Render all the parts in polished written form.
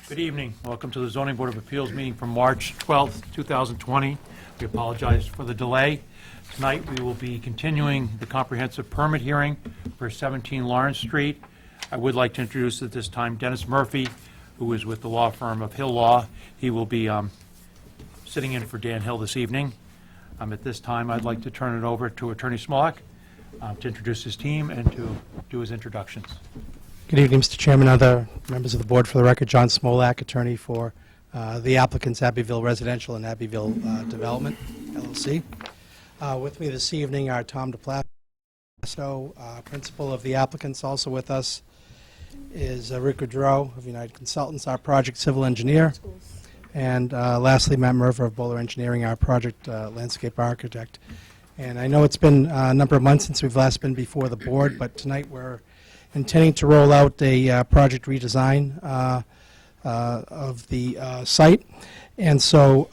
Good evening. Welcome to the Zoning Board of Appeals meeting from March 12th, 2020. We apologize for the delay. Tonight, we will be continuing the comprehensive permit hearing for 17 Lawrence Street. I would like to introduce at this time Dennis Murphy, who is with the law firm of Hill Law. He will be sitting in for Dan Hill this evening. At this time, I'd like to turn it over to Attorney Smollett to introduce his team and to do his introductions. Good evening, Mr. Chairman, other members of the board. For the record, John Smolak, attorney for the applicants Abbeville Residential and Abbeville Development, LLC. With me this evening are Tom DePlasto, principal of the applicants. Also with us is Rick Goudreau of United Consultants, our project civil engineer. And lastly, Matt Merver of Bowler Engineering, our project landscape architect. And I know it's been a number of months since we've last been before the board, but tonight we're intending to roll out a project redesign of the site. And so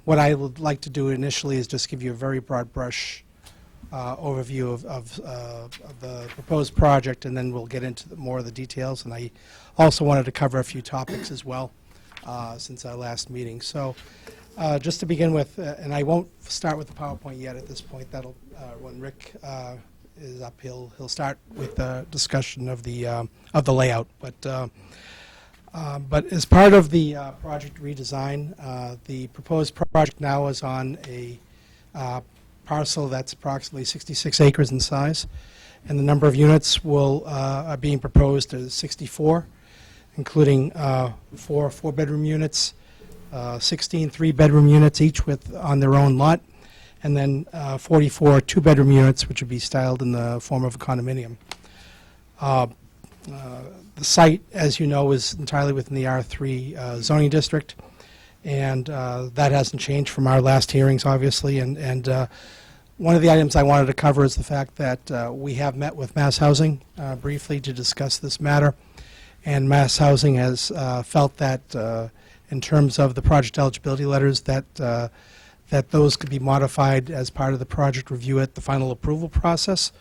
what I would like to do initially is just give you a very broad brush overview of the proposed project, and then we'll get into more of the details. And I also wanted to cover a few topics as well since our last meeting. So just to begin with, and I won't start with the PowerPoint yet at this point. That'll when Rick is up, he'll start with the discussion of the layout. But as part of the project redesign, the proposed project now is on a parcel that's approximately 66 acres in size, and the number of units are being proposed as 64, including 4 four-bedroom units, 16 three-bedroom units, each on their own lot, and then 44 two-bedroom units, which would be styled in the form of a condominium. The site, as you know, is entirely within the R3 zoning district, and that hasn't changed from our last hearings, obviously. And one of the items I wanted to cover is the fact that we have met with Mass Housing briefly to discuss this matter, and Mass Housing has felt that in terms of the project eligibility letters, that those could be modified as part of the project review at the final approval process,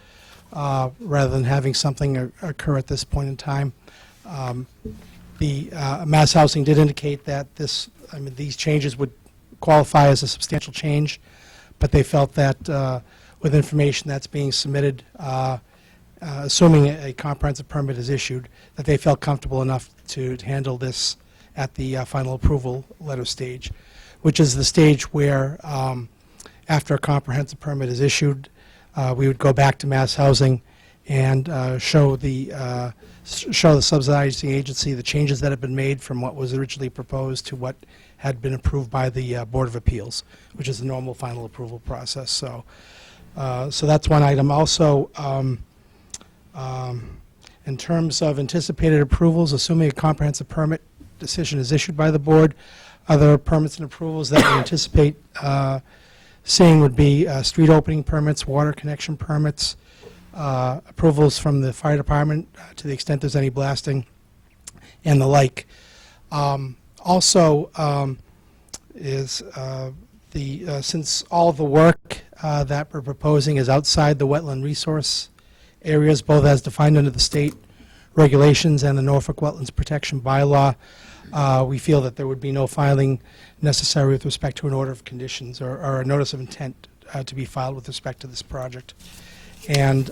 rather than having something occur at this point in time. The Mass Housing did indicate that these changes would qualify as a substantial change, but they felt that with information that's being submitted, assuming a comprehensive permit is issued, that they felt comfortable enough to handle this at the final approval letter stage, which is the stage where, after a comprehensive permit is issued, we would go back to Mass Housing and show the subsidizing agency the changes that have been made from what was originally proposed to what had been approved by the Board of Appeals, which is the normal final approval process. So that's one item. Also, in terms of anticipated approvals, assuming a comprehensive permit decision is issued by the board, other permits and approvals that we anticipate seeing would be street opening permits, water connection permits, approvals from the fire department to the extent there's any blasting, and the like. Also, since all of the work that we're proposing is outside the wetland resource areas, both as defined under the state regulations and the Norfolk Wetlands Protection Bylaw, we feel that there would be no filing necessary with respect to an order of conditions or a notice of intent to be filed with respect to this project. And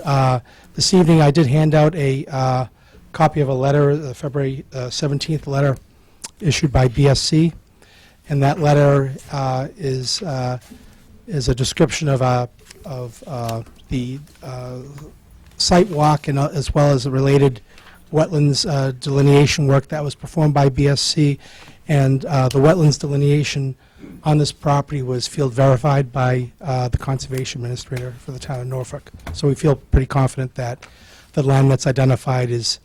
this evening I did hand out a copy of a letter, the February 17th letter issued by BSC, and that letter is a description of the site walk and as well as the related wetlands delineation work that was performed by BSC, and the wetlands delineation on this property was field verified by the conservation administrator for the town of Norfolk. So we feel pretty confident that the line that's identified is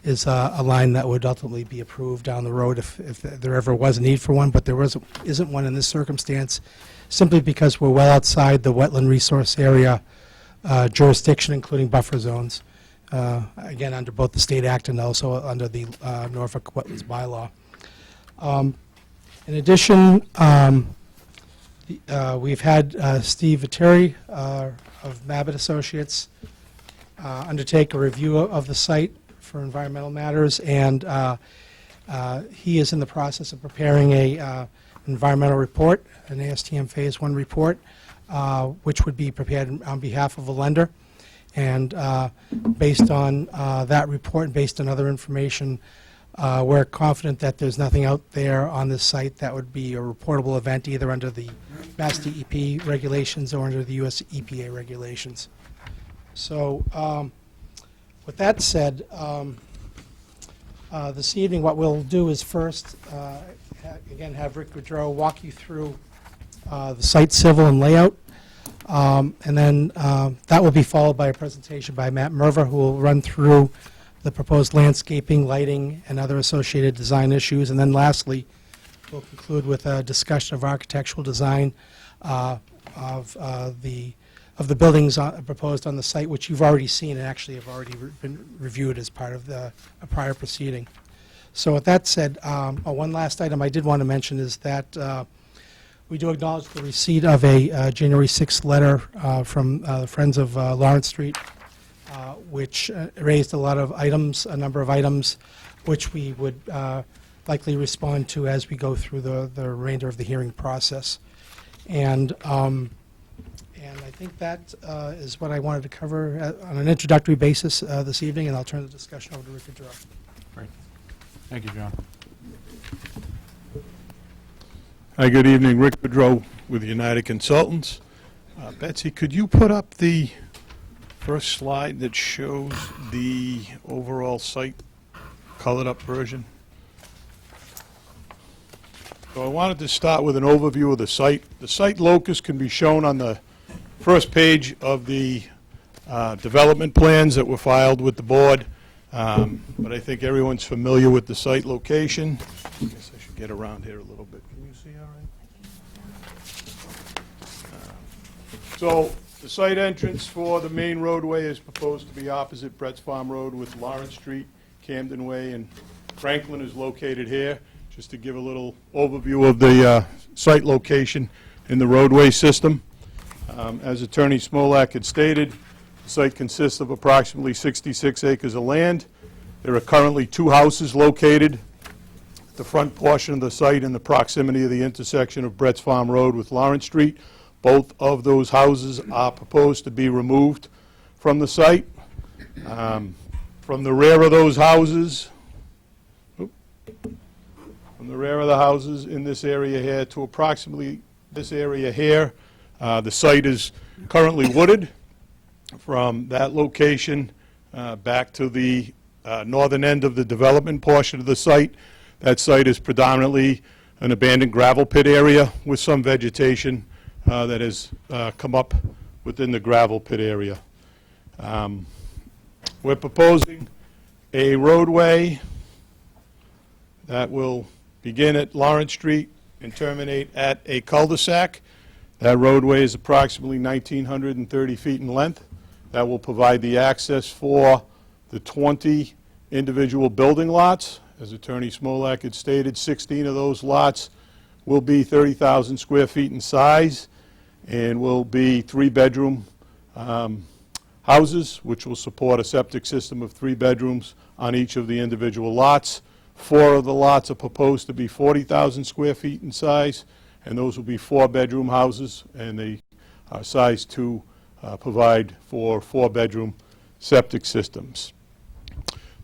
a line that would ultimately be approved down the road if there ever was a need for one, but there isn't one in this circumstance, simply because we're well outside the wetland resource area jurisdiction, including buffer zones. Again, under both the State Act and also under the Norfolk Wetlands Bylaw. In addition, we've had Steve Viteri of Mabbitt Associates undertake a review of the site for environmental matters, and He is in the process of preparing a environmental report, an ASTM Phase 1 report, which would be prepared on behalf of a lender. And based on that report and based on other information, we're confident that there's nothing out there on this site that would be a reportable event, either under the Mass DEP regulations or under the US EPA regulations. So with that said, this evening what we'll do is first, again, have Rick Goudreau walk you through the site civil and layout. And then that will be followed by a presentation by Matt Merver, who will run through the proposed landscaping, lighting, and other associated design issues. And then lastly, we'll conclude with a discussion of architectural design of the buildings proposed on the site, which you've already seen and actually have already been reviewed as part of a prior proceeding. So with that said, one last item I did want to mention is that we do acknowledge the receipt of a January 6th letter from Friends of Lawrence Street, which raised a number of items, which we would likely respond to as we go through the remainder of the hearing process. And I think that is what I wanted to cover on an introductory basis this evening, and I'll turn the discussion over to Rick Goudreau. Great. Thank you, John. Hi, good evening. Rick Goudreau with United Consultants. Betsy, could you put up the first slide that shows the overall site colored up version? So I wanted to start with an overview of the site. The site locus can be shown on the first page of the development plans that were filed with the board, but I think everyone's familiar with the site location. I guess I should get around here a little bit. Can you see all right? So the site entrance for the main roadway is proposed to be opposite Brett's Farm Road, with Lawrence Street, Camden Way, and Franklin is located here. Just to give a little overview of the site location in the roadway system. As Attorney Smolak had stated, the site consists of approximately 66 acres of land. There are currently 2 houses located at the front portion of the site in the proximity of the intersection of Brett's Farm Road with Lawrence Street. Both of those houses are proposed to be removed from the site. From the rear of those houses, in this area here to approximately this area here, the site is currently wooded. From that location back to the northern end of the development portion of the site, that site is predominantly an abandoned gravel pit area with some vegetation that has come up within the gravel pit area. We're proposing a roadway that will begin at Lawrence Street and terminate at a cul-de-sac. That roadway is approximately 1,930 feet in length. That will provide the access for the 20 individual building lots. As Attorney Smolak had stated, 16 of those lots will be 30,000 square feet in size and will be 3-bedroom houses, which will support a septic system of 3 bedrooms on each of the individual lots. 4 of the lots are proposed to be 40,000 square feet in size, and those will be 4-bedroom houses, and they are sized to provide for 4-bedroom septic systems.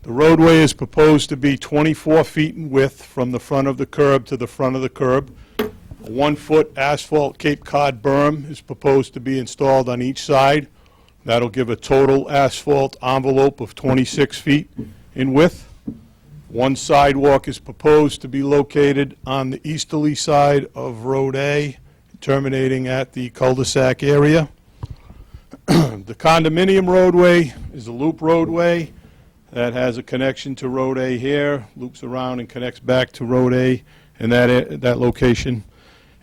The roadway is proposed to be 24 feet in width from the front of the curb to the front of the curb. A 1-foot asphalt Cape Cod berm is proposed to be installed on each side. That'll give a total asphalt envelope of 26 feet in width. 1 sidewalk is proposed to be located on the easterly side of Road A, terminating at the cul-de-sac area. The condominium roadway is a loop roadway that has a connection to Road A here, loops around and connects back to Road A in that location.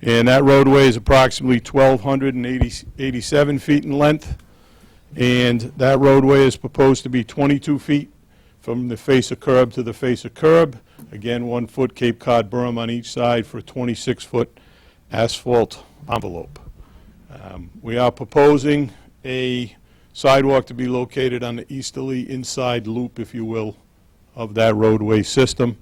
And that roadway is approximately 1,287 feet in length. And that roadway is proposed to be 22 feet from the face of curb to the face of curb. Again, 1-foot Cape Cod berm on each side for a 26-foot asphalt envelope. We are proposing a sidewalk to be located on the easterly inside loop, if you will, of that roadway system.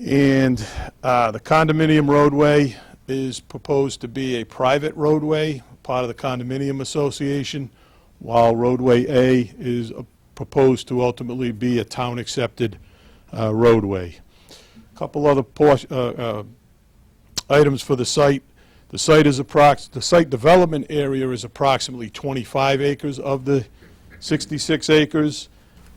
And the condominium roadway is proposed to be a private roadway, part of the condominium association, while roadway A is proposed to ultimately be a town-accepted roadway. A couple other items for the site. The site development area is approximately 25 acres of the 66 acres,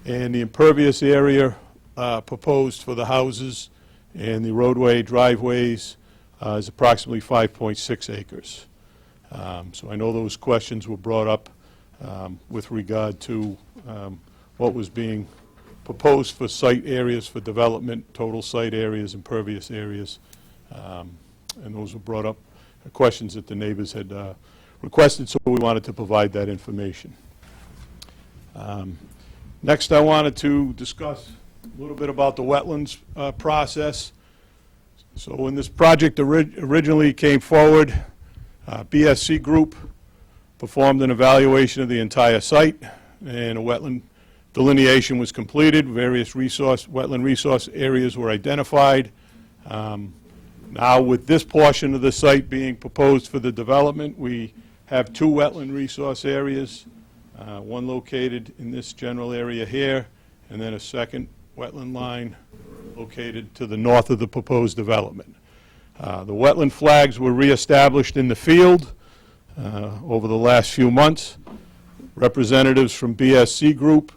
and the impervious area proposed for the houses and the roadway driveways is approximately 5.6 acres. So I know those questions were brought up with regard to what was being proposed for site areas for development, total site areas, impervious areas, and those were brought up, questions that the neighbors had requested, so we wanted to provide that information. Next, I wanted to discuss a little bit about the wetlands process. So when this project originally came forward, BSC Group performed an evaluation of the entire site, and a wetland delineation was completed. Various wetland resource areas were identified. Now, with this portion of the site being proposed for the development, we have two wetland resource areas, one located in this general area here, and then a second wetland line located to the north of the proposed development. The wetland flags were reestablished in the field over the last few months. Representatives from BSC Group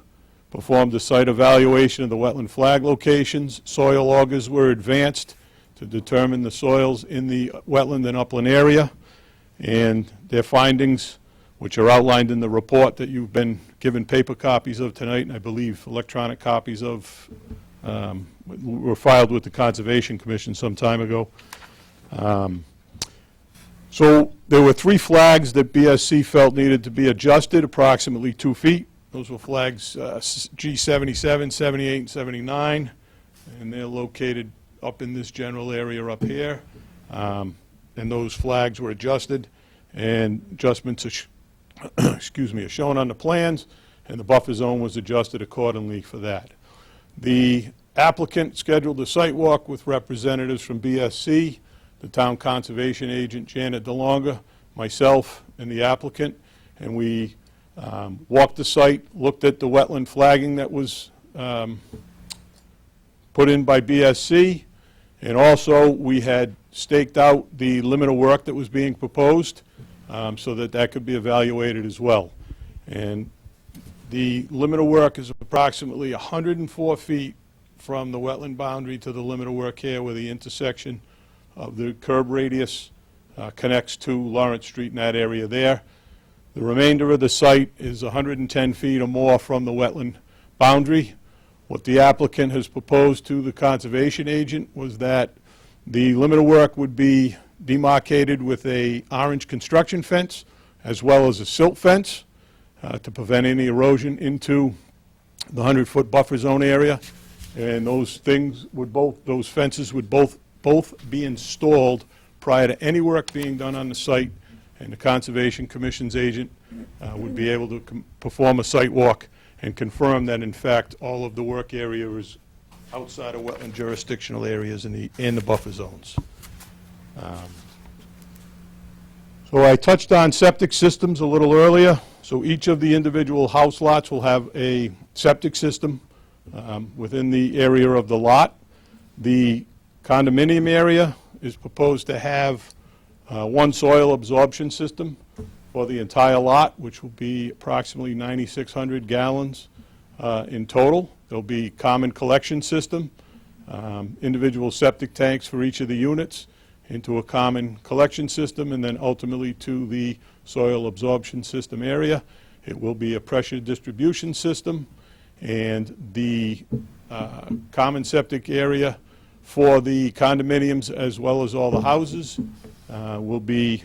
performed a site evaluation of the wetland flag locations. Soil augers were advanced to determine the soils in the wetland and upland area, and their findings, which are outlined in the report that you've been given paper copies of tonight, and I believe electronic copies of, were filed with the Conservation Commission some time ago. So there were three flags that BSC felt needed to be adjusted, approximately 2 feet. Those were flags G77, 78, and 79, and they're located up in this general area up here. And those flags were adjusted, and adjustments are excuse me, are shown on the plans, and the buffer zone was adjusted accordingly for that. The applicant scheduled a site walk with representatives from BSC, the town conservation agent, Janet DeLonga, myself, and the applicant, and we walked the site, looked at the wetland flagging that was put in by BSC, and also we had staked out the limit of work that was being proposed so that that could be evaluated as well. And the limit of work is approximately 104 feet from the wetland boundary to the limit of work here, where the intersection of the curb radius connects to Lawrence Street in that area there. The remainder of the site is 110 feet or more from the wetland boundary. What the applicant has proposed to the conservation agent was that the limit of work would be demarcated with a orange construction fence as well as a silt fence to prevent any erosion into the 100-foot buffer zone area. And those things would those fences would both be installed prior to any work being done on the site, and the Conservation Commission's agent would be able to perform a site walk and confirm that, in fact, all of the work area is outside of wetland jurisdictional areas in the buffer zones. So I touched on septic systems a little earlier. So each of the individual house lots will have a septic system within the area of the lot. The condominium area is proposed to have one soil absorption system for the entire lot, which will be approximately 9,600 gallons in total. There'll be common collection system, individual septic tanks for each of the units into a common collection system, and then ultimately to the soil absorption system area. It will be a pressure distribution system, and the common septic area for the condominiums as well as all the houses will be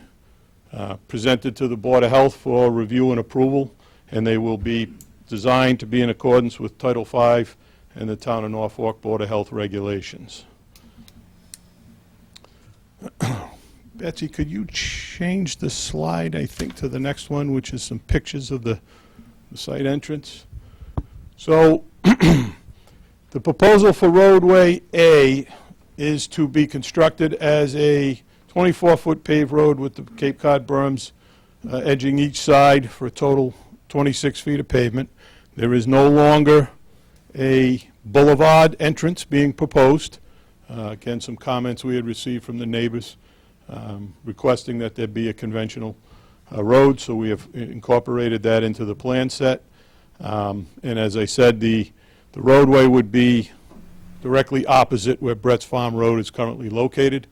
presented to the Board of Health for review and approval, and they will be designed to be in accordance with Title V and the Town of Norfolk Board of Health regulations. Betsy, could you change the slide, I think, to the next one, which is some pictures of the site entrance? So the proposal for roadway A is to be constructed as a 24-foot paved road with the Cape Cod berms edging each side for a total 26 feet of pavement. There is no longer a boulevard entrance being proposed. Again, some comments we had received from the neighbors requesting that there be a conventional road, so we have incorporated that into the plan set. And as I said, the roadway would be directly opposite where Brett's Farm Road is currently located.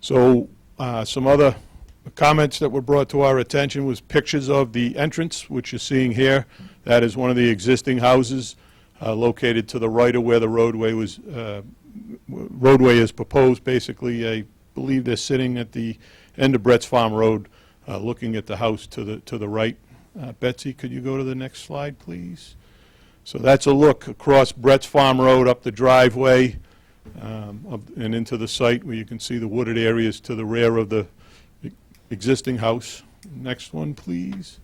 So some other comments that were brought to our attention was pictures of the entrance, which you're seeing here. That is one of the existing houses located to the right of where the roadway is proposed. Basically, I believe they're sitting at the end of Brett's Farm Road, looking at the house to the right. Betsy, could you go to the next slide, please? So that's a look across Brett's Farm Road up the driveway and into the site where you can see the wooded areas to the rear of the existing house. Next one, please.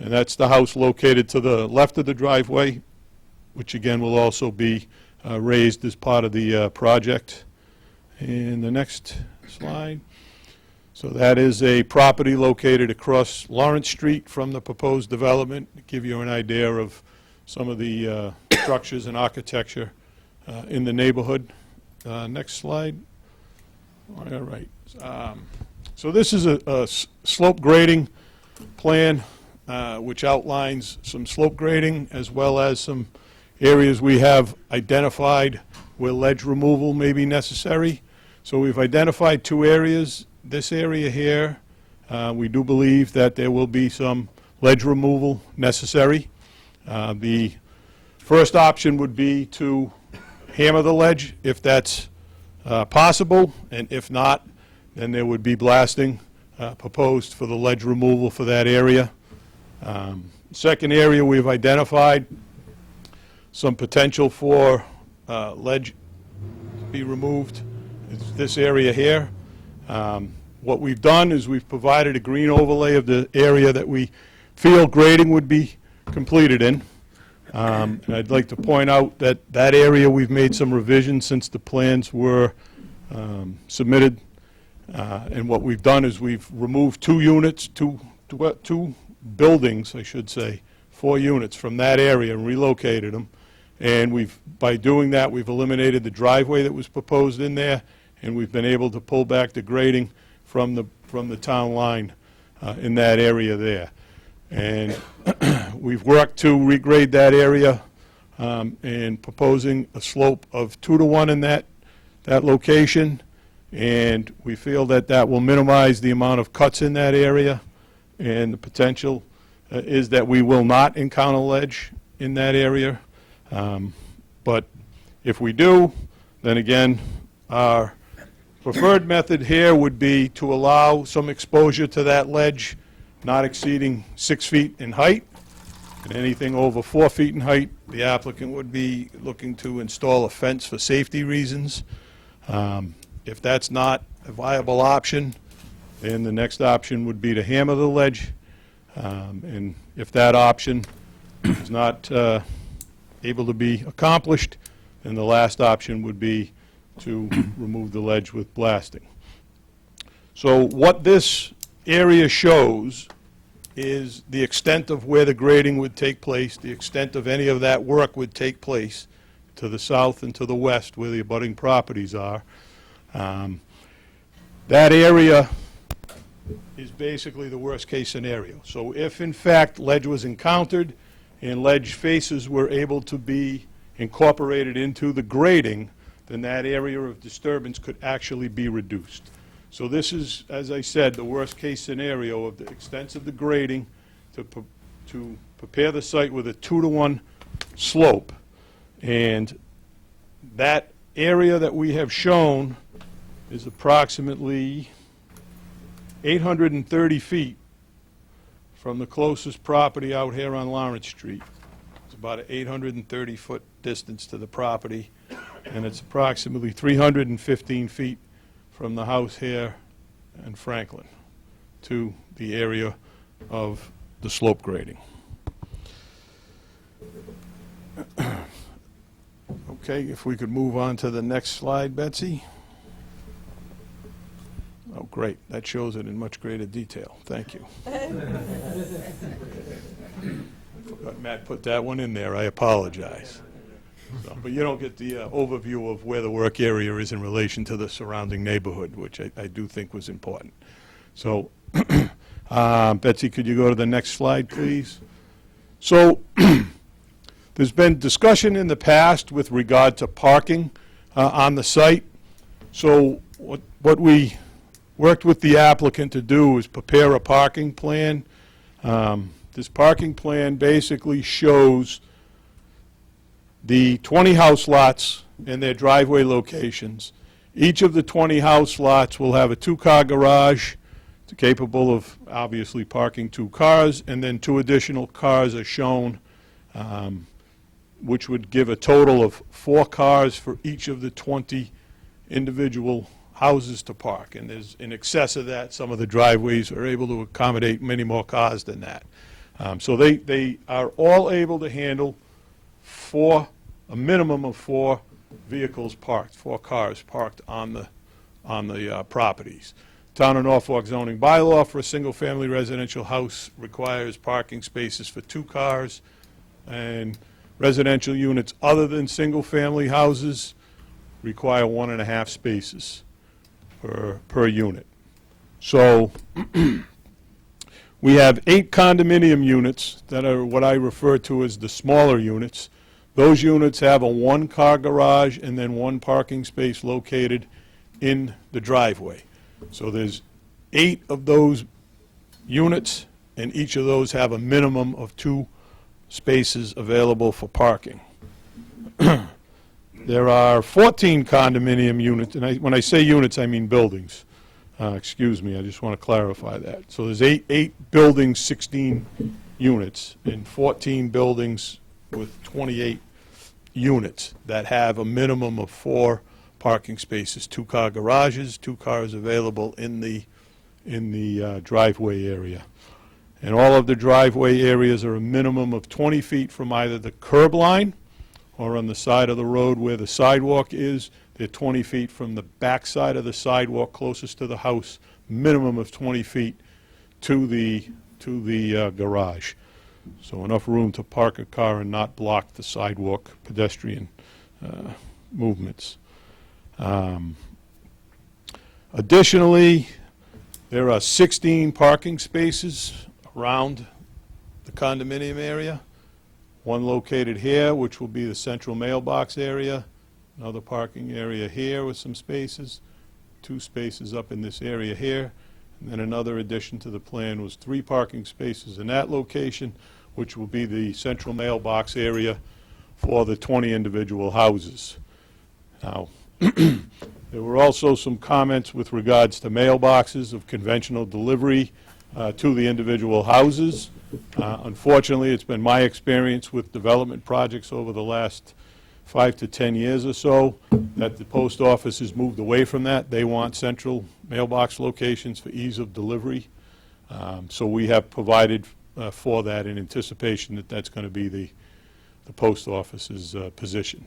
And that's the house located to the left of the driveway, which again will also be raised as part of the project. And the next slide. So that is a property located across Lawrence Street from the proposed development, to give you an idea of some of the structures and architecture in the neighborhood. Next slide. All right. So this is a slope grading plan which outlines some slope grading as well as some areas we have identified where ledge removal may be necessary. So we've identified two areas. This area here, we do believe that there will be some ledge removal necessary. The first option would be to hammer the ledge if that's possible, and if not, then there would be blasting proposed for the ledge removal for that area. Second area we've identified some potential for ledge to be removed. It's this area here. What we've done is we've provided a green overlay of the area that we feel grading would be completed in. And I'd like to point out that that area we've made some revisions since the plans were submitted. And what we've done is we've removed two buildings, I should say, 4 units from that area and relocated them. And by doing that, we've eliminated the driveway that was proposed in there, and we've been able to pull back the grading from the town line in that area there. And we've worked to regrade that area and proposing a slope of 2-to-1 in that location. And we feel that that will minimize the amount of cuts in that area. And the potential is that we will not encounter ledge in that area. But if we do, then again, our preferred method here would be to allow some exposure to that ledge not exceeding 6 feet in height. And anything over 4 feet in height, the applicant would be looking to install a fence for safety reasons. If that's not a viable option, then the next option would be to hammer the ledge. And if that option is not able to be accomplished, then the last option would be to remove the ledge with blasting. So what this area shows is the extent of where the grading would take place, the extent of any of that work would take place to the south and to the west where the abutting properties are. That area is basically the worst case scenario. So if in fact ledge was encountered and ledge faces were able to be incorporated into the grading, then that area of disturbance could actually be reduced. So this is, as I said, the worst case scenario of the extent of the grading to prepare the site with a 2-to-1 slope. And that area that we have shown is approximately 830 feet from the closest property out here on Lawrence Street. It's about an 830-foot distance to the property, and it's approximately 315 feet from the house here in Franklin to the area of the slope grading. Okay, if we could move on to the next slide, Betsy. Oh, great. That shows it in much greater detail. Thank you. Forgot Matt put that one in there. I apologize. So, but you don't get the overview of where the work area is in relation to the surrounding neighborhood, which I do think was important. So, Betsy, could you go to the next slide, please? So, there's been discussion in the past with regard to parking on the site. So what we worked with the applicant to do is prepare a parking plan. This parking plan basically shows the 20 house lots and their driveway locations. Each of the 20 house lots will have a 2-car garage capable of obviously parking 2 cars, and then 2 additional cars are shown, which would give a total of 4 cars for each of the 20 individual houses to park. And there's, in excess of that, some of the driveways are able to accommodate many more cars than that. So they are all able to handle a minimum of 4 vehicles parked, 4 cars parked on the properties. Town of Norfolk zoning bylaw for a single-family residential house requires parking spaces for 2 cars, and residential units other than single-family houses require 1.5 spaces per unit. So we have 8 condominium units that are what I refer to as the smaller units. Those units have a 1-car garage and then 1 parking space located in the driveway. So there's 8 of those units, and each of those have a minimum of 2 spaces available for parking. There are 14 condominium units, and when I say units, I mean buildings. Excuse me, I just want to clarify that. So there's 8 buildings, 16 units, and 14 buildings with 28 units that have a minimum of 4 parking spaces, 2-car garages, 2 cars available in the driveway area. And all of the driveway areas are a minimum of 20 feet from either the curb line or on the side of the road where the sidewalk is. They're 20 feet from the back side of the sidewalk closest to the house, minimum of 20 feet to the garage. So enough room to park a car and not block the sidewalk pedestrian movements. Additionally, there are 16 parking spaces around the condominium area. 1 located here, which will be the central mailbox area. Another parking area here with some spaces. 2 spaces up in this area here. And then another addition to the plan was 3 parking spaces in that location, which will be the central mailbox area for the 20 individual houses. Now, there were also some comments with regards to mailboxes of conventional delivery to the individual houses. Unfortunately, it's been my experience with development projects over the last 5 to 10 years or so that the post office has moved away from that. They want central mailbox locations for ease of delivery. So we have provided for that in anticipation that that's going to be the post office's position.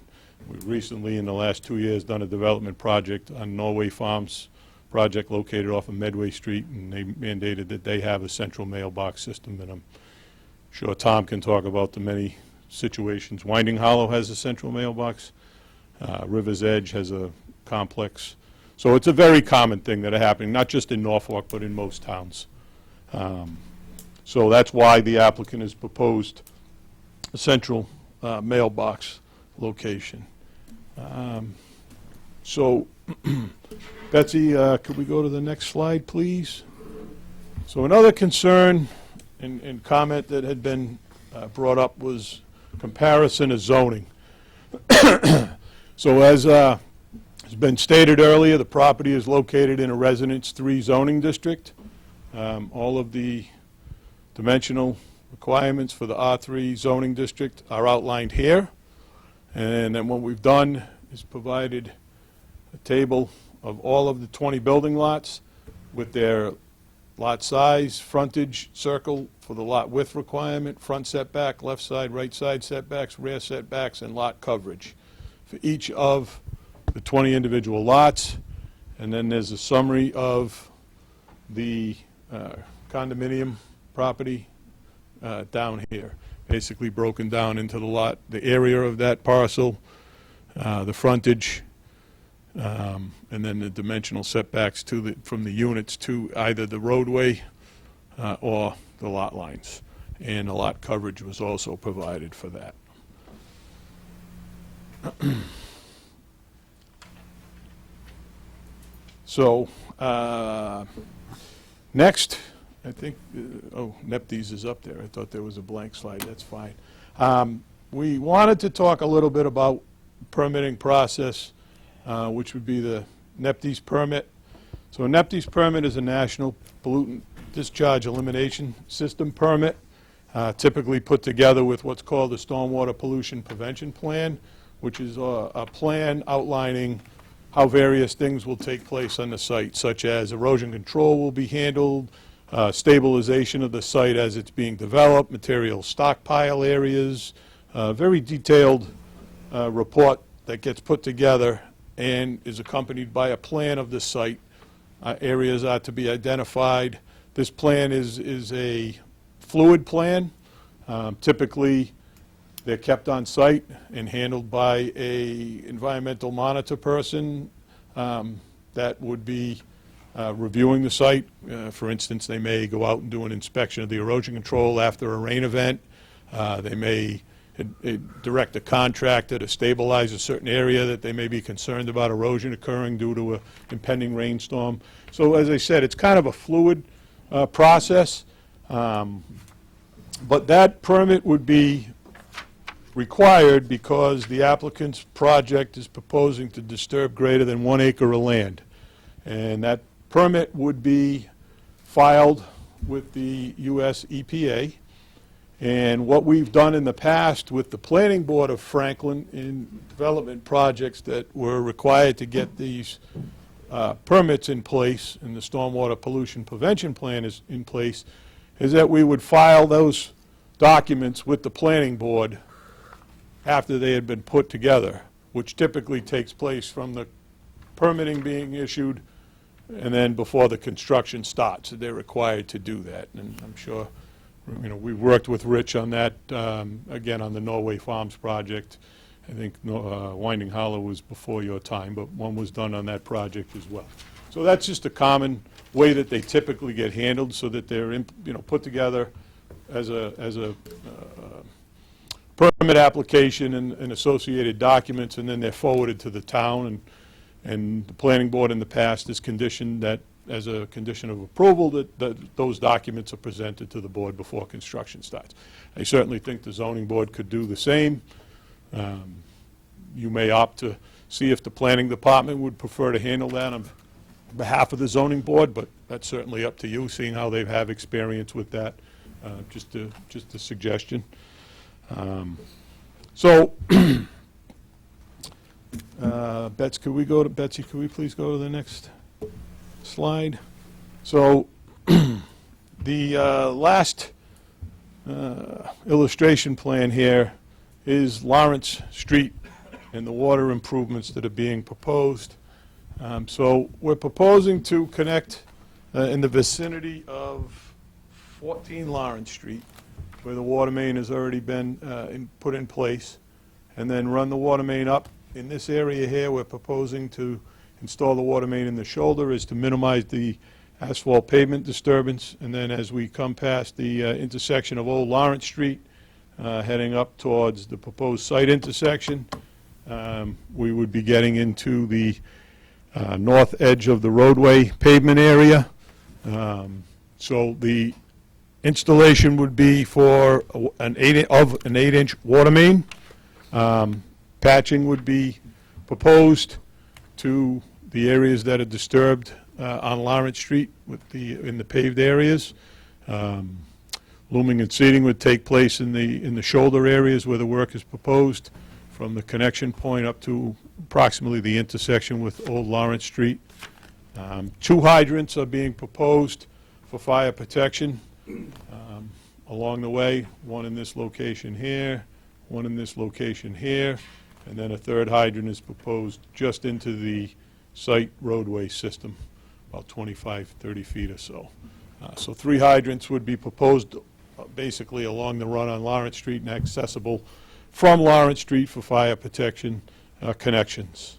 We've recently, in the last 2 years, done a development project on Norway Farms project located off of Medway Street, and they mandated that they have a central mailbox system, and I'm sure Tom can talk about the many situations. Winding Hollow has a central mailbox. River's Edge has a complex. So it's a very common thing that are happening, not just in Norfolk, but in most towns. So that's why the applicant has proposed a central mailbox location. So, Betsy, could we go to the next slide, please? So another concern and comment that had been brought up was comparison of zoning. So as has been stated earlier, the property is located in a Residence 3 zoning district. All of the dimensional requirements for the R3 zoning district are outlined here. And then what we've done is provided a table of all of the 20 building lots with their lot size, frontage, circle for the lot width requirement, front setback, left side, right side setbacks, rear setbacks, and lot coverage for each of the 20 individual lots. And then there's a summary of the condominium property down here, basically broken down into the lot, the area of that parcel, the frontage, and then the dimensional setbacks from the units to either the roadway or the lot lines. And the lot coverage was also provided for that. So, next, I think, Neptys is up there. I thought there was a blank slide. That's fine. We wanted to talk a little bit about permitting process, which would be the Neptys permit. So a Neptys permit is a National Pollutant Discharge Elimination System permit, typically put together with what's called the Stormwater Pollution Prevention Plan, which is a plan outlining how various things will take place on the site, such as erosion control will be handled, stabilization of the site as it's being developed, material stockpile areas, very detailed report that gets put together and is accompanied by a plan of the site. Areas are to be identified. This plan is a fluid plan. Typically, they're kept on site and handled by a environmental monitor person that would be reviewing the site. For instance, they may go out and do an inspection of the erosion control after a rain event. They may direct a contractor to stabilize a certain area that they may be concerned about erosion occurring due to an impending rainstorm. So as I said, it's kind of a fluid process. But that permit would be required because the applicant's project is proposing to disturb greater than 1 acre of land. And that permit would be filed with the US EPA. And what we've done in the past with the Planning Board of Franklin in development projects that were required to get these permits in place and the Stormwater Pollution Prevention Plan is in place, is that we would file those documents with the Planning Board after they had been put together, which typically takes place from the permitting being issued and then before the construction starts. They're required to do that. And I'm sure, we worked with Rich on that, again, on the Norway Farms project. I think Winding Hollow was before your time, but one was done on that project as well. So that's just a common way that they typically get handled, so that they're put together as a permit application and associated documents, and then they're forwarded to the town, and the planning board in the past has conditioned that, as a condition of approval, that those documents are presented to the board before construction starts. I certainly think the zoning board could do the same. You may opt to see if the planning department would prefer to handle that on behalf of the zoning board, but that's certainly up to you, seeing how they have experience with that. Just a suggestion. So, Betsy, could we please go to the next slide? So, the last illustration plan here is Lawrence Street and the water improvements that are being proposed. So we're proposing to connect in the vicinity of 14 Lawrence Street, where the water main has already been put in place, and then run the water main up. In this area here, we're proposing to install the water main in the shoulder is to minimize the asphalt pavement disturbance. And then as we come past the intersection of Old Lawrence Street, heading up towards the proposed site intersection, we would be getting into the north edge of the roadway pavement area. So the installation would be for an 8-inch water main. Patching would be proposed to the areas that are disturbed on Lawrence Street in the paved areas. Looming and seeding would take place in the shoulder areas where the work is proposed, from the connection point up to approximately the intersection with Old Lawrence Street. 2 hydrants are being proposed for fire protection along the way. One in this location here, one in this location here, and then a 3rd hydrant is proposed just into the site roadway system about 25, 30 feet or so. So 3 hydrants would be proposed basically along the run on Lawrence Street and accessible from Lawrence Street for fire protection connections.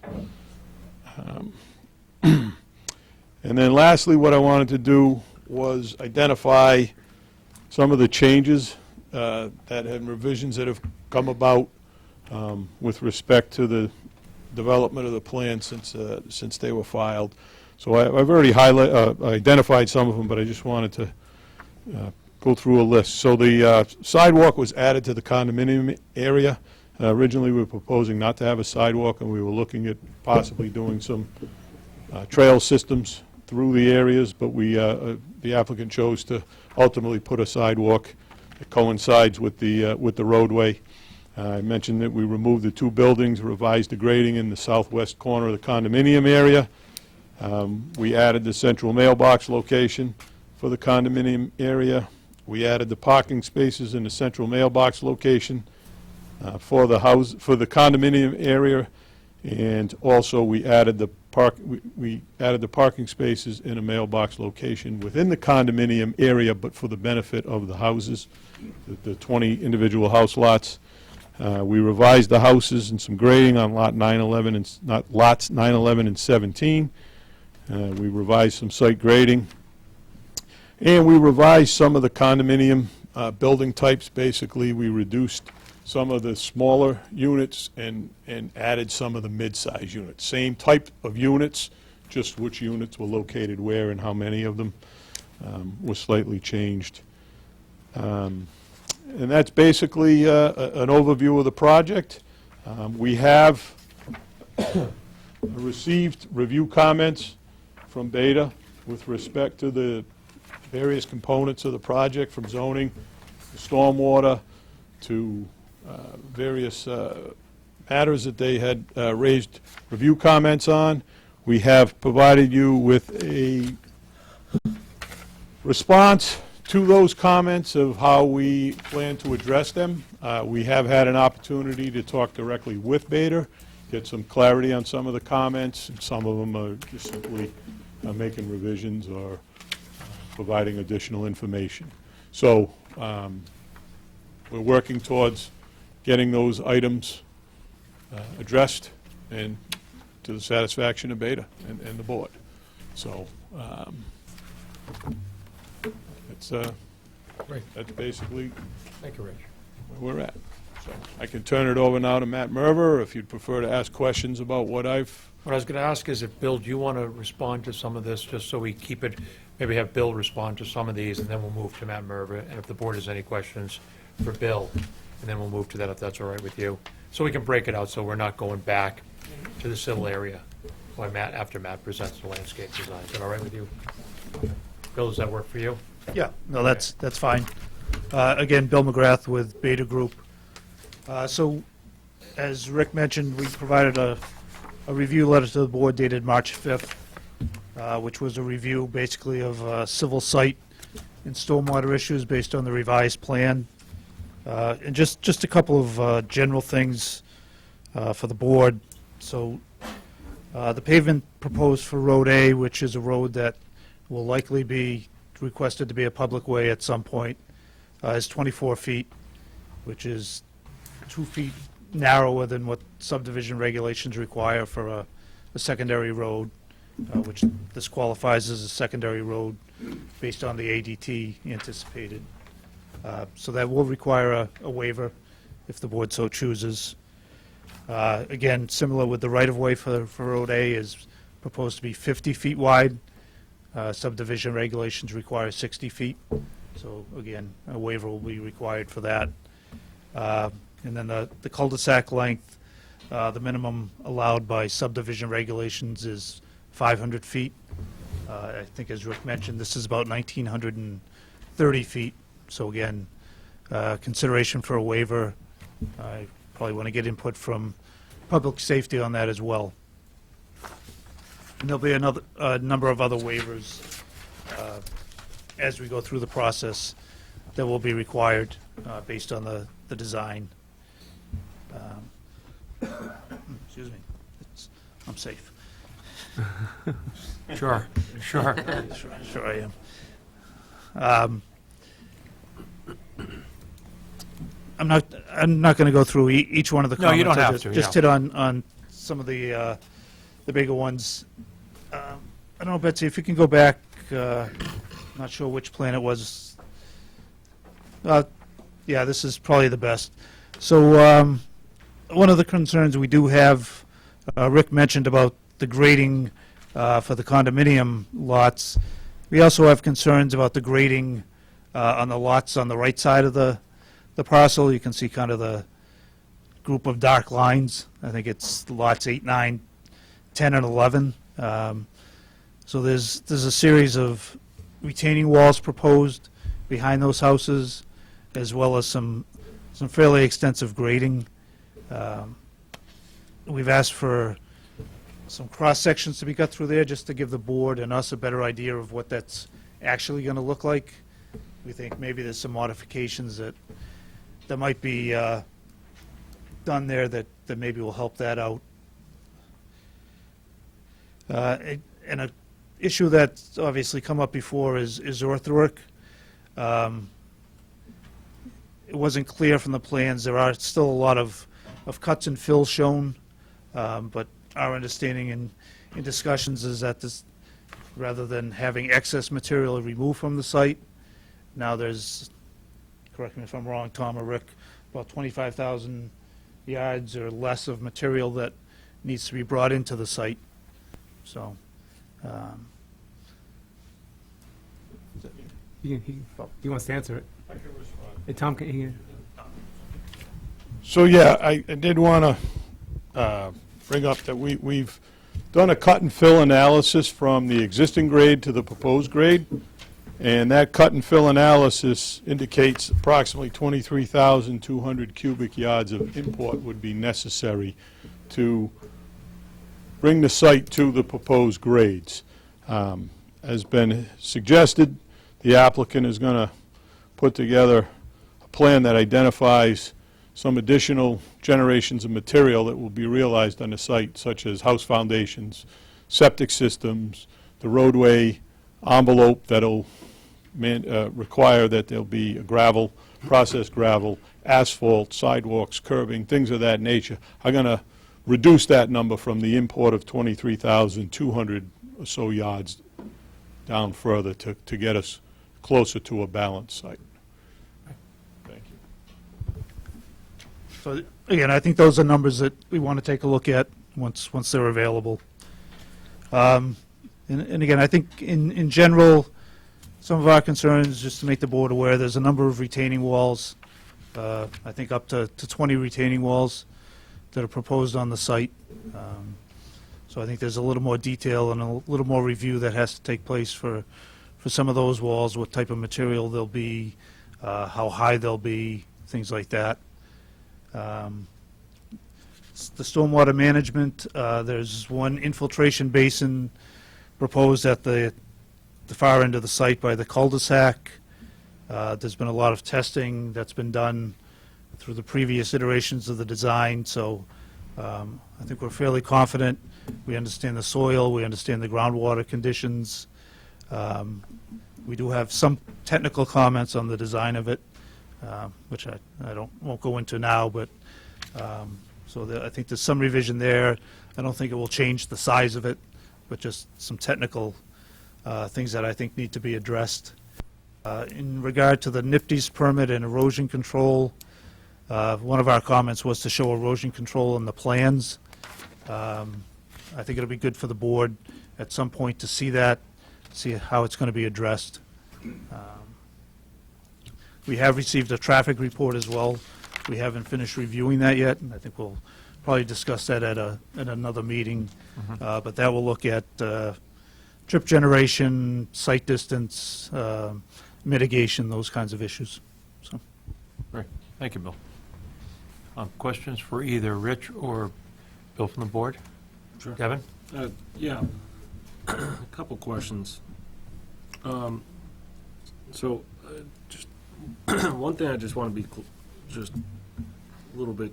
And then lastly, what I wanted to do was identify some of the changes that and revisions that have come about with respect to the development of the plan since they were filed. So I've already identified some of them, but I just wanted to go through a list. So the sidewalk was added to the condominium area. Originally, we were proposing not to have a sidewalk, and we were looking at possibly doing some trail systems through the areas, but the applicant chose to ultimately put a sidewalk that coincides with the roadway. I mentioned that we removed the 2 buildings, revised the grading in the southwest corner of the condominium area. We added the central mailbox location for the condominium area. We added the parking spaces in the central mailbox location for the condominium area, and also we added the parking spaces in a mailbox location within the condominium area, but for the benefit of the houses, the 20 individual house lots. We revised the houses and some grading on lots 9, 11, and 17. We revised some site grading. And we revised some of the condominium building types. Basically, we reduced some of the smaller units and added some of the mid-size units. Same type of units, just which units were located where and how many of them was slightly changed. And that's basically an overview of the project. We have received review comments from Beta with respect to the various components of the project, from zoning, to stormwater, to various matters that they had raised review comments on. We have provided you with a response to those comments of how we plan to address them. We have had an opportunity to talk directly with Beta, get some clarity on some of the comments, and some of them are just simply making revisions or providing additional information. So we're working towards getting those items addressed and to the satisfaction of Beta and the board. So that's basically Thank you, Rich. where we're at. So I can turn it over now to Matt Merver, if you'd prefer to ask questions about what I've... What I was going to ask is if, Bill, do you want to respond to some of this, just so we keep it, maybe have Bill respond to some of these, and then we'll move to Matt Merva, and if the board has any questions for Bill, and then we'll move to that, if that's all right with you. So we can break it out, so we're not going back to the civil area when after Matt presents the landscape design. Is that all right with you? Bill, does that work for you? Yeah, no, that's fine. Again, Bill McGrath with Beta Group. So, as Rick mentioned, we provided a review letter to the board dated March 5th, which was a review basically of civil site and stormwater issues based on the revised plan. And just a couple of general things for the board. So, the pavement proposed for Road A, which is a road that will likely be requested to be a public way at some point, is 24 feet, which is 2 feet narrower than what subdivision regulations require for a secondary road, which this qualifies as a secondary road based on the ADT anticipated. So that will require a waiver if the board so chooses. Again, similar with the right-of-way for Road A is proposed to be 50 feet wide. Subdivision regulations require 60 feet. So again, a waiver will be required for that. And then the cul-de-sac length, the minimum allowed by subdivision regulations is 500 feet. I think as Rick mentioned, this is about 1,930 feet. So again, consideration for a waiver. I probably want to get input from public safety on that as well. And there'll be a number of other waivers as we go through the process that will be required based on the design. Excuse me. I'm safe. Sure. Sure. Sure I am. I'm not going to go through each one of the No, comments. you don't I have just, to, Just yeah. hit on some of the bigger ones. I don't know, Betsy, if you can go back, not sure which plan it was. Yeah, this is probably the best. So one of the concerns we do have, Rick mentioned about the grading for the condominium lots. We also have concerns about the grading on the lots on the right side of the parcel. You can see kind of the group of dark lines. I think it's lots 8, 9, 10, and 11. So there's a series of retaining walls proposed behind those houses, as well as some fairly extensive grading. We've asked for some cross-sections to be cut through there, just to give the board and us a better idea of what that's actually going to look like. We think maybe there's some modifications that might be done there that maybe will help that out. And an issue that's obviously come up before is earthwork. It wasn't clear from the plans. There are still a lot of cuts and fills shown, but our understanding in discussions is that this, rather than having excess material removed from the site, now there's, correct me if I'm wrong, Tom or Rick, about 25,000 yards or less of material that needs to be brought into the site. So, He wants to answer it. Hey, Tom, can you? So, yeah, I did want to bring up that we've done a cut and fill analysis from the existing grade to the proposed grade, and that cut and fill analysis indicates approximately 23,200 cubic yards of import would be necessary to bring the site to the proposed grades. As been suggested, the applicant is going to put together a plan that identifies some additional generations of material that will be realized on the site, such as house foundations, septic systems, the roadway envelope that'll require that there'll be a gravel, processed gravel, asphalt, sidewalks, curbing, things of that nature. I'm going to reduce that number from the import of 23,200 or so yards down further to get us closer to a balanced site. Thank you. so again, I think those are numbers that we want to take a look at once they're available. And again, I think in general, some of our concerns, just to make the board aware, there's a number of retaining walls, I think up to 20 retaining walls that are proposed on the site. So I think there's a little more detail and a little more review that has to take place for some of those walls, what type of material they'll be, how high they'll be, things like that. The stormwater management, there's one infiltration basin proposed at the far end of the site by the cul-de-sac. There's been a lot of testing that's been done through the previous iterations of the design, so I think we're fairly confident. We understand the soil, we understand the groundwater conditions. We do have some technical comments on the design of it, which I won't go into now, but I think there's some revision there. I don't think it will change the size of it, but just some technical things that I think need to be addressed. In regard to the NIPD's permit and erosion control, one of our comments was to show erosion control in the plans. I think it'll be good for the board at some point to see that, see how it's going to be addressed. We have received a traffic report as well. We haven't finished reviewing that yet, and I think we'll probably discuss that at another meeting. But that will look at trip generation, site distance, mitigation, those kinds of issues. So, Great. Thank you, Bill. Questions for either Rich or Bill from the board? Sure. Kevin? Yeah, a couple questions. So, just one thing I just want to be just a little bit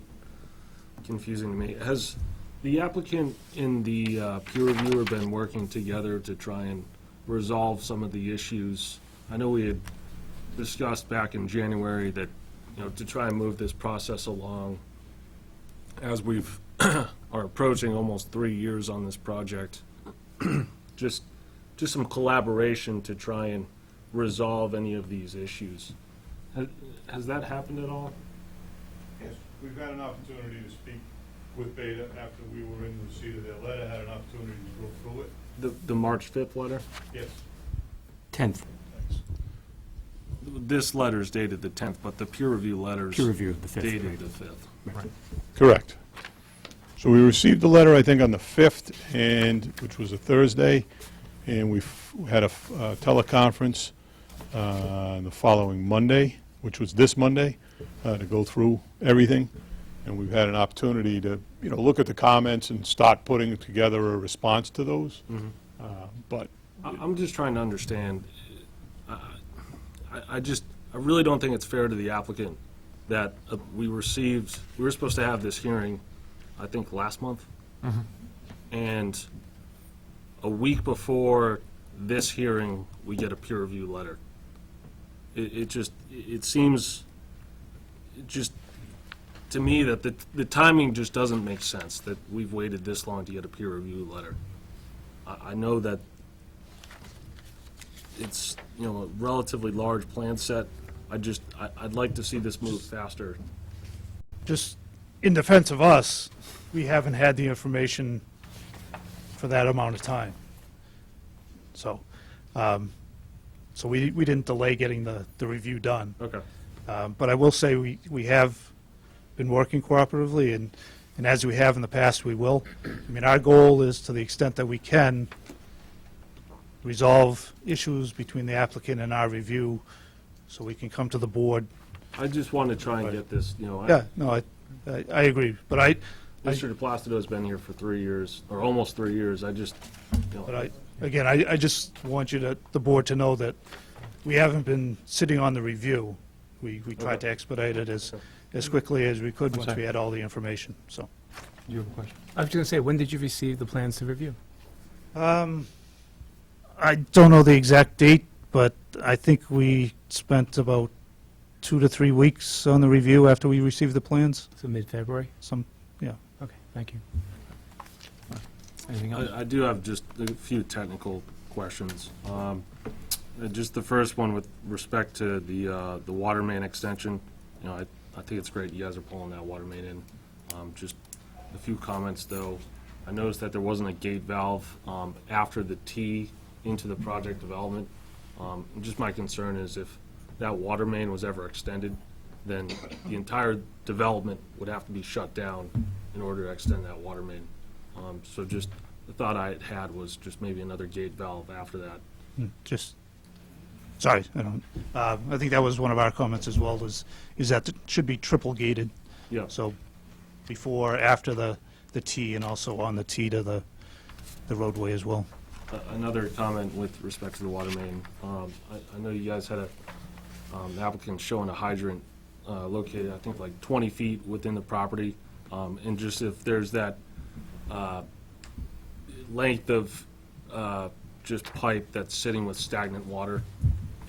confusing to me. Has the applicant and the peer reviewer been working together to try and resolve some of the issues. I know we had discussed back in January that, to try and move this process along, as we've are approaching almost 3 years on this project, just some collaboration to try and resolve any of these issues. Has that happened at all? Yes, we've had an opportunity to speak with Beta after we were in receipt of their letter, had an opportunity to go through it. The March 5th letter? Yes. 10th, Thanks. This letter is dated the 10th, but the peer review letter's peer review, the 5th. dated right. the 5th. Correct. So we received the letter, I think, on the 5th, which was a Thursday, and we had a teleconference the following Monday, which was this Monday, to go through everything. And we've had an opportunity to, look at the comments and start putting together a response to those. But I'm just trying to understand. I really don't think it's fair to the applicant that we were supposed to have this hearing, I think, last month. And a week before this hearing, we get a peer review letter. It seems to me that the timing just doesn't make sense, that we've waited this long to get a peer review letter. I know that it's, a relatively large plan set. I'd like to see this move faster. Just in defense of us, we haven't had the information for that amount of time. So, so we didn't delay getting the review done. Okay. But I will say we have been working cooperatively, and as we have in the past, we will. I mean, our goal is, to the extent that we can, resolve issues between the applicant and our review, so we can come to the board. I just want to try and get this, Yeah, no, I agree, but Mr. DePlacido's been here for 3 years, or almost 3 years. I just, again, I just want the board to know that we haven't been sitting on the review. We tried to expedite it as quickly as we could once we had all the information, so. You have a question? I was going to say, when did you receive the plans to review? I don't know the exact date, but I think we spent about 2 to 3 weeks on the review after we received the plans. So mid-February? Okay, thank you. Anything else? I do have just a few technical questions. Just the first one with respect to the water main extension. I think it's great you guys are pulling that water main in. Just a few comments, though. I noticed that there wasn't a gate valve after the T into the project development. Just my concern is if that water main was ever extended, then the entire development would have to be shut down in order to extend that water main. So just the thought I had was just maybe another gate valve after that. Sorry, I think that was one of our comments as well, is that it should be triple gated. Yeah. So before, after the T, and also on the T to the roadway as well. Another comment with respect to the water main. I know you guys had an applicant showing a hydrant located, I think, like 20 feet within the property. And just if there's that length of just pipe that's sitting with stagnant water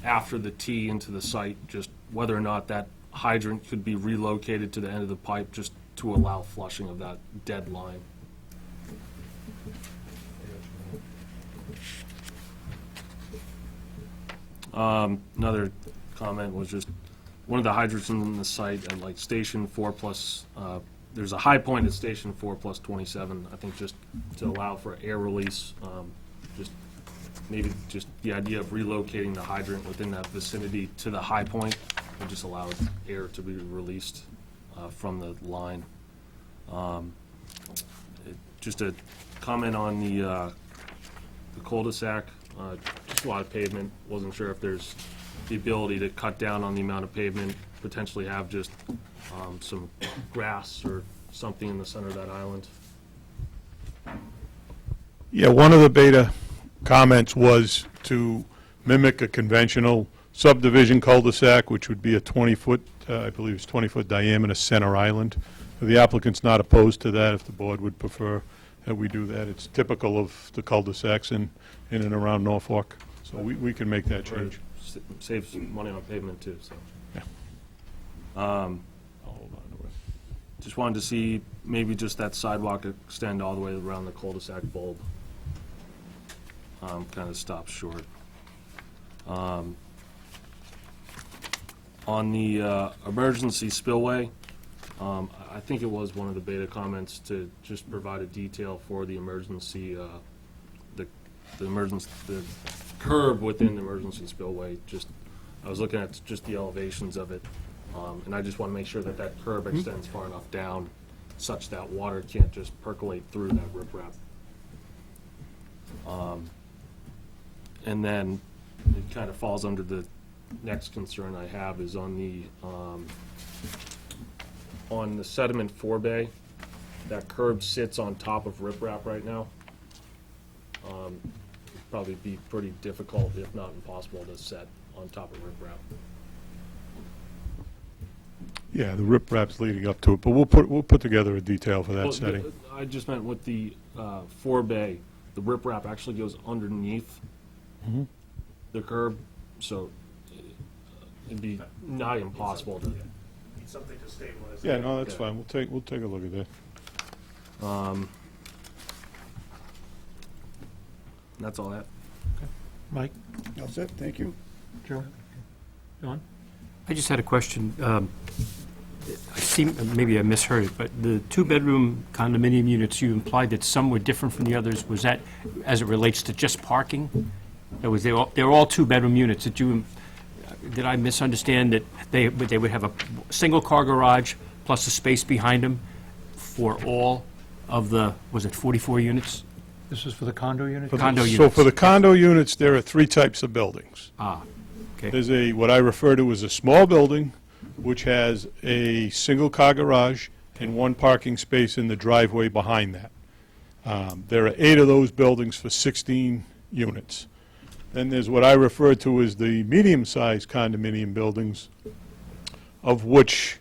after the T into the site, just whether or not that hydrant could be relocated to the end of the pipe just to allow flushing of that dead line. Another comment was just one of the hydrants in the site at like station 4 plus, there's a high point at station 4 plus 27, I think, just to allow for air release. Just maybe just the idea of relocating the hydrant within that vicinity to the high point would just allow air to be released from the line. Just a comment on the cul-de-sac. Just a lot of pavement. Wasn't sure if there's the ability to cut down on the amount of pavement, potentially have just some grass or something in the center of that island. Yeah, one of the Beta comments was to mimic a conventional subdivision cul-de-sac, which would be a 20-foot, I believe it's 20-foot diameter center island. The applicant's not opposed to that if the board would prefer that we do that. It's typical of the cul-de-sacs in and around Norfolk. So we can make that change. Saves money on pavement too, so. Yeah. Um, I'll hold on to it. Just wanted to see maybe just that sidewalk extend all the way around the cul-de-sac bulb. Kind of stops short. On the emergency spillway, I think it was one of the beta comments to just provide a detail for the emergency, the curb within the emergency spillway. Just, I was looking at just the elevations of it, and I just want to make sure that that curb extends far enough down such that water can't just percolate through that riprap. And then it kind of falls under the next concern I have is on the sediment forebay. That curb sits on top of riprap right now. It'd probably be pretty difficult, if not impossible, to set on top of riprap. Yeah, the riprap's leading up to it, but we'll put together a detail for that Well, setting. I just meant with the forebay, the riprap actually goes underneath the curb, so it'd be nigh impossible to. Something to stabilize. Yeah, no, that's Yeah. fine. We'll take a look at that. That's all I have. Mike? That's it, thank you. Joe? John? I just had a question. Maybe I misheard it, but the two-bedroom condominium units, you implied that some were different from the others. Was that as it relates to just parking? They were all two-bedroom units. Did I misunderstand that they would have a single-car garage plus a space behind them for all of the, was it 44 units? This is for the condo unit? Condo So units. for the condo units, there are three types of buildings. Okay. There's what I refer to as a small building, which has a single-car garage and one parking space in the driveway behind that. There are 8 of those buildings for 16 units. Then there's what I refer to as the medium-sized condominium buildings, of which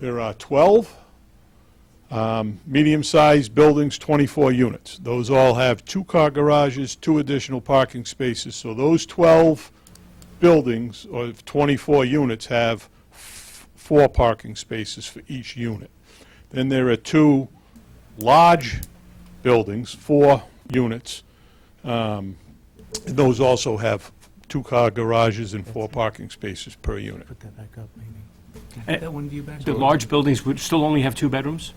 there are 12. Medium-sized buildings, 24 units. Those all have 2-car garages, 2 additional parking spaces. So those 12 buildings, or 24 units, have 4 parking spaces for each unit. Then there are 2 large buildings, 4 units. Those also have 2-car garages and 4 parking spaces per unit. Put that back up, maybe. That one view back? The large buildings would still only have 2 bedrooms?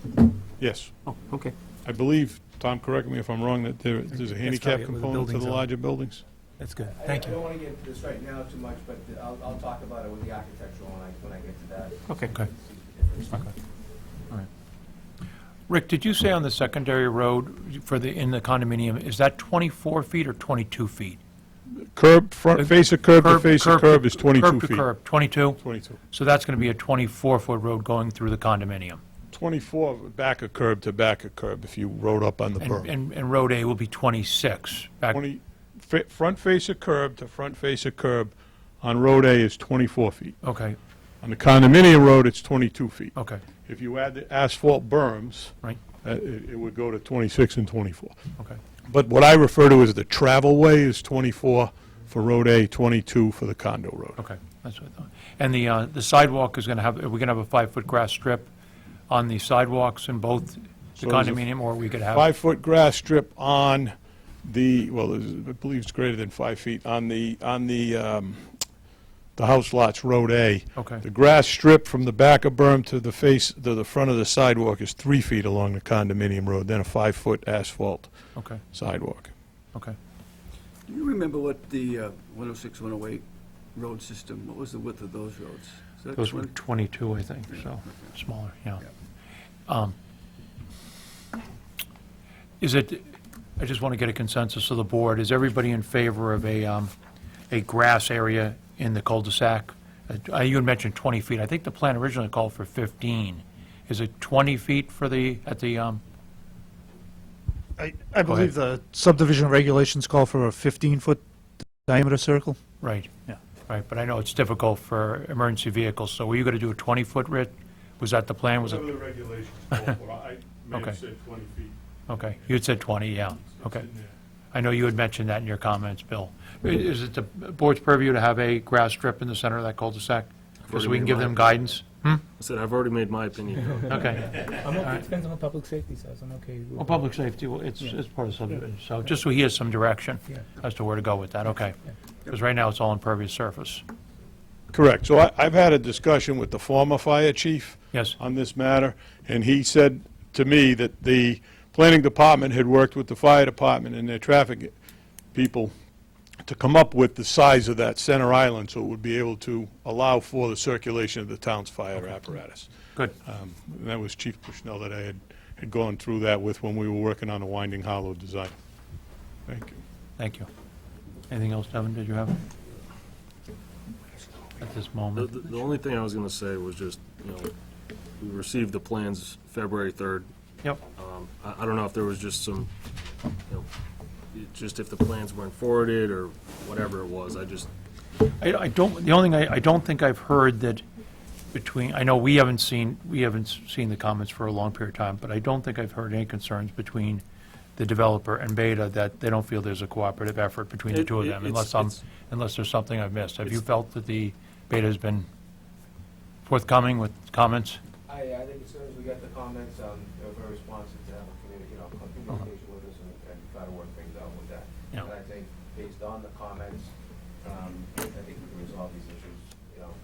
Yes. Oh, okay. I believe, Tom, correct me if I'm wrong, that there's a handicap probably where the component to buildings the are. larger buildings? That's good. I don't want to get into this right now too much, but I'll talk about it with the architectural when I get to that. Okay. Okay. All right. Rick, did you say on the secondary road in the condominium, is that 24 feet or 22 feet? Curb, front face of curb to face of curb is 22 Curb to feet. curb, 22? 22. So that's going to be a 24-foot road going through the condominium? 24 back of curb to back of curb if you rode up on the berm. And Road A will be 26? Back. Front face of curb to front face of curb on Road A is 24 feet. Okay, On the condominium road, it's 22 feet. okay, If you add the asphalt berms, right, it would go to 26 and 24. okay. But what I refer to as the travel way is 24 for Road A, 22 for the condo road. Okay, that's what I thought. And the sidewalk is going to have, are we going to have a 5-foot grass strip on the sidewalks in both the So there's a condominium, or we could have? 5-foot grass strip on the, well, I believe it's greater than 5 feet, on the house lots, Road A. Okay, The grass strip from the back of berm to the front of the sidewalk is 3 feet along the condominium road, then a 5-foot asphalt okay, sidewalk. okay. Do you remember what the 106, 108 road system, what was the width of those roads? Is that Those were 20? 22, I think, so, smaller, yeah. Is it, I just want to get a consensus of the board, is everybody in favor of a grass area in the cul-de-sac? You had mentioned 20 feet, I think the plan originally called for 15. Is it 20 feet for at the, I believe the subdivision regulations call for a 15-foot diameter circle. right? Yeah. Right, but I know it's difficult for emergency vehicles, so were you going to do a 20-foot, Rit? Was that the plan, was it? Whatever the regulations call for, I may Okay. have said 20 feet. Okay, you had said 20, yeah, okay. I know you had mentioned that in your comments, Bill. Is it the board's purview to have a grass strip in the center of that cul-de-sac? Just so we can give them guidance? I said, I've already made my opinion known. Okay. I'm okay, it depends on what public safety says, I'm okay. with- Well, public safety, well, it's part of subdivision, so just so he has some direction Yeah. as to where to go with that, okay. Because right now, it's all impervious surface. Correct. So I've had a discussion with the former fire chief Yes, on this matter, and he said to me that the planning department had worked with the fire department and their traffic people to come up with the size of that center island so it would be able to allow for the circulation of the town's fire apparatus. good. And that was Chief Bushnell that I had gone through that with when we were working on the Winding Hollow design. Thank you. Thank you. Anything else, Devin, did you have? At this moment? The only thing I was going to say was just, we received the plans February 3rd. Yep. I don't know if there was just some, just if the plans weren't forwarded or whatever it was. I don't, the only thing, I don't think I've heard that between, I know we haven't seen the comments for a long period of time, but I don't think I've heard any concerns between the developer and Beta that they don't feel there's a cooperative effort between the two of them, unless there's something I've missed. Have you felt that the Beta has been forthcoming with comments? I think as soon as we get the comments, they're very responsive to have a communication with us and try to work things out with that. Yeah. And I think based on the comments, I think we can resolve these issues,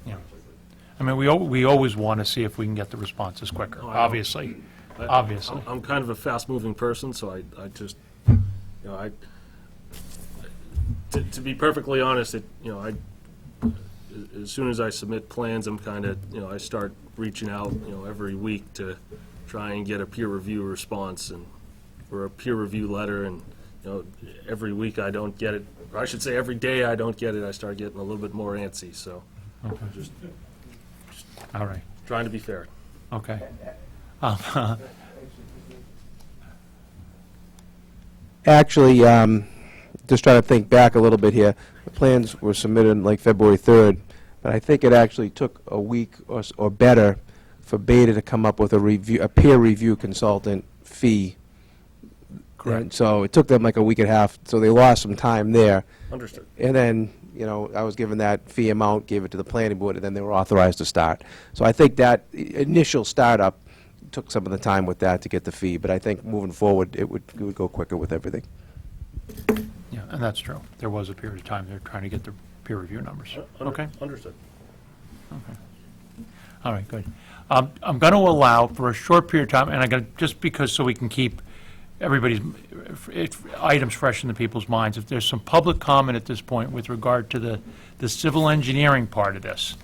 Yeah. quickly. I mean, we always want to see if we can get the responses quicker, Oh, I know. obviously. Obviously. I'm kind of a fast-moving person, so I just, to be perfectly honest, as soon as I submit plans, I'm kind of, I start reaching out, every week to try and get a peer review response or a peer review letter, and, every week I don't get it, or I should say every day I don't get it, I start getting a little bit more antsy, so just All right, trying to be fair. okay. Actually, just trying to think back a little bit here. The plans were submitted like February 3rd, but I think it actually took a week or better for Beta to come up with a peer review consultant fee. Correct. And so it took them like a week and a half, so they lost some time there. Understood. And then, I was given that fee amount, gave it to the planning board, and then they were authorized to start. So I think that initial startup took some of the time with that to get the fee, but I think moving forward, it would go quicker with everything. Yeah, and that's true. There was a period of time they're trying to get the peer review numbers. Okay? Understood. All right, good. I'm going to allow for a short period of time, and I'm going to, just because so we can keep everybody's items fresh in the people's minds, if there's some public comment at this point with regard to the civil engineering part of this,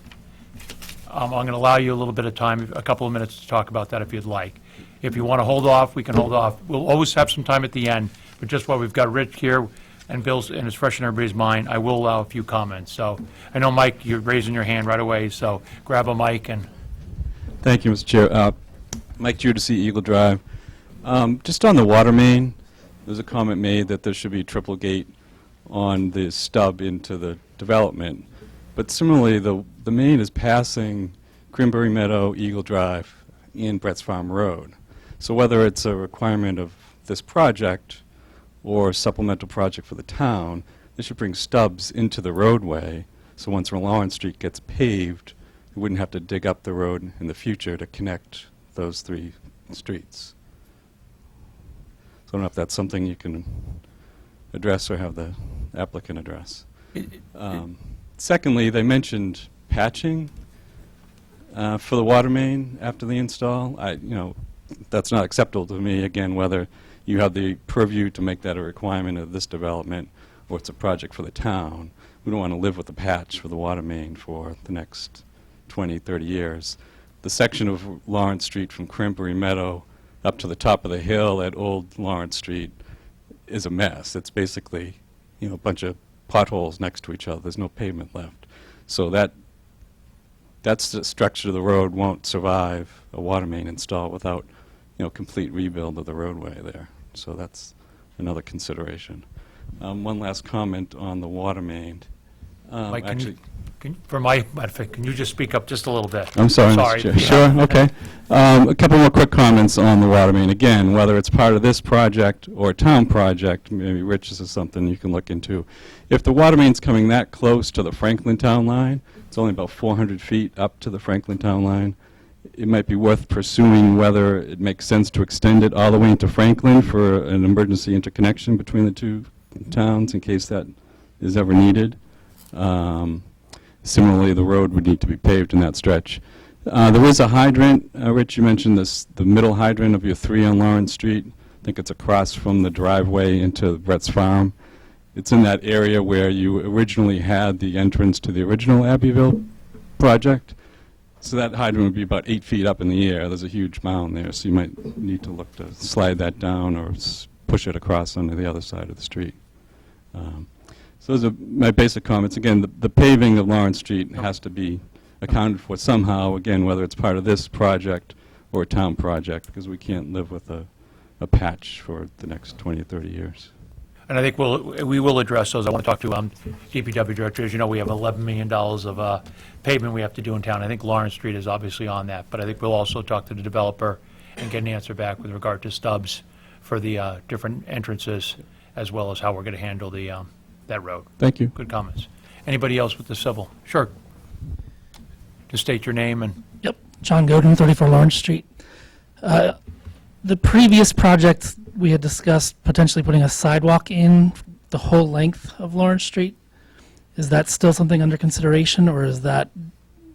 I'm going to allow you a little bit of time, a couple of minutes to talk about that if you'd like. If you want to hold off, we can hold off. We'll always have some time at the end, but just while we've got Rich here and Bill's, and it's fresh in everybody's mind, I will allow a few comments. So I know, Mike, you're raising your hand right away, so grab a mic and... Thank you, Mr. Chair. Mike Judici, Eagle Drive. Just on the water main, there's a comment made that there should be triple gate on the stub into the development. But similarly, the main is passing Cranberry Meadow, Eagle Drive, and Brett's Farm Road. So whether it's a requirement of this project or a supplemental project for the town, they should bring stubs into the roadway, so once Lawrence Street gets paved, you wouldn't have to dig up the road in the future to connect those three streets. So I don't know if that's something you can address or have the applicant address. Secondly, they mentioned patching for the water main after the install. That's not acceptable to me, again, whether you have the purview to make that a requirement of this development or it's a project for the town. We don't want to live with a patch for the water main for the next 20, 30 years. The section of Lawrence Street from Cranberry Meadow up to the top of the hill at Old Lawrence Street is a mess. It's basically, a bunch of potholes next to each other. There's no pavement left. So that's the structure of the road won't survive a water main install without, complete rebuild of the roadway there. So that's another consideration. One last comment on the water main. Mike, Actually, For my benefit, can you just speak up just a little bit? I'm sorry, Mr. Chair. Sure, okay. A couple more quick comments on the water main. Again, whether it's part of this project or a town project, maybe Rich, this is something you can look into. If the water main's coming that close to the Franklin Town line, it's only about 400 feet up to the Franklin Town line, it might be worth pursuing whether it makes sense to extend it all the way into Franklin for an emergency interconnection between the two towns in case that is ever needed. Similarly, the road would need to be paved in that stretch. There is a hydrant. Rich, you mentioned this, the middle hydrant of your 3 on Lawrence Street. I think it's across from the driveway into Brett's Farm. It's in that area where you originally had the entrance to the original Abbeville project. So that hydrant would be about 8 feet up in the air. There's a huge mound there, so you might need to look to slide that down or push it across onto the other side of the street. So those are my basic comments. Again, the paving of Lawrence Street has to be accounted for somehow, again, whether it's part of this project or a town project, because we can't live with a patch for the next 20 or 30 years. And I think we will address those. I want to talk to DPW director. As you know, we have $11 million of pavement we have to do in town. I think Lawrence Street is obviously on that, but I think we'll also talk to the developer and get an answer back with regard to stubs for the different entrances, as well as how we're going to handle that road. Thank you. Good comments. Anybody else with the civil? Sure. Just state your name and... Yep, John Godin, 34 Lawrence Street. The previous project, we had discussed potentially putting a sidewalk in the whole length of Lawrence Street. Is that still something under consideration, or is that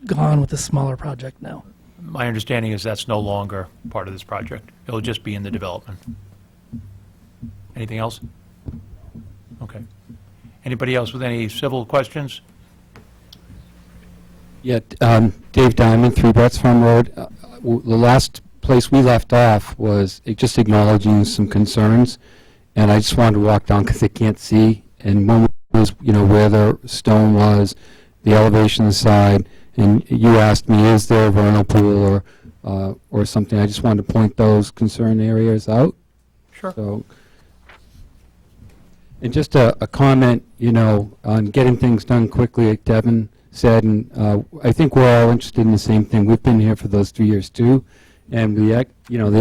gone with the smaller project now? My understanding is that's no longer part of this project. It'll just be in the development. Anything else? Okay. Anybody else with any civil questions? Yeah, Dave Diamond, 3 Brett's Farm Road. The last place we left off was just acknowledging some concerns, and I just wanted to walk down because I can't see. And one was, where the stone was, the elevation of the side, and you asked me, is there a vernal pool or something? I just wanted to point those concern areas out. Sure. So, and just a comment, on getting things done quickly, like Devin said, and I think we're all interested in the same thing. We've been here for those 3 years too, and the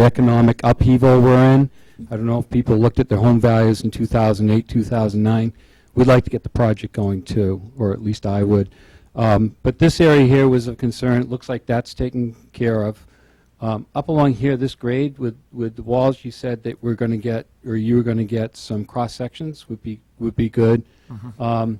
economic upheaval we're in. I don't know if people looked at their home values in 2008, 2009. We'd like to get the project going too, or at least I would. But this area here was of concern. It looks like that's taken care of. Up along here, this grade with the walls, you said that we're going to get, or you were going to get some cross sections would be good. Mm-hmm.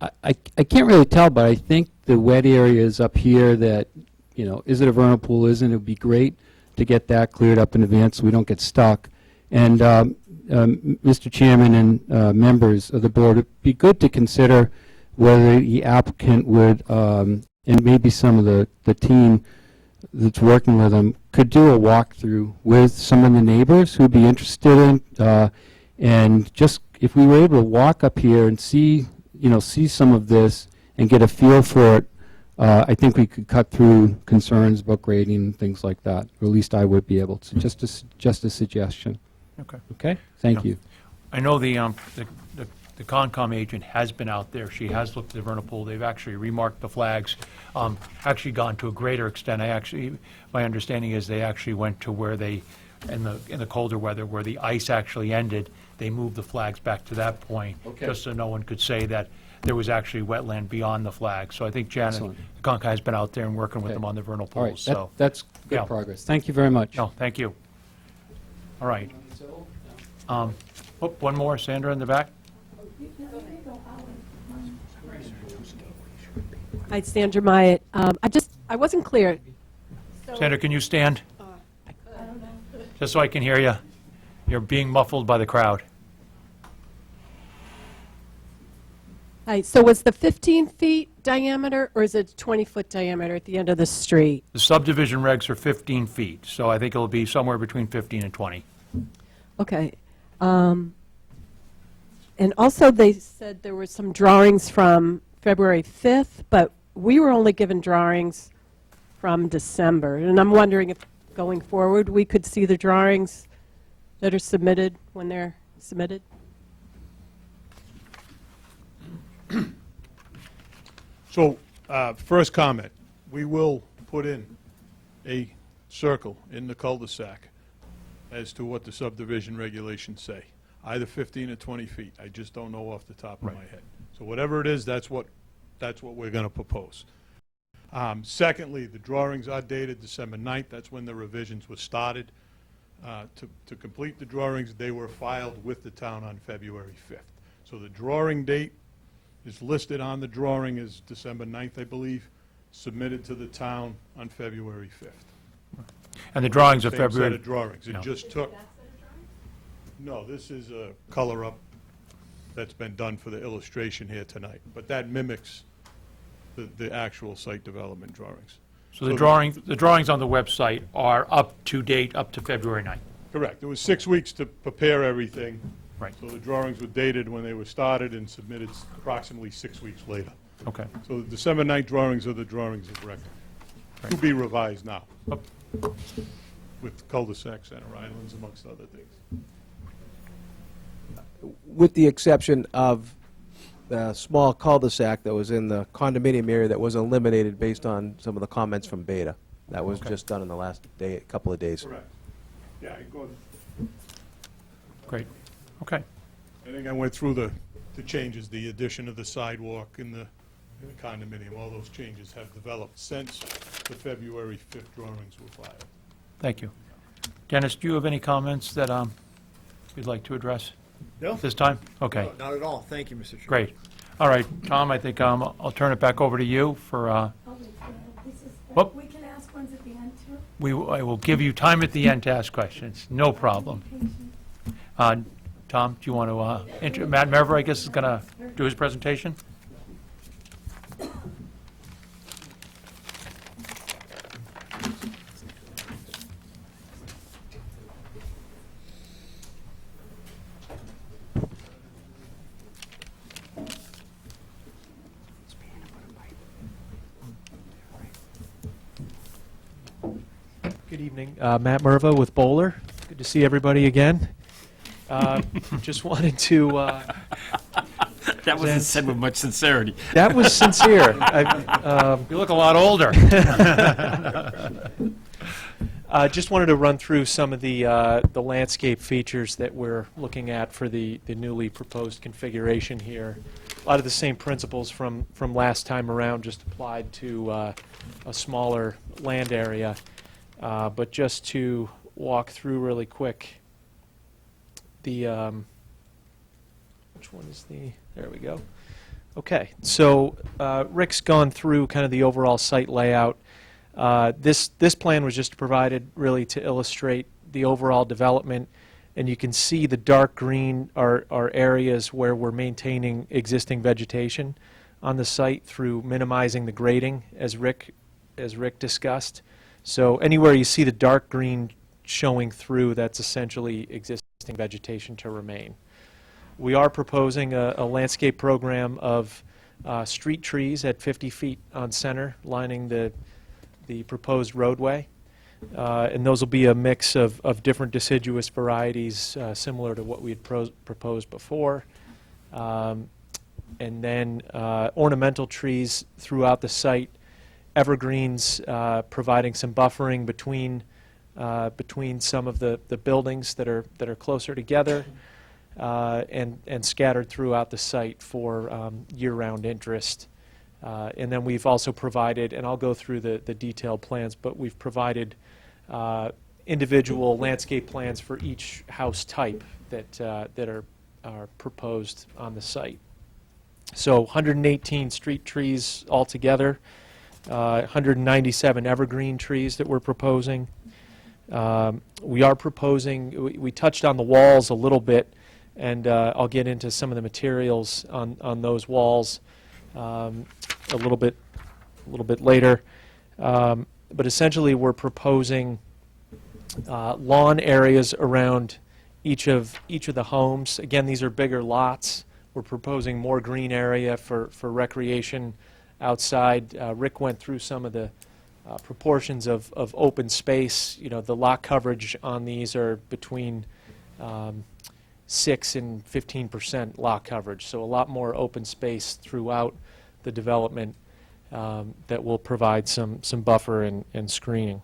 I can't really tell, but I think the wet area is up here. That is it a vernal pool? Isn't it? Would be great to get that cleared up in advance so we don't get stuck. And Mr. Chairman and members of the board, it'd be good to consider whether the applicant would, and maybe some of the team that's working with them, could do a walkthrough with some of the neighbors who'd be interested in, and just if we were able to walk up here and see some of this and get a feel for it, I think we could cut through concerns about grading and things like that, or at least I would be able to. Just a suggestion. Okay. Okay? Thank you. I know the Concom agent has been out there. She has looked at the vernal pool. They've actually remarked the flags, actually gone to a greater extent. My understanding is they actually went to where they, in the colder weather, where the ice actually ended, they moved the flags back to that point, just so no one could say that there was actually wetland beyond the flag. So I think Janet, Excellent. the Concom has been out there and working with them on the vernal All right. pools. So, That's good yeah. progress. Thank you very much. No, thank you. All right. One more, Sandra in the back. Hi, Sandra Myatt. I wasn't clear. Sandra, can you stand? Just so I can hear you. You're being muffled by the crowd. Hi, so was the 15 feet diameter, or is it 20-foot diameter at the end of the street? The subdivision regs are 15 feet, so I think it'll be somewhere between 15 and 20. Okay. And also, they said there were some drawings from February 5th, but we were only given drawings from December. And I'm wondering if, going forward, we could see the drawings that are submitted when they're submitted? So First comment, we will put in a circle in the cul-de-sac as to what the subdivision regulations say, either 15 or 20 feet. I just don't know off the top of my head. So whatever it is, that's what we're going to propose. Secondly, the drawings are dated December 9th. That's when the revisions were started. To complete the drawings, they were filed with the town on February 5th. So the drawing date is listed on the drawing as December 9th, I believe, submitted to the town on February 5th. And the drawings are Same set February... of drawings. It No. just took... No, this is a color-up that's been done for the illustration here tonight, but that mimics the actual site development drawings. So the drawings on the website are up to date, up to February 9th. Correct. It was 6 weeks to prepare everything. Right. So the drawings were dated when they were started and submitted approximately 6 weeks later. Okay. So the December 9th drawings are the drawings of record. Right. To be revised now, Oh, with cul-de-sac center islands amongst other things. With the exception of the small cul-de-sac that was in the condominium area that was eliminated based on some of the comments from Beta. That was Okay. just done in the last day, couple of days. Correct. Yeah, great. Okay. I think I went through the changes, the addition of the sidewalk in the condominium. All those changes have developed since the February 5th drawings were filed. Thank you. Dennis, do you have any comments that you'd like to address No, this time? Okay, no, not at all. Thank you, Mr. Chairman. great. All right, Tom, I think I'll turn it back over to you for, Whoop. We can ask ones at the end, too. I will give you time at the end to ask questions, no problem. Tom, do you want to, Matt Merver, I guess, is going to do his presentation? Good evening. Matt Merva with Bowler. Good to see everybody again. Just wanted to... That wasn't said with much sincerity. That was sincere. You look a lot older. Just wanted to run through some of the landscape features that we're looking at for the newly proposed configuration here. A lot of the same principles from last time around, just applied to a smaller land area. But just to walk through really quick, which one is there we go. Okay, so Rick's gone through kind of the overall site layout. This plan was just provided really to illustrate the overall development, and you can see the dark green are areas where we're maintaining existing vegetation on the site through minimizing the grading, as Rick discussed. So anywhere you see the dark green showing through, that's essentially existing vegetation to remain. We are proposing a landscape program of street trees at 50 feet on center, lining the proposed roadway. And those will be a mix of different deciduous varieties, similar to what we had proposed before. And then ornamental trees throughout the site, evergreens providing some buffering between some of the buildings that are closer together, and scattered throughout the site for year-round interest. And then we've also provided, and I'll go through the detailed plans, but we've provided individual landscape plans for each house type that are proposed on the site. So 118 street trees altogether. 197 evergreen trees that we're proposing. We are proposing, we touched on the walls a little bit, and I'll get into some of the materials on those walls a little bit later. But essentially we're proposing lawn areas around each of the homes. Again, these are bigger lots. We're proposing more green area for recreation outside. Rick went through some of the proportions of open space. You know, the lot coverage on these are between 6 and 15% lot coverage, so a lot more open space throughout the development. that will provide some buffer and screening.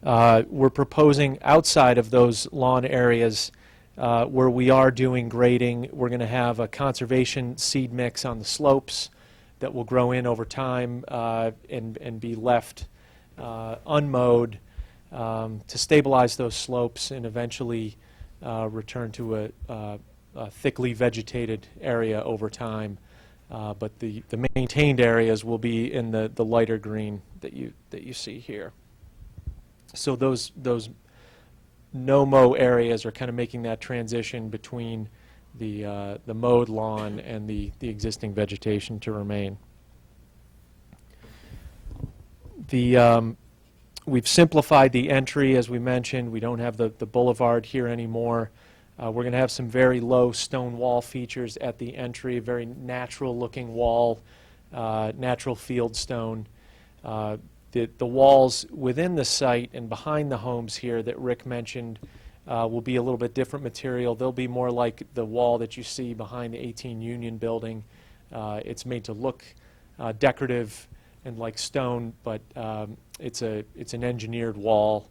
We're proposing outside of those lawn areas where we are doing grading, we're going to have a conservation seed mix on the slopes that will grow in over time and be left unmowed to stabilize those slopes and eventually return to a thickly vegetated area over time. But the maintained areas will be in the lighter green that you see here. So those no-mow areas are kind of making that transition between the mowed lawn and the existing vegetation to remain. We've simplified the entry, as we mentioned. We don't have the boulevard here anymore. We're going to have some very low stone wall features at the entry, a very natural-looking wall, natural field stone. The walls within the site and behind the homes here that Rick mentioned will be a little bit different material. They'll be more like the wall that you see behind the 18 Union building. It's made to look decorative and like stone, but it's an engineered wall,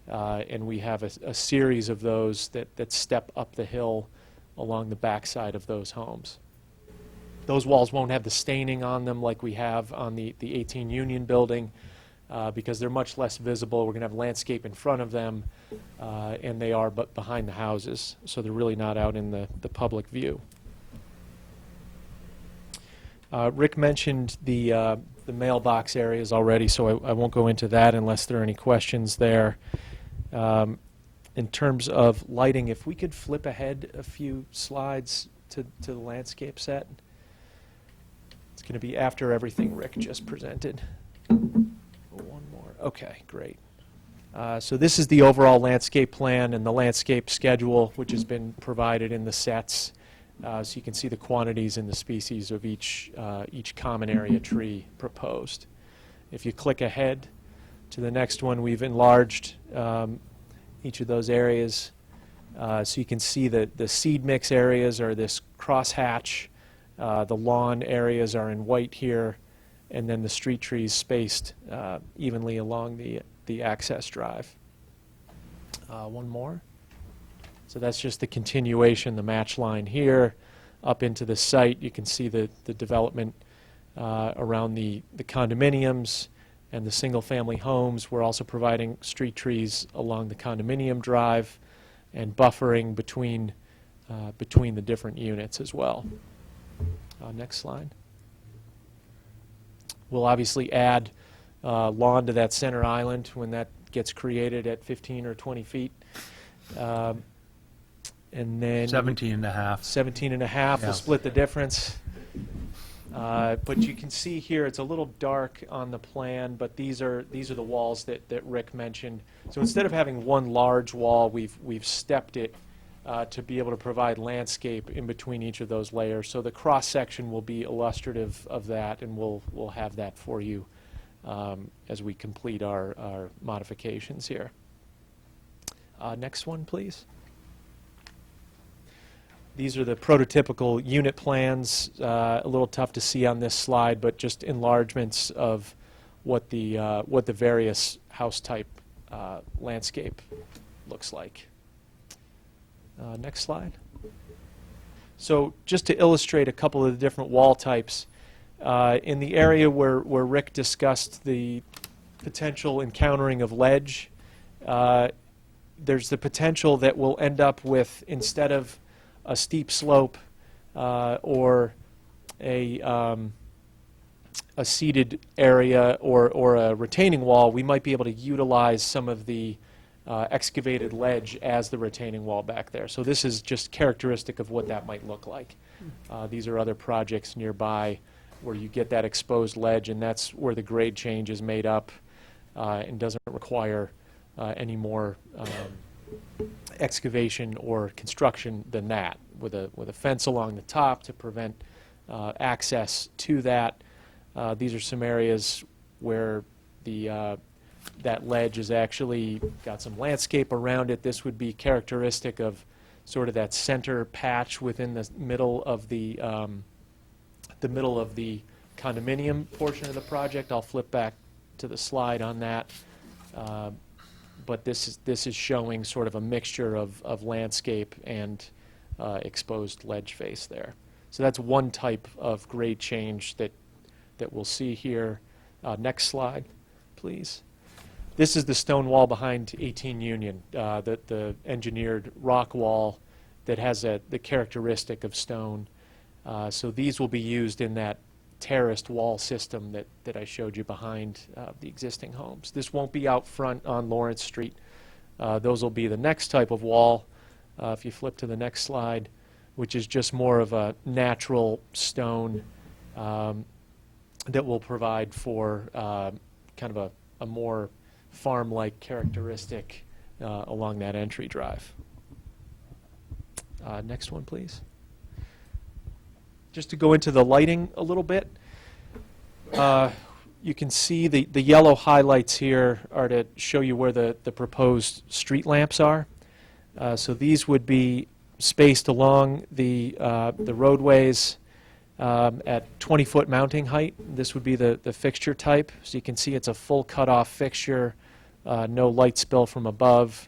and we have a series of those that step up the hill along the backside of those homes. Those walls won't have the staining on them like we have on the 18 Union building, because they're much less visible. We're going to have landscape in front of them, and they are but behind the houses, so they're really not out in the public view. Rick mentioned the mailbox areas already, so I won't go into that unless there are any questions there. In terms of lighting, if we could flip ahead a few slides to the landscape set. It's going to be after everything Rick just presented. One more. Okay, great. So this is the overall landscape plan and the landscape schedule, which has been provided in the sets. So you can see the quantities and the species of each common area tree proposed. If you click ahead to the next one, we've enlarged each of those areas. So you can see that the seed mix areas are this crosshatch. The lawn areas are in white here, and then the street trees spaced evenly along the access drive. One more. So that's just the continuation, the match line here, up into the site. You can see the development around the condominiums and the single-family homes. We're also providing street trees along the condominium drive and buffering between the different units as well. Next slide. We'll obviously add lawn to that center island when that gets created at 15 or 20 feet. And then 17 and a half. 17 and a half. Yeah. We'll split the difference. But you can see here it's a little dark on the plan, but these are the walls that Rick mentioned. So instead of having one large wall, we've stepped it to be able to provide landscape in between each of those layers. So the cross section will be illustrative of that, and we'll have that for you as we complete our modifications here. Next one, please. These are the prototypical unit plans, a little tough to see on this slide, but just enlargements of what the various house type landscape looks like. Next slide. So just to illustrate a couple of the different wall types, in the area where Rick discussed the potential encountering of ledge, there's the potential that we'll end up with, instead of a steep slope or a seated area or a retaining wall, we might be able to utilize some of the excavated ledge as the retaining wall back there. So this is just characteristic of what that might look like. These are other projects nearby where you get that exposed ledge, and that's where the grade change is made up and doesn't require any more excavation or construction than that, with a fence along the top to prevent access to that. These are some areas where that ledge has actually got some landscape around it. This would be characteristic of sort of that center patch within the middle of the condominium portion of the project. I'll flip back to the slide on that. But this is showing sort of a mixture of landscape and exposed ledge face there. So that's one type of grade change that we'll see here. Next slide, please. This is the stone wall behind 18 Union, the engineered rock wall that has the characteristic of stone. So these will be used in that terraced wall system that I showed you behind the existing homes. This won't be out front on Lawrence Street. Those will be the next type of wall, if you flip to the next slide, which is just more of a natural stone that will provide for kind of a more farm-like characteristic along that entry drive. Next one, please. Just to go into the lighting a little bit, you can see the yellow highlights here are to show you where the proposed street lamps are. So these would be spaced along the roadways at 20-foot mounting height. This would be the fixture type. So you can see it's a full cutoff fixture, no light spill from above,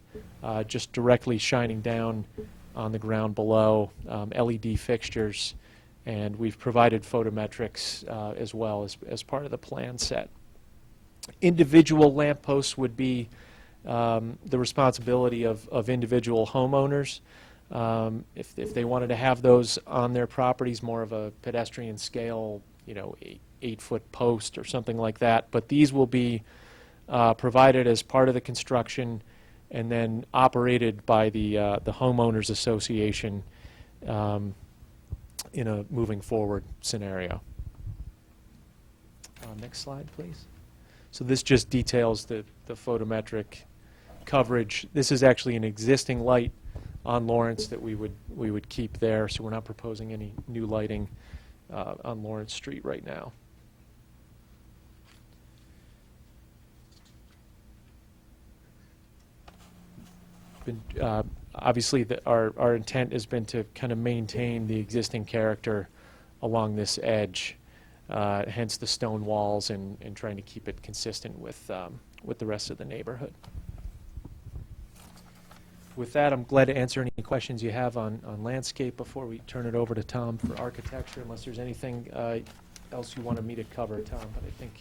just directly shining down on the ground below, LED fixtures. And we've provided photometrics as well as part of the plan set. Individual lampposts would be the responsibility of individual homeowners. If they wanted to have those on their properties, more of a pedestrian scale, 8-foot post or something like that. But these will be provided as part of the construction and then operated by the homeowners association in a moving forward scenario. Next slide, please. So this just details the photometric coverage. This is actually an existing light on Lawrence that we would keep there, so we're not proposing any new lighting on Lawrence Street right now. Obviously, our intent has been to kind of maintain the existing character along this edge, hence the stone walls and trying to keep it consistent with the rest of the neighborhood. With that, I'm glad to answer any questions you have on landscape before we turn it over to Tom for architecture, unless there's anything else you wanted me to cover, Tom, but I think...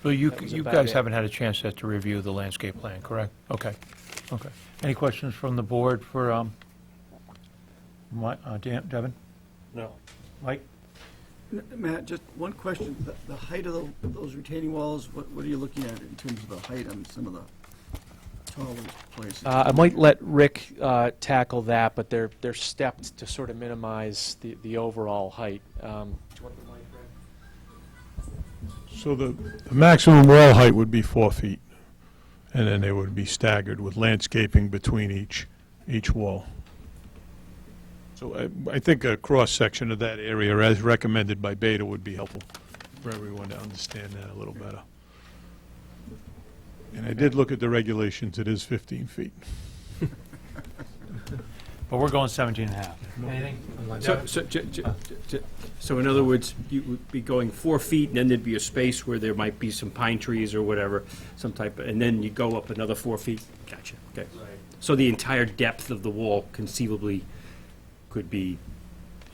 So you that was you about guys it. haven't had a chance yet to review the landscape plan, correct? Okay. Any questions from the board for Devin? No. Mike? Matt, just one question. The height of those retaining walls, what are you looking at in terms of the height on some of the taller places? I might let Rick tackle that, but they're stepped to sort of minimize the overall height. Do you want the mic, Rick? So the maximum wall height would be 4 feet, and then they would be staggered with landscaping between each wall. So I think a cross-section of that area, as recommended by Beta, would be helpful for everyone to understand that a little better. And I did look at the regulations, it is 15 feet. But we're going 17 and a half. Anything? So in other words, you would be going 4 feet, and then there'd be a space where there might be some pine trees or whatever, some type, and then you go up another 4 feet? Gotcha, okay. Right. So the entire depth of the wall conceivably could be,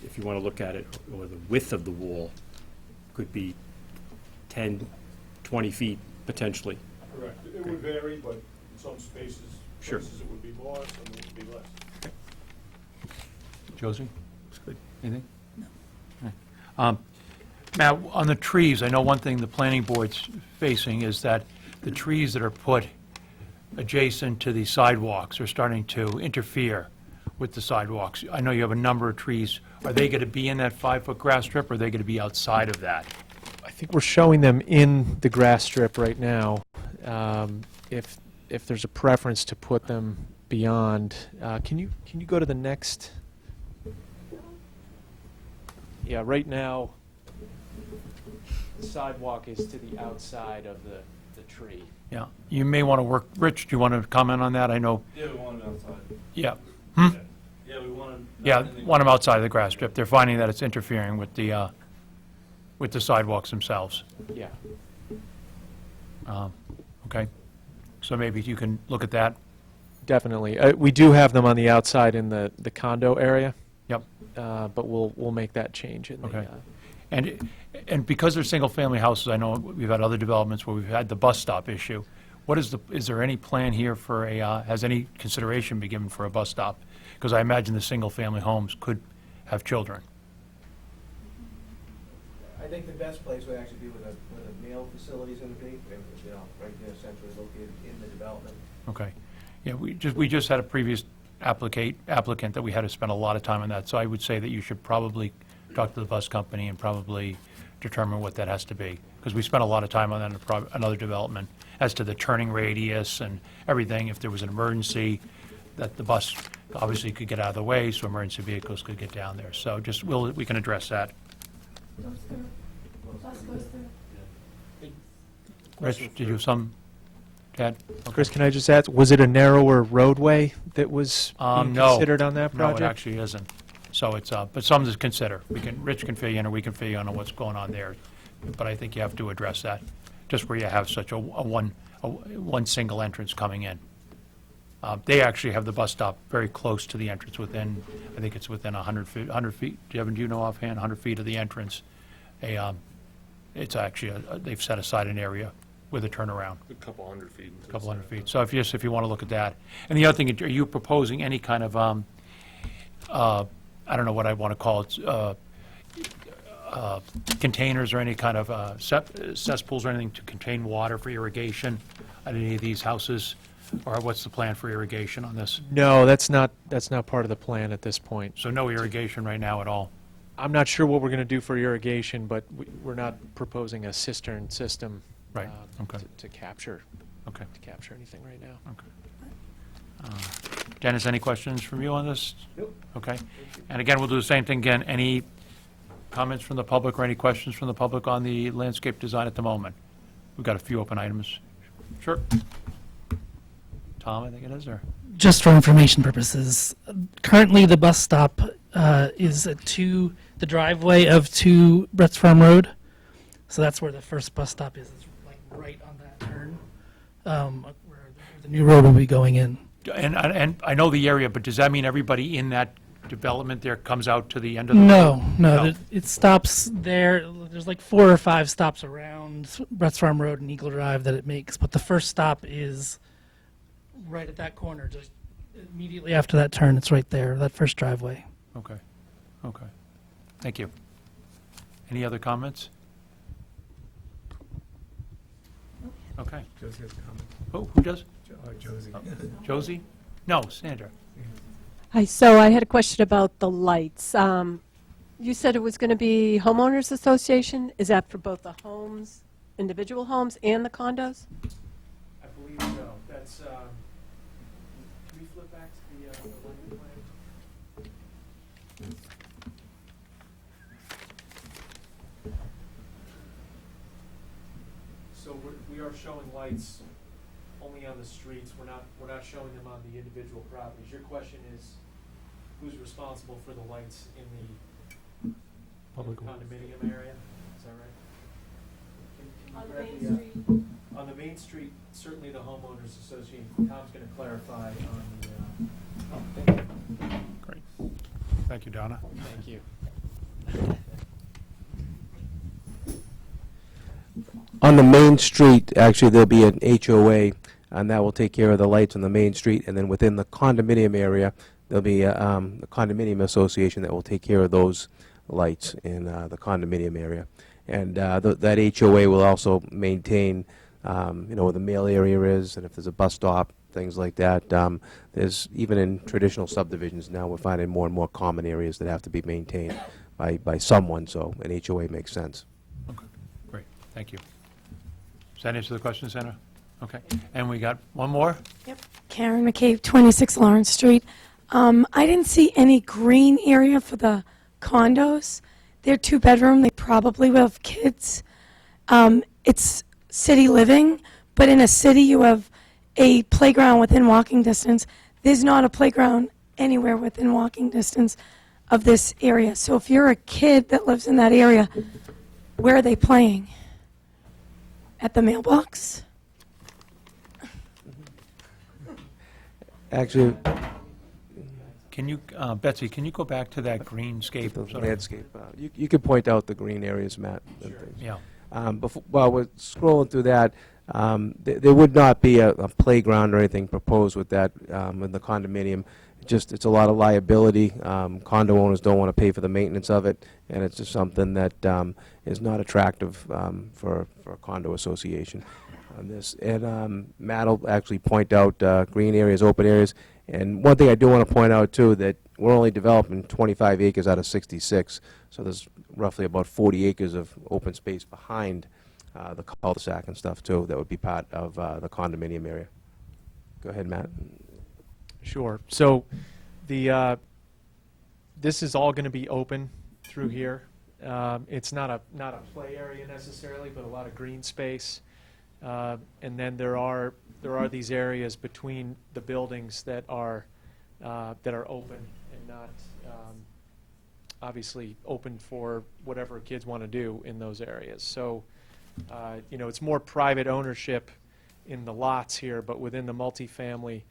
if you want to look at it, or the width of the wall could be 10, 20 feet potentially. Correct. It would vary, but in some spaces, Sure. it would be more, some it would be less. Josie? Looks good. Anything? No. Matt, on the trees, I know one thing the planning board's facing is that the trees that are put adjacent to the sidewalks are starting to interfere with the sidewalks. I know you have a number of trees. Are they going to be in that 5-foot grass strip, or are they going to be outside of that? I think we're showing them in the grass strip right now. If there's a preference to put them beyond, can you go to the next? Yeah, right now, the sidewalk is to the outside of the tree. Yeah. You may want to work, Rich, do you want to comment on that? I know, Yeah, we want it outside. yeah. Yeah, we want it. Yeah, want them outside of the grass strip. They're finding that it's interfering with the with the sidewalks themselves. Yeah. Okay? So maybe you can look at that. Definitely. We do have them on the outside in the condo area. Yep. But we'll make that change in the, Okay. And because they're single-family houses, I know we've had other developments where we've had the bus stop issue. Is there any plan here for has any consideration been given for a bus stop? Because I imagine the single-family homes could have children. I think the best place would actually be where the mail facility's gonna be, and, you know, right there centrally located in the development. Okay. Yeah, we just had a previous applicant that we had to spend a lot of time on that, so I would say that you should probably talk to the bus company and probably determine what that has to be, because we spent a lot of time on that in another development, as to the turning radius and everything, if there was an emergency, that the bus obviously could get out of the way, so emergency vehicles could get down there. So we can address that. Goes through. Bus goes through. Rich, did you have some, Ted? Chris, can I just ask, was it a narrower roadway that was being No. considered on that No, project? it actually isn't. So it's, but something to consider. Rich can fill you in, or we can fill you in on what's going on there. But I think you have to address that, just where you have such a one single entrance coming in. They actually have the bus stop very close to the entrance, within, I think it's within 100 feet. Devin, do you know offhand, 100 feet of the entrance? It's actually, they've set aside an area with a turnaround. A couple hundred feet. A couple hundred feet. So if you want to look at that. And the other thing, are you proposing any kind of, I don't know what I want to call it, containers or any kind of cesspools or anything to contain water for irrigation at any of these houses? Or what's the plan for irrigation on this? No, that's not part of the plan at this point. So no irrigation right now at all? I'm not sure what we're going to do for irrigation, but we're not proposing a cistern system Right, okay. to capture Okay. anything right now. Dennis, any questions from you on this? Nope. Okay. And again, we'll do the same thing again. Any comments from the public or any questions from the public on the landscape design at the moment? We've got a few open items. Sure. Tom, I think it is, or? Just for information purposes, currently the bus stop is the driveway of 2 Brett's Farm Road. So that's where the first bus stop is like right on that turn, where the new road will be going in. And I know the area, but does that mean everybody in that development there comes out to the end of the No, road? no, it stops there. There's like 4 or 5 stops around Brett's Farm Road and Eagle Drive that it makes, but the first stop is right at that corner, just immediately after that turn. It's right there, that first driveway. Okay, okay. Thank you. Any other comments? Okay. Josie has a comment. Oh, who does? Josie. Josie? No, Sandra. Hi, so I had a question about the lights. You said it was going to be homeowners association. Is that for both the homes, individual homes, and the condos? I believe so. That's, can we flip back to the lighting plan? So we are showing lights only on the streets. We're not showing them on the individual properties. Your question is, who's responsible for the lights in the condominium area? Is that right? Can you grab the, on the main street, certainly the homeowners association. Tom's going to clarify on the. Great. Thank you, Donna. Thank you. On the main street, actually, there'll be an HOA, and that will take care of the lights on the main street, and then within the condominium area, there'll be a condominium association that will take care of those lights in the condominium area. And that HOA will also maintain, where the mail area is, and if there's a bus stop, things like that. There's, even in traditional subdivisions now, we're finding more and more common areas that have to be maintained by someone, so an HOA makes sense. Okay, great. Thank you. Does that answer the question, Sandra? Okay. And we got one more? Yep. Karen McCabe, 26 Lawrence Street. I didn't see any green area for the condos. They're 2-bedroom. They probably will have kids. It's city living, but in a city you have a playground within walking distance. There's not a playground anywhere within walking distance of this area. So if you're a kid that lives in that area, Where are they playing? At the mailbox? Actually, Can you, Betsy, can you go back to that greenscape? the sort of- landscape, you could point out the green areas, Matt. And things. Yeah. While we're scrolling through that, there would not be a playground or anything proposed with that in the condominium. It's a lot of liability. Condo owners don't want to pay for the maintenance of it, and it's just something that is not attractive for a condo association on this. And Matt will actually point out green areas, open areas. And one thing I do want to point out, too, that we're only developing 25 acres out of 66, so there's roughly about 40 acres of open space behind the cul-de-sac and stuff, too, that would be part of the condominium area. Go ahead, Matt. Sure. So the this is all going to be open through here. It's not a play area necessarily, but a lot of green space. And then there are these areas between the buildings that are open and not obviously open for whatever kids want to do in those areas. So it's more private ownership in the lots here, but within the multifamily,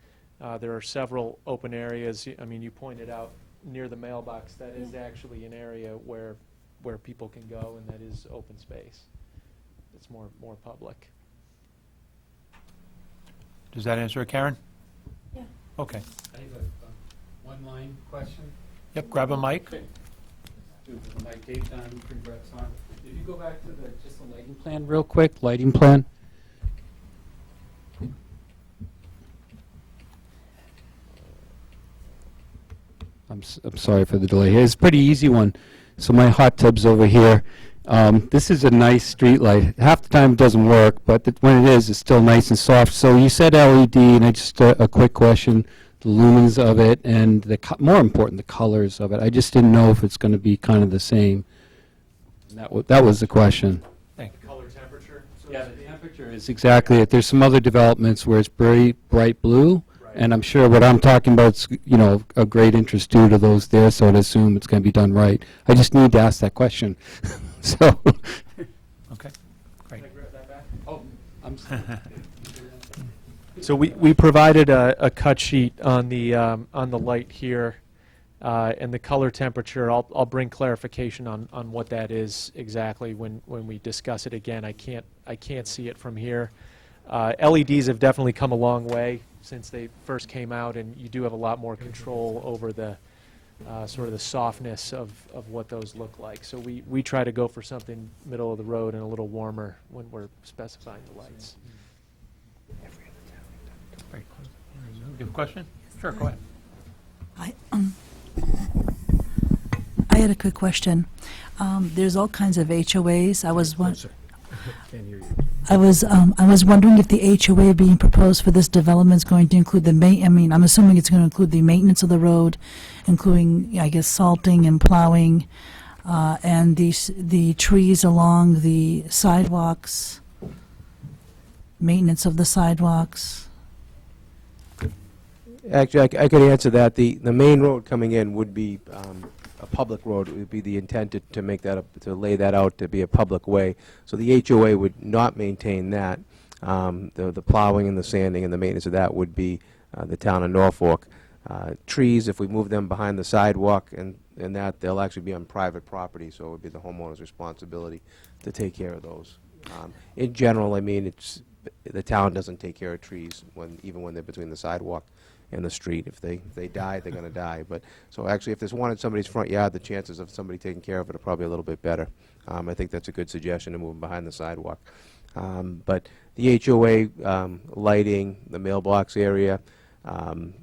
there are several open areas. I mean, you pointed out near the mailbox, that is actually an area where people can go, and that is open space. It's more public. Does that answer it, Karen? Yeah. Okay. I have a one-line question. Yep, grab a mic. My date on, congrats on. If you go back to just the lighting plan real quick, lighting plan. I'm sorry for the delay here. It's a pretty easy one. So my hot tub's over here. This is a nice street light. Half the time it doesn't work, but when it is, it's still nice and soft. So you said LED, and I just a quick question: the lumens of it, and more important, the colors of it. I just didn't know if it's going to be kind of the same. That was the question. Color temperature? Yeah, the temperature is exactly it. There's some other developments where it's very bright blue, and I'm sure what I'm talking about is, a great interest due to those there, so I'd assume it's going to be done right. I just need to ask that question. So. Okay, great. Can I grab that back? Oh, I'm sorry. So we provided a cut sheet on the light here, and the color temperature. I'll bring clarification on what that is exactly when we discuss it again. I can't see it from here. LEDs have definitely come a long way since they first came out, and you do have a lot more control over the sort of the softness of what those look like. So we try to go for something middle of the road and a little warmer when we're specifying the lights. Great. You have a question? Sure, go ahead. I had a quick question. There's all kinds of HOAs. I was wondering if the HOA being proposed for this development is going to include I'm assuming it's going to include the maintenance of the road, including, I guess, salting and plowing, and the trees along the sidewalks, maintenance of the sidewalks. Actually, I could answer that. The main road coming in would be a public road. It would be the intent to make that to lay that out to be a public way. So the HOA would not maintain that. The plowing and the sanding and the maintenance of that would be the town of Norfolk. Trees, if we move them behind the sidewalk and that, they'll actually be on private property, so it would be the homeowner's responsibility to take care of those. In general, I mean, the town doesn't take care of trees even when they're between the sidewalk and the street. If they die, they're going to die. But so actually, if there's one in somebody's front yard, the chances of somebody taking care of it are probably a little bit better. I think that's a good suggestion to move them behind the sidewalk. But the HOA lighting, the mailbox area, mowing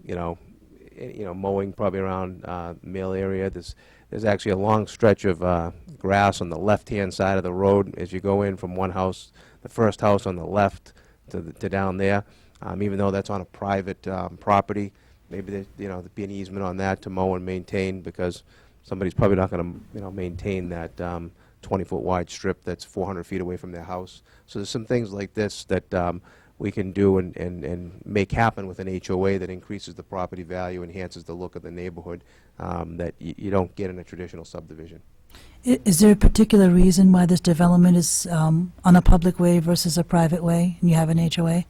probably around mail area. There's actually a long stretch of grass on the left-hand side of the road as you go in from one house, the first house on the left to down there. Even though that's on a private property, maybe there'd be an easement on that to mow and maintain, because somebody's probably not going to maintain that 20-foot wide strip that's 400 feet away from their house. So there's some things like this that we can do and make happen with an HOA that increases the property value, enhances the look of the neighborhood, that you don't get in a traditional subdivision. Is there a particular reason why this development is on a public way versus a private way, and you have an HOA?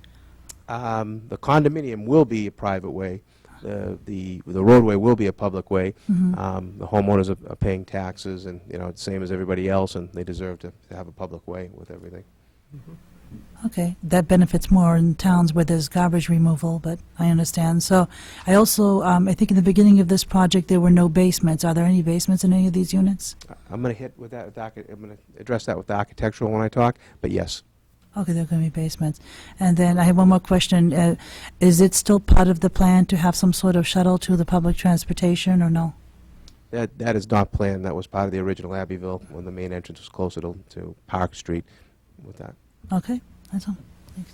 The condominium will be a private way. The roadway will be a public way. The homeowners are paying taxes, and, you know, it's the same as everybody else, and they deserve to have a public way with everything. Okay, that benefits more in towns where there's garbage removal, but I understand. So I also, I think in the beginning of this project, there were no basements. Are there any basements in any of these units? I'm going to hit with that. I'm going to address that with the architectural when I talk, but yes. Okay, there are going to be basements. And then I have one more question. Is it still part of the plan to have some sort of shuttle to the public transportation, or no? That is not planned. That was part of the original Abbeville when the main entrance was closer to Park Street with that. Okay, that's all. Thanks.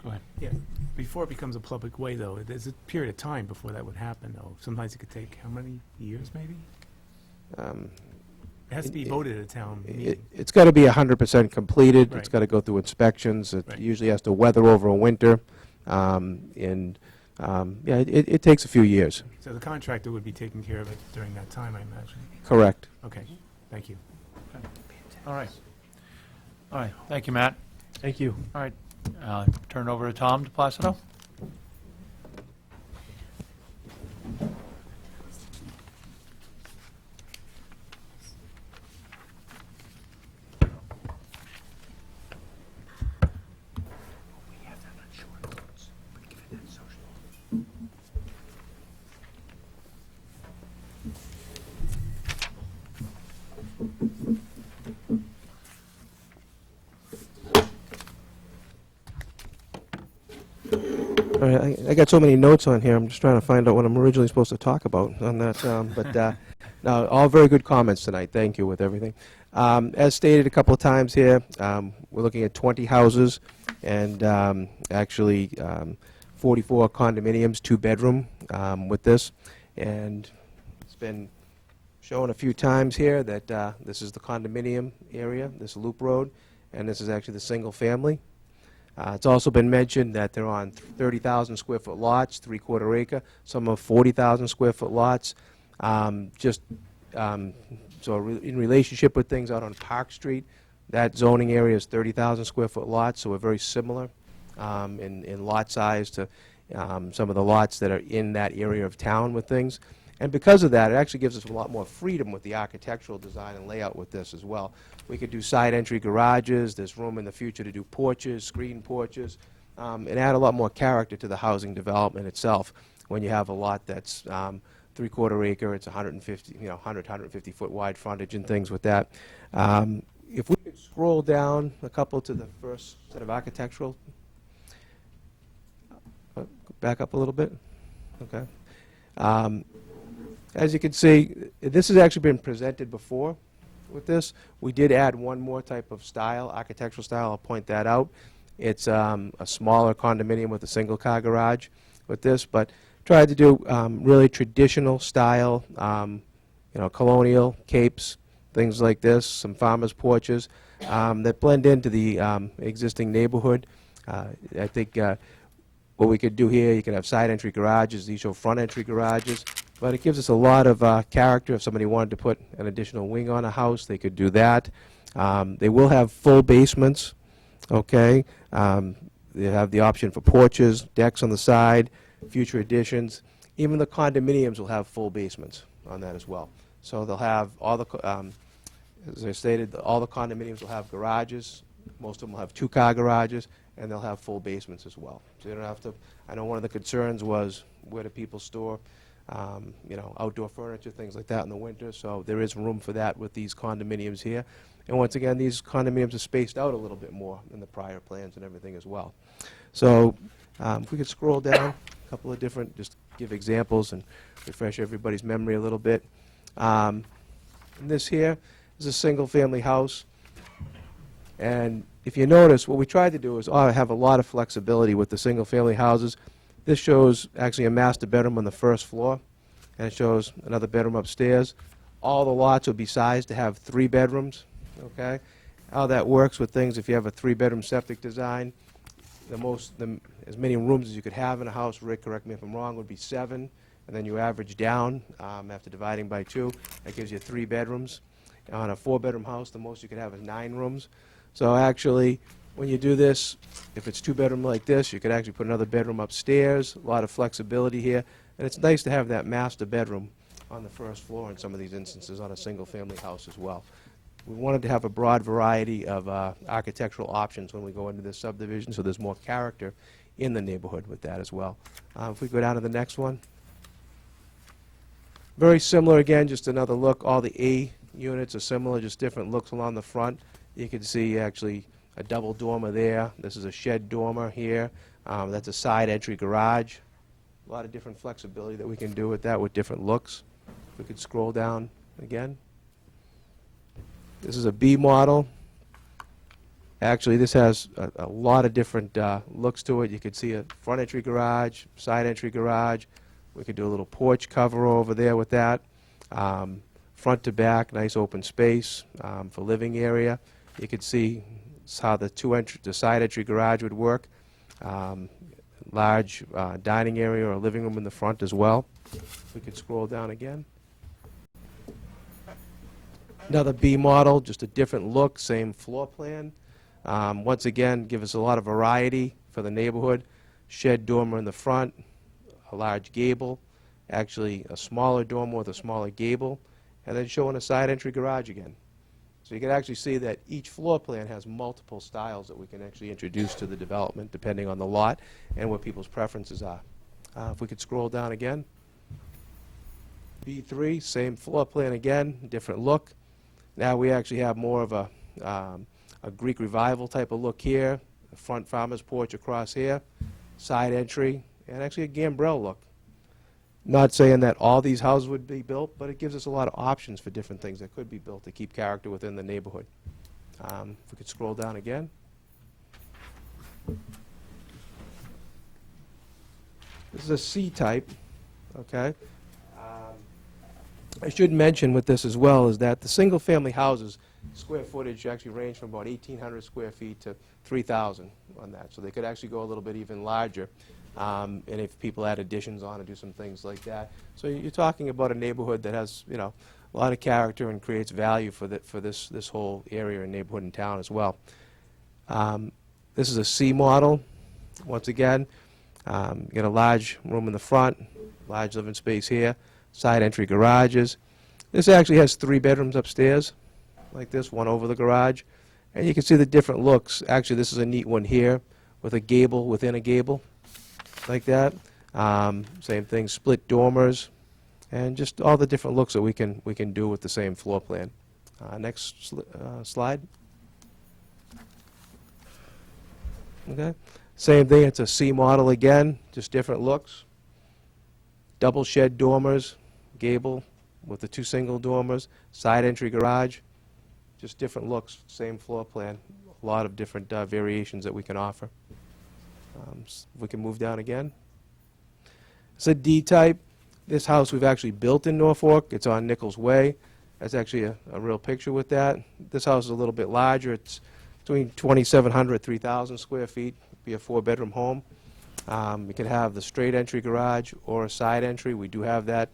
Go ahead. Yeah, before it becomes a public way, though, there's a period of time before that would happen, though. Sometimes it could take, how many years, maybe? It has to be voted at a town meeting. It's got to be 100% completed. Right. It's got to go through inspections. It Right. usually has to weather over a winter. Yeah, it takes a few years. So the contractor would be taking care of it during that time, I imagine. Correct. Okay, thank you. All right. All right, thank you, Matt. Thank you. All right, turn it over to Tom DePlacido. All right, I got so many notes on here. I'm just trying to find out what I'm originally supposed to talk about on that. No, all very good comments tonight. Thank you with everything. As stated a couple of times here, we're looking at 20 houses and actually 44 condominiums, 2-bedroom with this. And it's been shown a few times here that this is the condominium area, this loop road, and this is actually the single family. It's also been mentioned that they're on 30,000 square foot lots, 3/4 acre. Some are 40,000 square foot lots. In relationship with things out on Park Street, that zoning area is 30,000 square foot lots, so we're very similar in lot size to some of the lots that are in that area of town with things. And because of that, it actually gives us a lot more freedom with the architectural design and layout with this as well. We could do side entry garages, there's room in the future to do porches, screen porches, and add a lot more character to the housing development itself when you have a lot that's 3/4 acre, it's 150, 150 foot wide frontage and things with that. If we could scroll down a couple to the first set of architectural, back up a little bit, okay. As you can see, this has actually been presented before with this. We did add one more type of style, architectural style, I'll point that out. It's a smaller condominium with a single car garage with this, but tried to do really traditional style, colonial capes, things like this, some farmers' porches that blend into the existing neighborhood. I think what we could do here, you can have side entry garages, these show front entry garages, but it gives us a lot of character. If somebody wanted to put an additional wing on a house, they could do that. They will have full basements, okay? They have the option for porches, decks on the side, future additions. Even the condominiums will have full basements on that as well. So they'll have all the, as I stated, all the condominiums will have garages. Most of them will have 2-car garages, and they'll have full basements as well. So you don't have to, I know one of the concerns was where do people store outdoor furniture, things like that in the winter, so there is room for that with these condominiums here. And once again, these condominiums are spaced out a little bit more than the prior plans and everything as well. So if we could scroll down a couple of different, just give examples and refresh everybody's memory a little bit. And this here is a single-family house. And if you notice, what we tried to do is have a lot of flexibility with the single-family houses. This shows actually a master bedroom on the first floor, and it shows another bedroom upstairs. All the lots would be sized to have 3 bedrooms, okay? How that works with things, if you have a 3-bedroom septic design, as many rooms as you could have in a house, Rick, correct me if I'm wrong, would be 7, and then you average down after dividing by 2. That gives you 3 bedrooms. On a 4-bedroom house, the most you could have is 9 rooms. So actually, when you do this, if it's 2-bedroom like this, you could actually put another bedroom upstairs, a lot of flexibility here, and it's nice to have that master bedroom on the first floor in some of these instances on a single-family house as well. We wanted to have a broad variety of architectural options when we go into this subdivision, so there's more character in the neighborhood with that as well. If we go down to the next one. Very similar again, just another look. All the A units are similar, just different looks along the front. You can see actually a double dormer there. This is a shed dormer here. That's a side entry garage. A lot of different flexibility that we can do with that with different looks. We could scroll down again. This is a B model. Actually, this has a lot of different looks to it. You could see a front entry garage, side entry garage. We could do a little porch cover over there with that. Front to back, nice open space for living area. You could see how the side entry garage would work. Large dining area or a living room in the front as well. We could scroll down again. Another B model, just a different look, same floor plan. Once again, give us a lot of variety for the neighborhood. Shed dormer in the front, a large gable, actually a smaller dormer with a smaller gable, and then showing a side entry garage again. So you can actually see that each floor plan has multiple styles that we can actually introduce to the development depending on the lot and what people's preferences are. If we could scroll down again. B3, same floor plan again, different look. Now we actually have more of a Greek revival type of look here, the front farmer's porch across here, side entry, and actually a gambrel look. Not saying that all these houses would be built, but it gives us a lot of options for different things that could be built to keep character within the neighborhood. If we could scroll down again. This is a C type, okay? I should mention with this as well is that the single-family houses, square footage actually range from about 1,800 square feet to 3,000 on that. So they could actually go a little bit even larger. And if people add additions on and do some things like that. So you're talking about a neighborhood that has, you know, a lot of character and creates value for this whole area and neighborhood and town as well. This is a C model. Once again, you get a large room in the front, large living space here, side entry garages. This actually has 3 bedrooms upstairs, like this, one over the garage. And you can see the different looks. Actually, this is a neat one here with a gable within a gable, like that. Same thing, split dormers, and just all the different looks that we can do with the same floor plan. Next slide. Okay. Same thing, it's a C model again, just different looks. Double shed dormers, gable with the 2 single dormers, side entry garage, just different looks, same floor plan. A lot of different variations that we can offer. We can move down again. It's a D type. This house we've actually built in Norfolk. It's on Nichols Way. That's actually a real picture with that. This house is a little bit larger. It's between 2,700 3,000 square feet. Be a 4-bedroom home. You can have the straight entry garage or a side entry. We do have that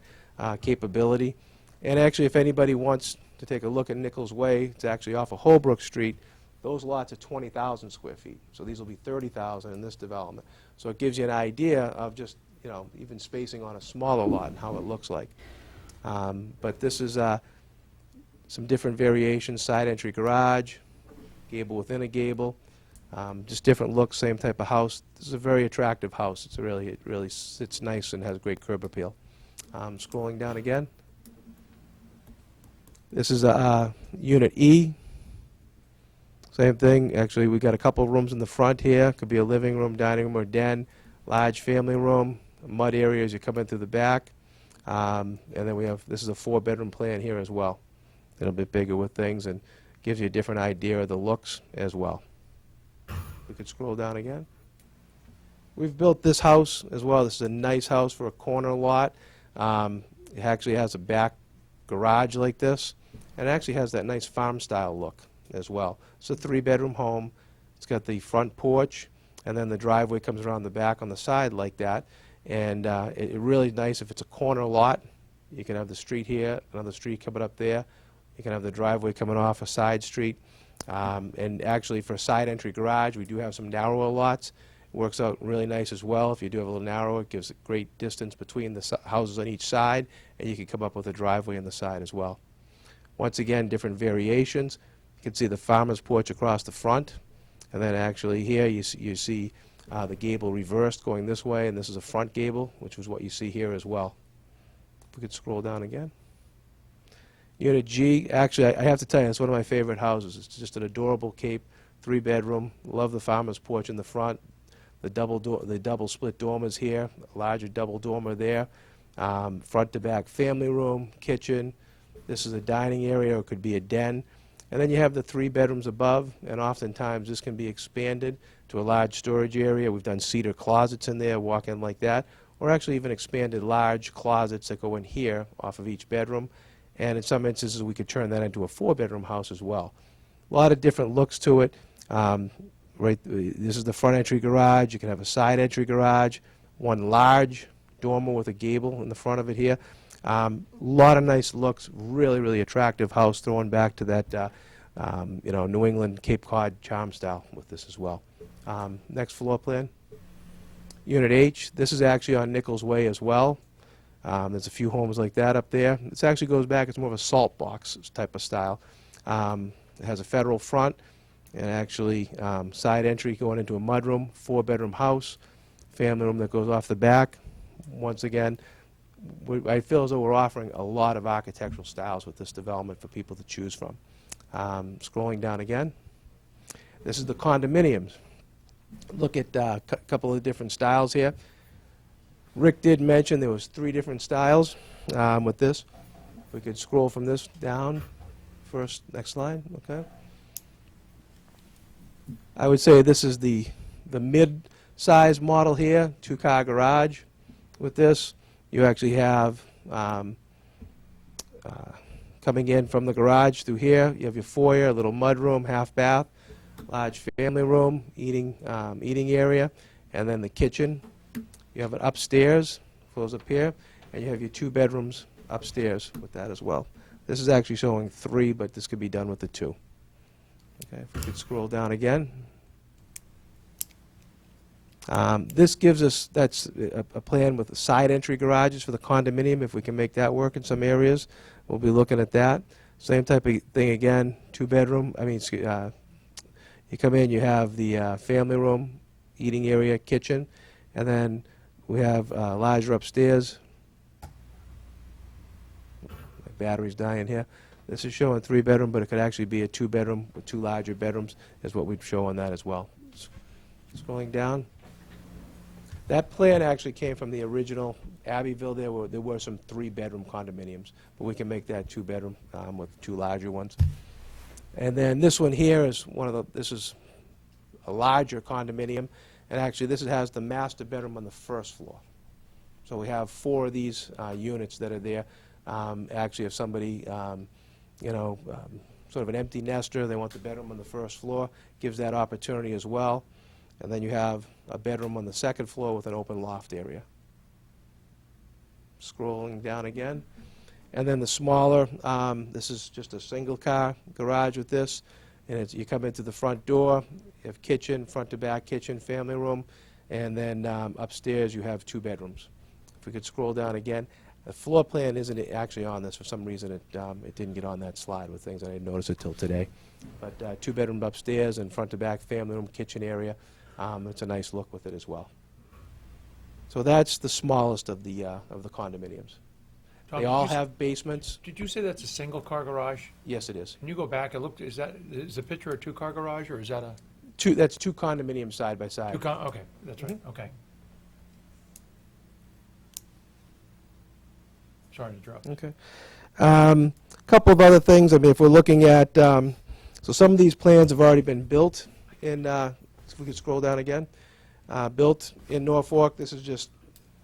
capability. And actually, if anybody wants to take a look at Nichols Way, it's actually off of Holbrook Street. Those lots are 20,000 square feet. So these will be 30,000 in this development. So it gives you an idea of just, you know, even spacing on a smaller lot and how it looks like. But this is some different variations, side entry garage, gable within a gable, just different looks, same type of house. This is a very attractive house. It really sits nice and has great curb appeal. Scrolling down again. This is Unit E. Same thing. Actually, we've got a couple rooms in the front here. Could be a living room, dining room, or den. Large family room. Mud area as you come in through the back. And then we have, this is a 4-bedroom plan here as well. A little bit bigger with things and gives you a different idea of the looks as well. We could scroll down again. We've built this house as well. This is a nice house for a corner lot. It actually has a back garage like this, and it actually has that nice farm-style look as well. It's a 3-bedroom home. It's got the front porch, and then the driveway comes around the back on the side like that. And it's really nice if it's a corner lot. You can have the street here, another street coming up there, You can have the driveway coming off a side street. And actually, for a side entry garage, we do have some narrower lots. It works out really nice as well. If you do have a little narrower, it gives a great distance between the houses on each side, and you can come up with a driveway on the side as well. Once again, different variations. You can see the farmer's porch across the front, and then actually here you see the gable reversed going this way, and this is a front gable, which is what you see here as well. If we could scroll down again. Unit G, actually, I have to tell you, it's one of my favorite houses. It's just an adorable Cape, 3-bedroom. Love the farmer's porch in the front. The double split dormers here, a larger double dormer there. Front to back family room, kitchen. This is a dining area, or it could be a den. And then you have the 3 bedrooms above, and oftentimes this can be expanded to a large storage area. We've done cedar closets in there, walk in like that, or actually even expanded large closets that go in here off of each bedroom. And in some instances, we could turn that into a 4-bedroom house as well. A lot of different looks to it. This is the front entry garage. You can have a side entry garage, one large dormer with a gable in the front of it here. A lot of nice looks, really, really attractive house, throwing back to that New England Cape Cod charm style with this as well. Next floor plan. Unit H, this is actually on Nichols Way as well. There's a few homes like that up there. This actually goes back, it's more of a salt box type of style. It has a federal front, and actually side entry going into a mudroom, 4-bedroom house, family room that goes off the back. Once again, I feel as though we're offering a lot of architectural styles with this development for people to choose from. Scrolling down again. This is the condominiums. Look at a couple of different styles here. Rick did mention there was 3 different styles with this. We could scroll from this down. First, next slide, okay. I would say this is the mid-size model here, 2-car garage. With this, you actually have coming in from the garage through here, you have your foyer, a little mudroom, half bath, large family room, eating area, and then the kitchen. You have it upstairs, goes up here, and you have your 2 bedrooms upstairs with that as well. This is actually showing 3, but this could be done with the 2. Okay, if we could scroll down again. This gives us, that's a plan with the side entry garages for the condominium. If we can make that work in some areas, we'll be looking at that. Same type of thing again, 2-bedroom. You come in, you have the family room, eating area, kitchen, and then we have larger upstairs. My battery's dying here. This is showing 3-bedroom, but it could actually be a 2-bedroom with 2 larger bedrooms is what we'd show on that as well. Scrolling down. That plan actually came from the original Abbeville. There were some 3-bedroom condominiums, but we can make that 2-bedroom with 2 larger ones. And then this one here is this is a larger condominium, and actually this has the master bedroom on the first floor. So we have 4 of these units that are there. Actually, if somebody, sort of an empty nester, they want the bedroom on the first floor, gives that opportunity as well. And then you have a bedroom on the second floor with an open loft area. Scrolling down again. And then the smaller, this is just a single-car garage with this. And you come into the front door, you have kitchen, front to back kitchen, family room, and then upstairs you have 2 bedrooms. If we could scroll down again. The floor plan isn't actually on this. For some reason, it didn't get on that slide with things. I didn't notice it till today. But 2-bedroom upstairs and front to back family room, kitchen area. It's a nice look with it as well. So that's the smallest of the condominiums. Tom, They all have basements. Did you say that's a single-car garage? Yes, it is. Can you go back and look, is the picture a 2-car garage, or is that a? That's 2 condominiums side by side. Okay, that's right, okay. Sorry to interrupt. Okay. Couple of other things. If we're looking at, so some of these plans have already been built in, if we could scroll down again, built in Norfolk. This is just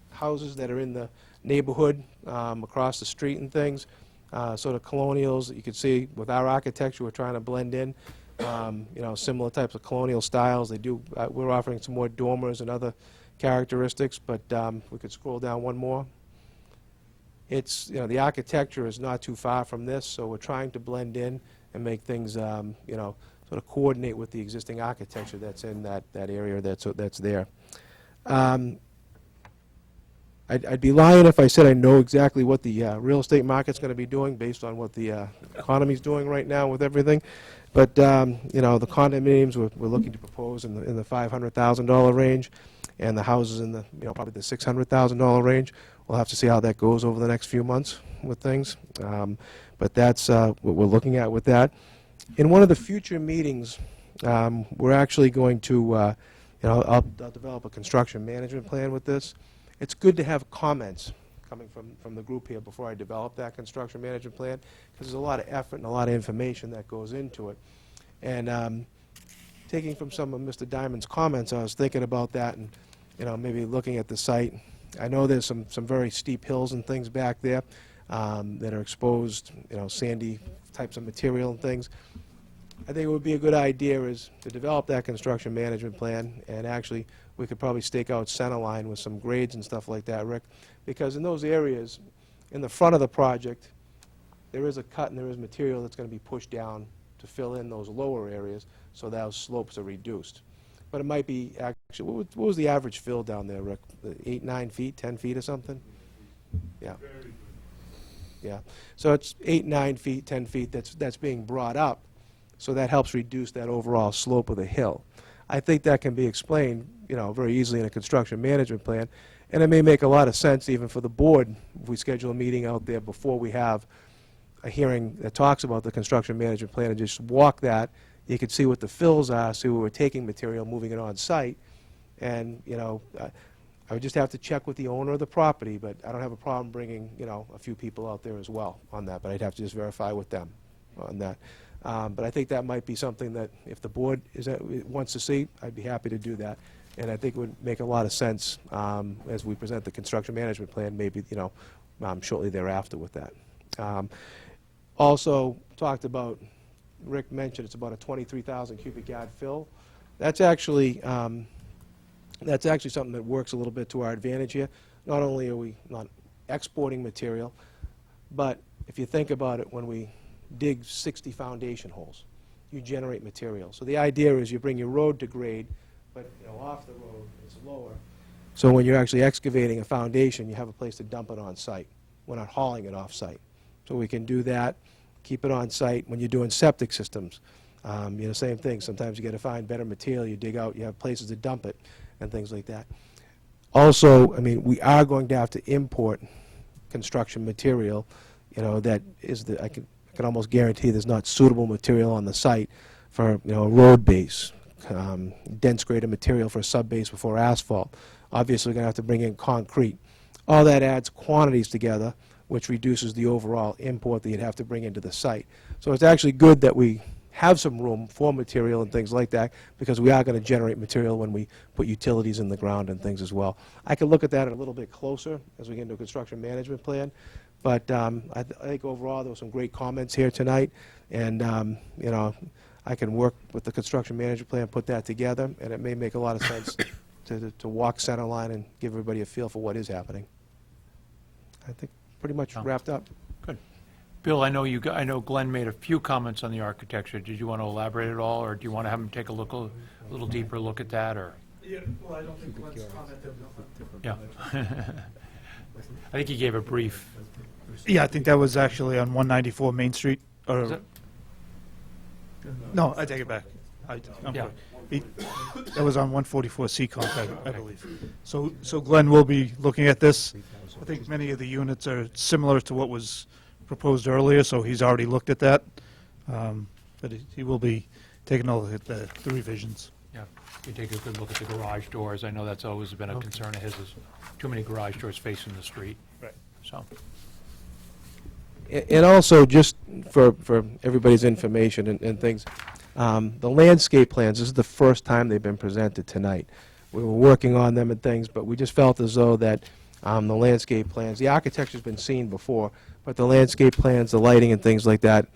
houses that are in the neighborhood across the street and things, sort of colonials that you can see with our architecture. We're trying to blend in, similar types of colonial styles. We're offering some more dormers and other characteristics, but we could scroll down one more. It's, the architecture is not too far from this, so we're trying to blend in and make things, sort of coordinate with the existing architecture that's in that area that's there. I'd be lying if I said I know exactly what the real estate market's going to be doing based on what the economy's doing right now with everything. But, the condominiums we're looking to propose in the $500,000 range, and the houses in the, probably the $600,000 range. We'll have to see how that goes over the next few months with things. But that's what we're looking at with that. In one of the future meetings, we're actually going to, I'll develop a construction management plan with this. It's good to have comments coming from the group here before I develop that construction management plan, because there's a lot of effort and a lot of information that goes into it. And taking from some of Mr. Diamond's comments, I was thinking about that and, maybe looking at the site. I know there's some very steep hills and things back there that are exposed, sandy types of material and things. I think it would be a good idea is to develop that construction management plan, and actually we could probably stake out center line with some grades and stuff like that, Rick, because in those areas, in the front of the project, there is a cut and there is material that's going to be pushed down to fill in those lower areas, so those slopes are reduced. But it might be actually, what was the average fill down there, Rick? 8, 9 feet, 10 feet or something? Yeah. Yeah. So it's 8, 9 feet, 10 feet that's being brought up, so that helps reduce that overall slope of the hill. I think that can be explained, very easily in a construction management plan, and it may make a lot of sense even for the board if we schedule a meeting out there before we have a hearing that talks about the construction management plan and just walk that. You can see what the fills are, see where we're taking material, moving it on site, and, I would just have to check with the owner of the property, but I don't have a problem bringing, a few people out there as well on that, but I'd have to just verify with them on that. But I think that might be something that if the board wants to see, I'd be happy to do that. And I think it would make a lot of sense as we present the construction management plan, maybe, shortly thereafter with that. Also talked about, Rick mentioned it's about a 23,000 cubic yard fill. That's actually something that works a little bit to our advantage here. Not only are we not exporting material, but if you think about it, when we dig 60 foundation holes, you generate material. So the idea is you bring your road to grade, but off the road it's lower. So when you're actually excavating a foundation, you have a place to dump it on site. We're not hauling it off site. So we can do that, keep it on site. When you're doing septic systems, same thing. Sometimes you got to find better material. You dig out, you have places to dump it and things like that. Also, we are going to have to import construction material, that is I can almost guarantee there's not suitable material on the site for, a road base, dense graded material for a sub base before asphalt. Obviously, we're going to have to bring in concrete. All that adds quantities together, which reduces the overall import that you'd have to bring into the site. So it's actually good that we have some room for material and things like that, because we are going to generate material when we put utilities in the ground and things as well. I can look at that a little bit closer as we get into a construction management plan. But I think overall there were some great comments here tonight, and I can work with the construction management plan, put that together, and it may make a lot of sense to walk center line and give everybody a feel for what is happening. I think pretty much wrapped up. Good. Bill, I know Glenn made a few comments on the architecture. Did you want to elaborate at all, or do you want to have him take a little deeper look at that, or? Yeah, well, I don't think Glenn's commented. Yeah. I think he gave a brief. Yeah, I think that was actually on 194 Main Street. Is it? No, I take it back. I'm Yeah. sorry. That was on 144 Seccong, I believe. So Glenn will be looking at this. I think many of the units are similar to what was proposed earlier, so he's already looked at that. But he will be taking a look at the revisions. Yeah, you take a good look at the garage doors. I know that's always been a concern of his, is too many garage doors facing the street. Right. So, And also, just for everybody's information and things, the landscape plans, this is the first time they've been presented tonight. We were working on them and things, but we just felt as though that the landscape plans, the architecture's been seen before, but the landscape plans, the lighting and things like that,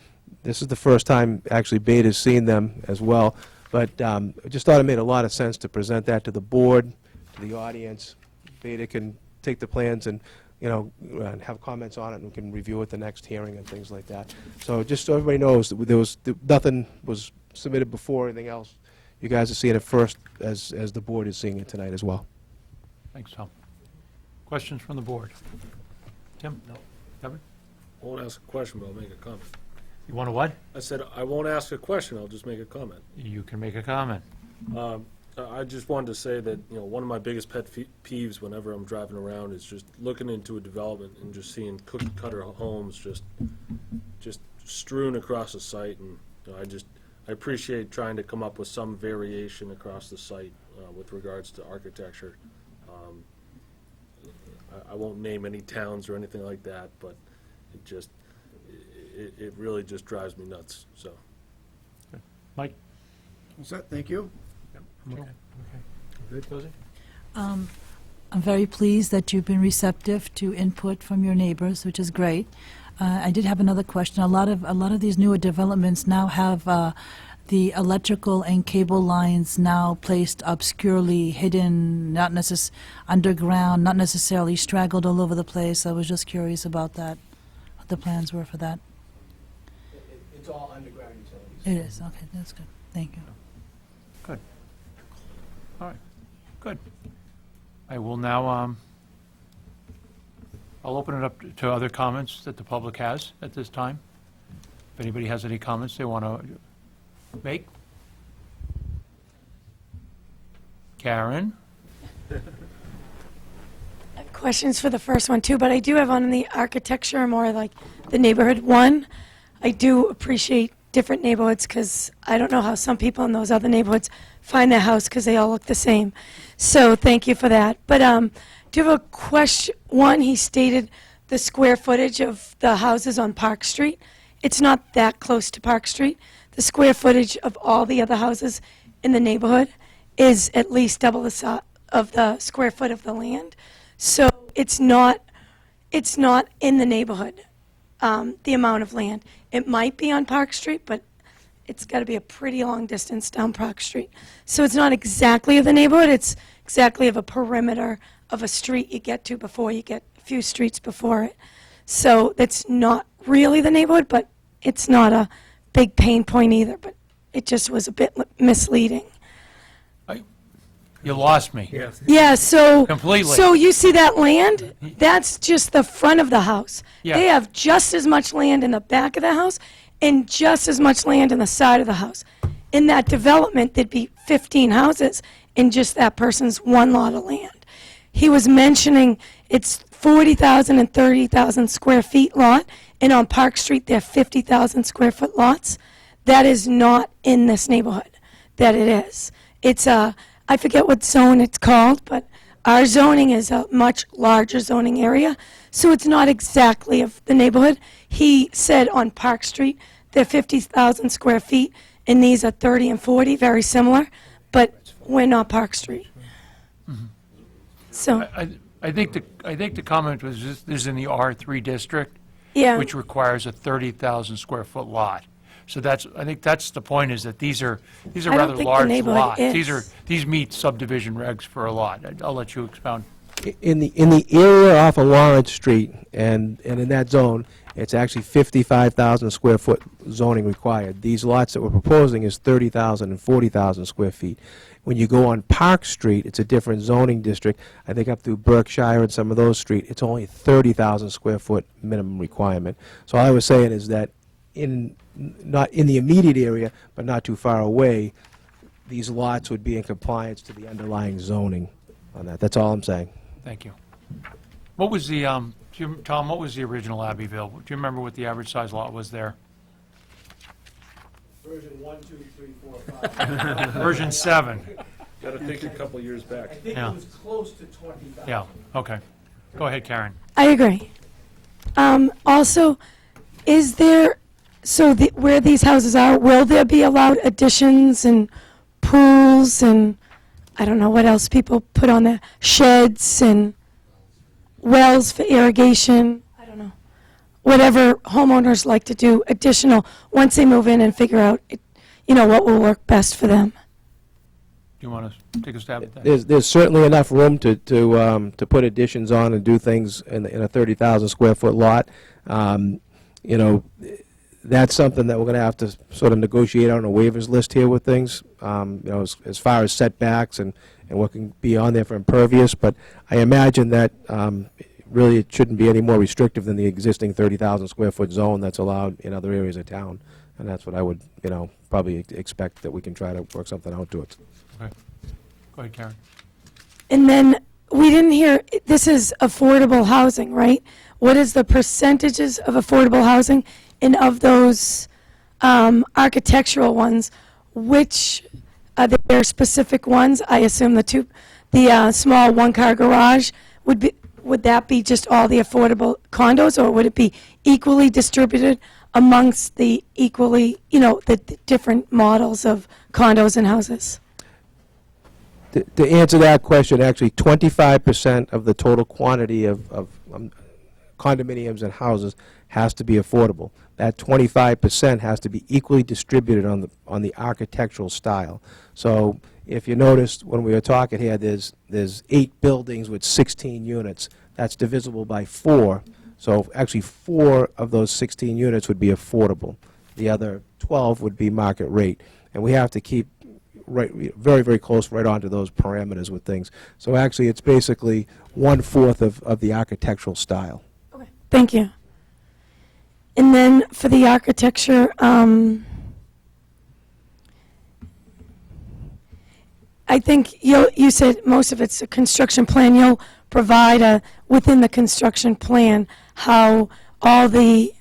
this is the first time actually Beta's seen them as well. But I just thought it made a lot of sense to present that to the board, to the audience. Beta can take the plans and and have comments on it, and we can review it the next hearing and things like that. So just so everybody knows, that nothing was submitted before anything else. You guys are seeing it first as the board is seeing it tonight as well. Thanks, Tom. Questions from the board? Tim? No. Kevin? I won't ask a question, but I'll make a comment. You want to what? I said, I won't ask a question, I'll just make a comment. You can make a comment. I just wanted to say that, one of my biggest pet peeves whenever I'm driving around is just looking into a development and just seeing cookie-cutter homes just strewn across the site, and I appreciate trying to come up with some variation across the site with regards to architecture. I won't name any towns or anything like that, but it really just drives me nuts, so. Mike? What's that? Thank you. Okay. Good, Josie? I'm very pleased that you've been receptive to input from your neighbors, which is great. I did have another question. A lot of these newer developments now have the electrical and cable lines now placed obscurely hidden, not underground, not necessarily straggled all over the place. I was just curious about that, what the plans were for that. It's all underground utilities. It is, okay, that's good. Thank you. Good. All right, good. I will now, I'll open it up to other comments that the public has at this time. If anybody has any comments they want to make? Karen? I have questions for the first one too, but I do have on the architecture, more like the neighborhood one. I do appreciate different neighborhoods because I don't know how some people in those other neighborhoods find their house because they all look the same. So thank you for that. But do you have a question? One, he stated the square footage of the houses on Park Street. It's not that close to Park Street. The square footage of all the other houses in the neighborhood is at least double the size of the square foot of the land. So it's not in the neighborhood, the amount of land. It might be on Park Street, but it's got to be a pretty long distance down Park Street. So it's not exactly of the neighborhood. It's exactly of a perimeter of a street you get to before you get a few streets before it. So it's not really the neighborhood, but it's not a big pain point either. But it just was a bit misleading. You lost me. Yeah, so Completely. So you see that land? That's just the front of the house. Yeah. They have just as much land in the back of the house and just as much land in the side of the house. In that development, there'd be 15 houses in just that person's one lot of land. He was mentioning it's 40,000 and 30,000 square feet lot, and on Park Street, they're 50,000 square foot lots. That is not in this neighborhood, that it is. It's a, I forget what zone it's called, but our zoning is a much larger zoning area, so it's not exactly of the neighborhood. He said on Park Street, they're 50,000 square feet, and these are 30 and 40, very similar, but we're not Park Street. So, I think the comment was this is in the R3 district, yeah. which requires a 30,000 square foot lot. So I think that's the point, is that these are I don't rather think the large neighborhood lots. is. These meet subdivision regs for a lot. I'll let you expound. In the area off of Lawrence Street and in that zone, it's actually 55,000 square foot zoning required. These lots that we're proposing is 30,000 and 40,000 square feet. When you go on Park Street, it's a different zoning district. I think up through Berkshire and some of those streets, it's only 30,000 square foot minimum requirement. So all I was saying is that not in the immediate area, but not too far away, these lots would be in compliance to the underlying zoning on that. That's all I'm saying. Thank you. What was the, Tom, what was the original Abbeville? Do you remember what the average size lot was there? Version 1, 2, 3, 4, 5. Version 7. Got to think a couple years back. I think Yeah. it was close to 20,000. Yeah, okay. Go ahead, Karen. I agree. Also, is there, so where these houses are, will there be allowed additions and pools and, I don't know what else people put on there, sheds and wells for irrigation? I don't know. Whatever homeowners like to do additional once they move in and figure out, what will work best for them. you want to take a stab at that? There's certainly enough room to put additions on and do things in a 30,000 square foot lot. You know, that's something that we're going to have to sort of negotiate on a waivers list here with things, you know, as far as setbacks and what can be on there for impervious. But I imagine that really it shouldn't be any more restrictive than the existing 30,000 square foot zone that's allowed in other areas of town. And that's what I would, you know, probably expect that we can try to work something out to it. Okay. Go ahead, Karen. And then we didn't hear, this is affordable housing, right? What is the percentages of affordable housing? And of those architectural ones, which are there specific ones? I assume the small one-car garage would that be just all the affordable condos, or would it be equally distributed amongst the equally, you know, the different models of condos and houses? To answer that question, actually 25% of the total quantity of condominiums and houses has to be affordable. That 25% has to be equally distributed on the architectural style. So if you noticed when we were talking here, there's 8 buildings with 16 units. That's divisible by 4. So actually 4 of those 16 units would be affordable. The other 12 would be market rate. And we have to keep very, very close right onto those parameters with things. So actually it's basically 1/4 of the architectural style. Okay, thank you. And then for the architecture, I think you said most of it's a construction plan. You'll provide within the construction plan how all the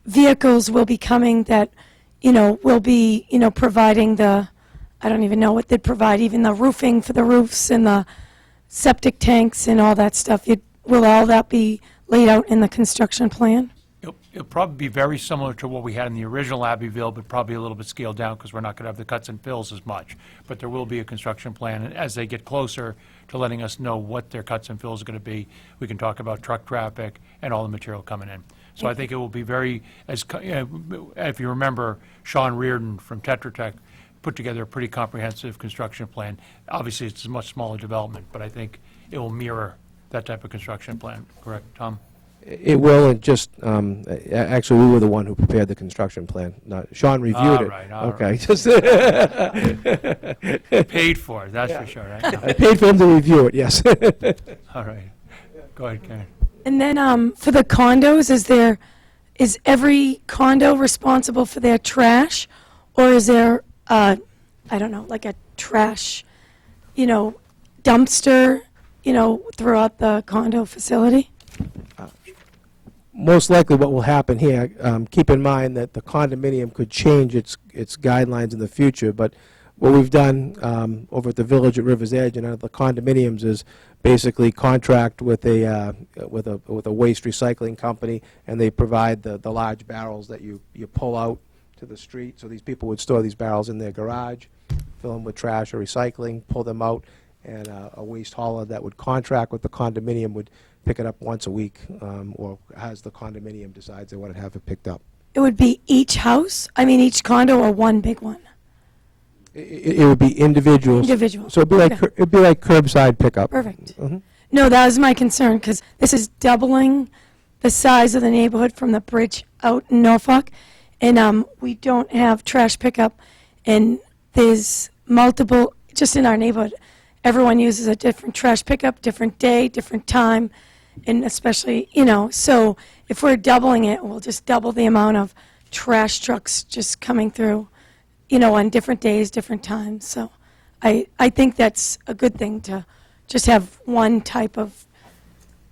vehicles will be coming that, you know, will be, you know, providing the, I don't even know what they'd provide, even the roofing for the roofs and the septic tanks and all that stuff. Will all that be laid out in the construction plan? It'll probably be very similar to what we had in the original Abbeville, but probably a little bit scaled down because we're not going to have the cuts and fills as much. But there will be a construction plan, and as they get closer to letting us know what their cuts and fills are going to be, we can talk about truck traffic and all the material coming in. So I think it will be very, if you remember, Sean Reardon from Tetra Tech put together a pretty comprehensive construction plan. Obviously, it's a much smaller development, but I think it will mirror that type of construction plan. Correct, Tom? It will, and just, actually, we were the one who prepared the construction plan. Sean reviewed it. All okay. right. Paid for it, that's for sure, right? I paid for him to review it, yes. All right. Go ahead, Karen. And then for the condos, is every condo responsible for their trash, or is there, I don't know, like a trash, you know, dumpster, you know, throughout the condo facility? Most likely what will happen here, keep in mind that the condominium could change its guidelines in the future, but what we've done over at the Village at River's Edge and at the condominiums is basically contract with a waste recycling company, and they provide the large barrels that you pull out to the street. So these people would store these barrels in their garage, fill them with trash or recycling, pull them out, and a waste hauler that would contract with the condominium would pick it up once a week, or as the condominium decides they want to have it picked up. It would be each house? I mean, each condo, or one big one? It would be individuals. Individual. So it'd be like curbside pickup. Perfect. Mm-hmm. No, that was my concern, because this is doubling the size of the neighborhood from the bridge out in Norfolk, and we don't have trash pickup, and there's multiple, just in our neighborhood, everyone uses a different trash pickup, different day, different time, and especially, you know, so if we're doubling it, we'll just double the amount of trash trucks just coming through, you know, on different days, different times. So I think that's a good thing to just have one type of,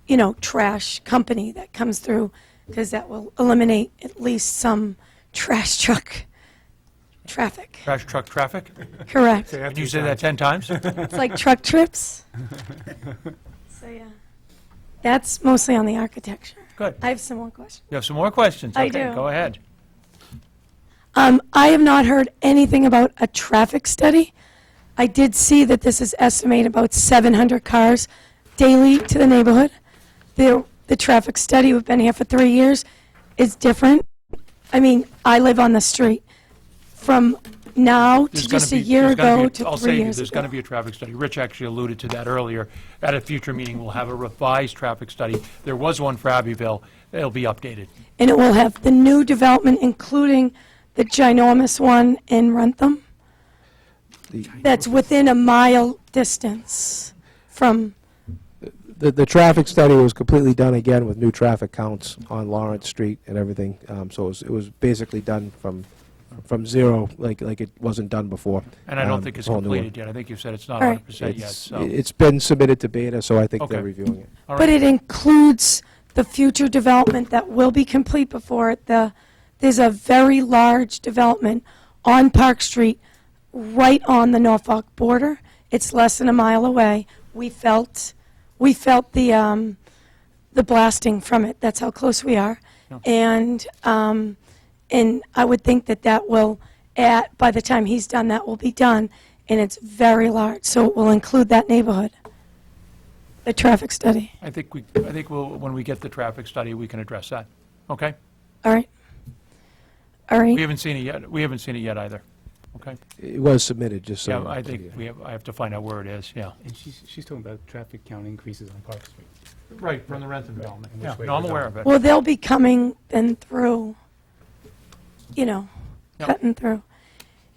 you know, trash company that comes through, because that will eliminate at least some trash truck traffic. Trash truck traffic? Correct. Did you say that 10 times? It's like truck trips. So, yeah. That's mostly on the architecture. Good. I have some more questions. You have some more questions? I Okay, do. go ahead. I have not heard anything about a traffic study. I did see that this is estimated about 700 cars daily to the neighborhood. The traffic study, we've been here for 3 years, is different. I mean, I live on the street. From now There's to gonna just a be- year there's gonna ago be- to I'll 3 save you, years there's ago? going to be a traffic study. Rich actually alluded to that earlier. At a future meeting, we'll have a revised traffic study. There was one for Abbeville. It'll be updated. And it will have the new development, including the ginormous one in Rentham? That's within a mile distance from, The traffic study was completely done again with new traffic counts on Lawrence Street and everything. So it was basically done from zero, like it wasn't done before. And I don't think it's whole new one. completed yet. I think you said it's not All right. 100% yet, so. It's been submitted to beta, so I think Okay. they're reviewing it. All but right. it includes the future development that will be complete before it. There's a very large development on Park Street, right on the Norfolk border. It's less than a mile away. We felt the blasting from it. That's how close we are. And I would think that will, by the time he's done, that will be done, and it's very large, so it will include that neighborhood, the traffic study. I think when we get the traffic study, we can address that. Okay? All right. All right. We haven't seen it yet. We haven't seen it yet either. Okay? It was submitted, just so. Yeah, I think I have to find out where it is, yeah. And she's talking about traffic count increases on Park Street. Right, from the Rentham development. And Yeah, which way no, I'm we're aware going. of it. Well, they'll be coming then through, Yep. cutting through.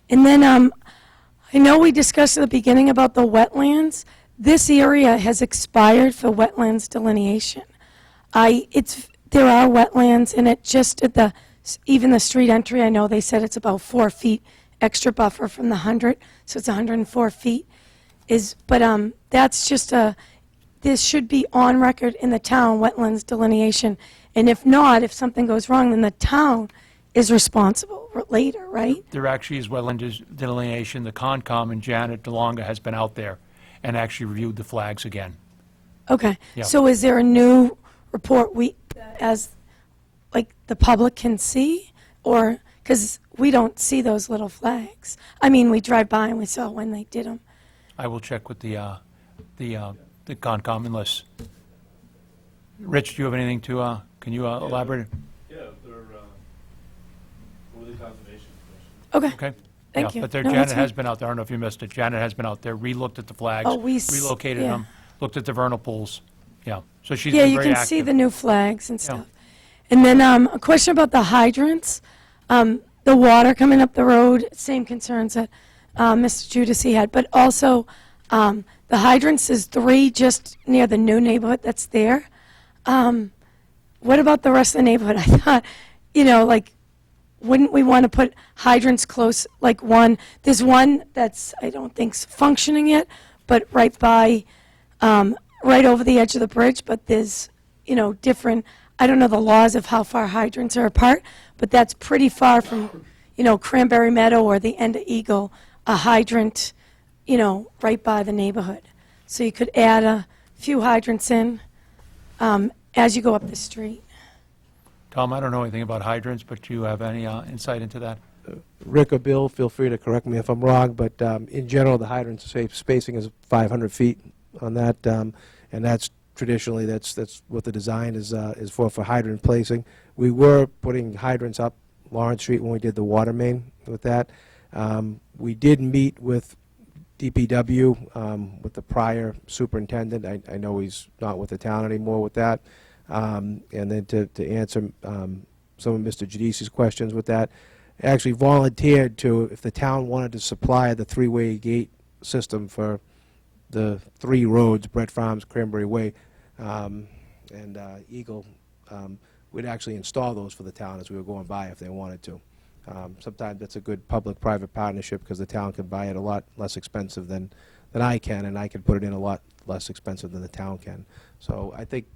And then I know we discussed at the beginning about the wetlands. This area has expired for wetlands delineation. There are wetlands in it, just at even the street entry, I know they said it's about 4 feet extra buffer from the 100, so it's 104 feet. But that's just this should be on record in the town, wetlands delineation. And if not, if something goes wrong, then the town is responsible later, right? There actually is wetland delineation. The Concom and Janet DeLonga has been out there and actually reviewed the flags again. Okay. Yeah. So is there a new report as the public can see? Or, because we don't see those little flags. I mean, we drive by and we saw when they did them. I will check with the Concom unless. Rich, do you have anything to, can you elaborate? Yeah, they're, for the conservation commission. Okay. Okay? Thank Yeah, you. but No, Janet that's has fine. been out there. I don't know if you missed it. Janet has been out there, re-looked at the flags, Oh, relocated yeah. them, looked at the vernal pools. Yeah, so she's Yeah, been you very can active. see the new flags and stuff. And then a question about the hydrants. The water coming up the road, same concerns that Mr. Judici had, but also the hydrants is 3 just near the new neighborhood that's there. What about the rest of the neighborhood? I thought, wouldn't we want to put hydrants close, there's one that's, I don't think's functioning yet, but right by, right over the edge of the bridge, but there's, different, I don't know the laws of how far hydrants are apart, but that's pretty far from, Cranberry Meadow or the end of Eagle, a hydrant, right by the neighborhood. So you could add a few hydrants in as you go up the street. Tom, I don't know anything about hydrants, but do you have any insight into that? Rick or Bill, feel free to correct me if I'm wrong, but in general, the hydrant spacing is 500 feet on that, and that's traditionally, that's what the design is for hydrant placing. We were putting hydrants up Lawrence Street when we did the water main with that. We did meet with DPW, with the prior superintendent. I know he's not with the town anymore with that. And then to answer some of Mr. Giudici's questions with that, actually volunteered to, if the town wanted to supply the 3-way gate system for the 3 roads, Brett Farms, Cranberry Way, and Eagle, we'd actually install those for the town as we were going by if they wanted to. Sometimes that's a good public-private partnership because the town can buy it a lot less expensive than I can, and I can put it in a lot less expensive than the town can. So I think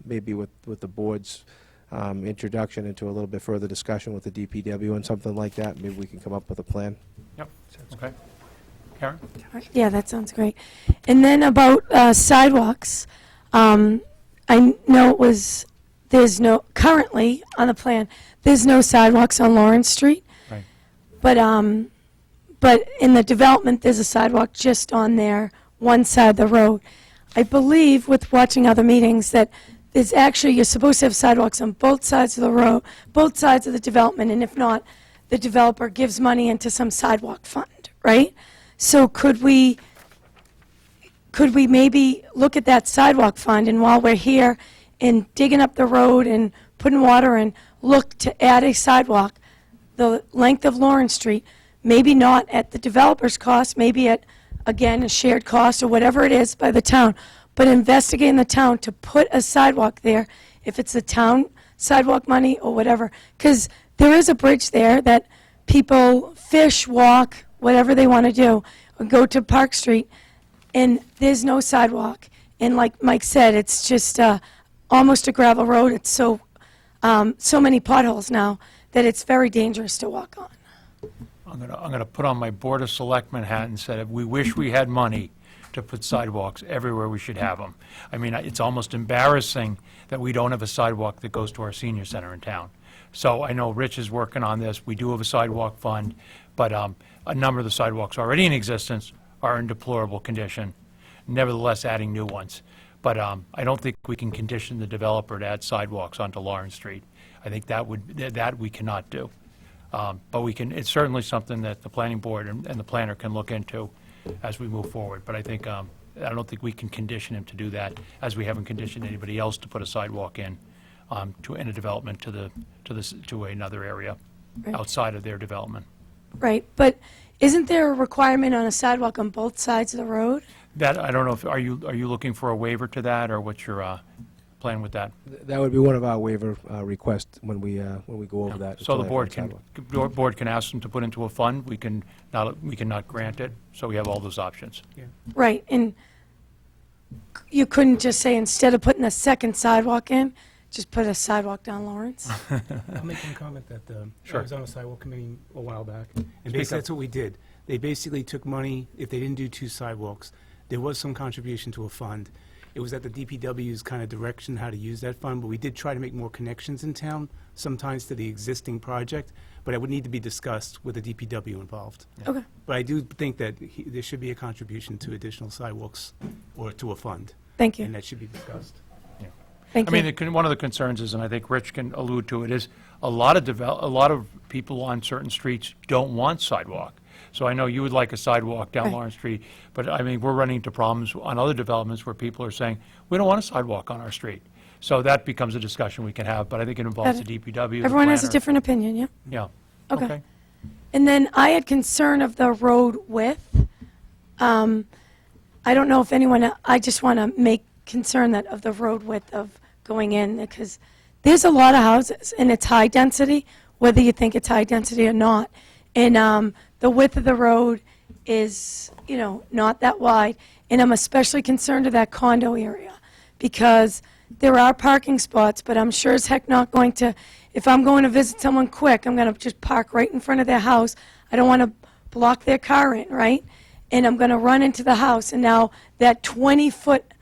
maybe with the board's introduction into a little bit further discussion with the DPW and something like that, maybe we can come up with a plan. Yep, okay. Karen? Yeah, that sounds great. And then about sidewalks, I know currently on the plan, there's no sidewalks on Lawrence Street. Right. But in the development, there's a sidewalk just on there, one side of the road. I believe, with watching other meetings, that you're supposed to have sidewalks on both sides of the road, both sides of the development, and if not, the developer gives money into some sidewalk fund, right? So could we maybe look at that sidewalk fund, and while we're here and digging up the road and putting water in, look to add a sidewalk the length of Lawrence Street, maybe not at the developer's cost, maybe at, again, a shared cost or whatever it is by the town, but investigate in the town to put a sidewalk there, if it's the town sidewalk money or whatever, because there is a bridge there that people fish, walk, whatever they want to do, or go to Park Street, and there's no sidewalk. And like Mike said, it's just almost a gravel road. It's so many potholes now that it's very dangerous to walk on. I'm gonna put on my Board of Selectmen hat and say, we wish we had money to put sidewalks everywhere we should have them. I mean, it's almost embarrassing that we don't have a sidewalk that goes to our senior center in town. So I know Rich is working on this. We do have a sidewalk fund, but a number of the sidewalks already in existence are in deplorable condition, nevertheless adding new ones. But I don't think we can condition the developer to add sidewalks onto Lawrence Street. I think that we cannot do. But we can, it's certainly something that the planning board and the planner can look into as we move forward. But I think, I don't think we can condition him to do that, as we haven't conditioned anybody else to put a sidewalk in a development to another area Right. outside of their development. Right, but isn't there a requirement on a sidewalk on both sides of the road? That, I don't know if, are you looking for a waiver to that, or what's your plan with that? That would be one of our waiver requests when we go over that. So the board can ask them to put into a fund. We can not grant it, so we have all those options. Right, and you couldn't just say, instead of putting a second sidewalk in, just put a sidewalk down Lawrence? I'll make one comment that Sure. I was on a sidewalk committee a while back, and Speak basically up. that's what we did. They basically took money, if they didn't do 2 sidewalks, there was some contribution to a fund. It was at the DPW's kind of direction how to use that fund, but we did try to make more connections in town, sometimes to the existing project, but it would need to be discussed with the DPW involved. Okay. But I do think that there should be a contribution to additional sidewalks or to a fund. Thank you. And that should be discussed. Thank I you. mean, one of the concerns is, and I think Rich can allude to it, is a lot of people on certain streets don't want sidewalk. So I know you would like a sidewalk down Right. Lawrence Street, but I mean, we're running into problems on other developments where people are saying, we don't want a sidewalk on our street. So that becomes a discussion we can have, but I think it involves the Got it. DPW, the Everyone has a planner. different opinion, yeah? Yeah. Okay. And then I had concern of the road width. I don't know if anyone, I just want to make concern that of the road width of going in, because there's a lot of houses, and it's high density, whether you think it's high density or not. And the width of the road is, not that wide. And I'm especially concerned of that condo area, because there are parking spots, but I'm sure as heck not going to, if I'm going to visit someone quick, I'm going to just park right in front of their house. I don't want to block their car in, right? And I'm going to run into the house, and now that 20-foot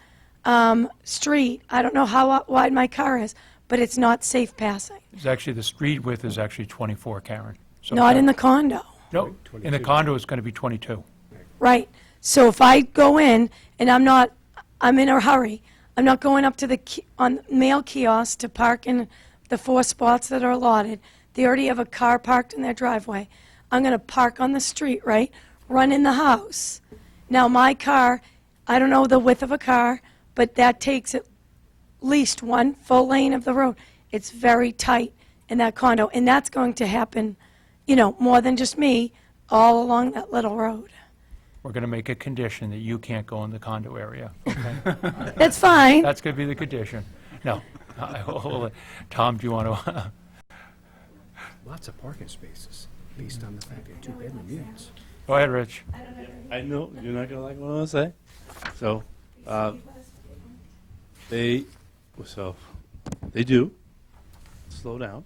street, I don't know how wide my car is, but it's not safe passing. It's actually, the street width is actually 24, Karen. So Not in the condo. No, in the condo, it's going to be 22. Right. So if I go in and I'm in a hurry, I'm not going up to the mail kiosk to park in the 4 spots that are allotted. They already have a car parked in their driveway. I'm going to park on the street, right? Run in the house. Now my car, I don't know the width of a car, but that takes at least 1 full lane of the road. It's very tight in that condo, and that's going to happen, more than just me, all along that little road. We're going to make a condition that you can't go in the condo area, okay? That's fine. That's going to be the condition. No. Tom, do you want to? Lots of parking spaces, based on the fact they're 2-bedroom units. Go ahead, Rich. I know, you're not gonna like what I'm gonna say. So, they do, slow down.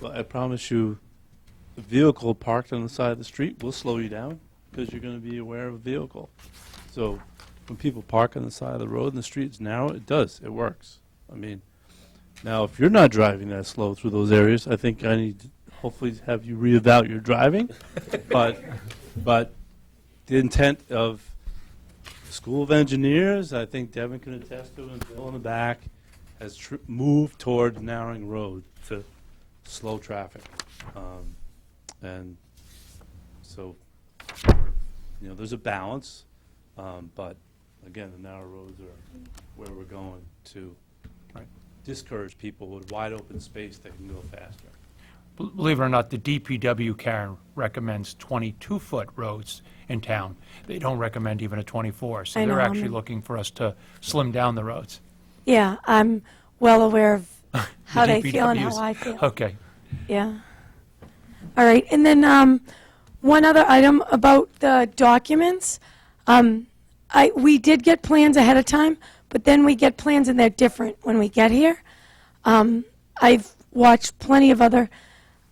Well, I promise you, the vehicle parked on the side of the street will slow you down, because you're gonna be aware of a vehicle. So, when people park on the side of the road and the street's narrow, it works. I mean, now, if you're not driving that slow through those areas, I think I need to hopefully have you reevaluate your driving. But the intent of the School of Engineers, I think Devin can attest to, and Bill in the back, has moved toward narrowing road to slow traffic. And so, there's a balance, but again, the narrow roads are where we're going to discourage people with wide open space that can go faster. Believe it or not, the DPW, Karen, recommends 22-foot roads in town. They don't recommend even a 24, so I know, they're I'm actually in- looking for us to slim down the roads. Yeah, I'm well aware of The how they feel and DPWs. how I feel. Okay. Yeah. All right, and then one other item about the documents. We did get plans ahead of time, but then we get plans and they're different when we get here. I've watched plenty of other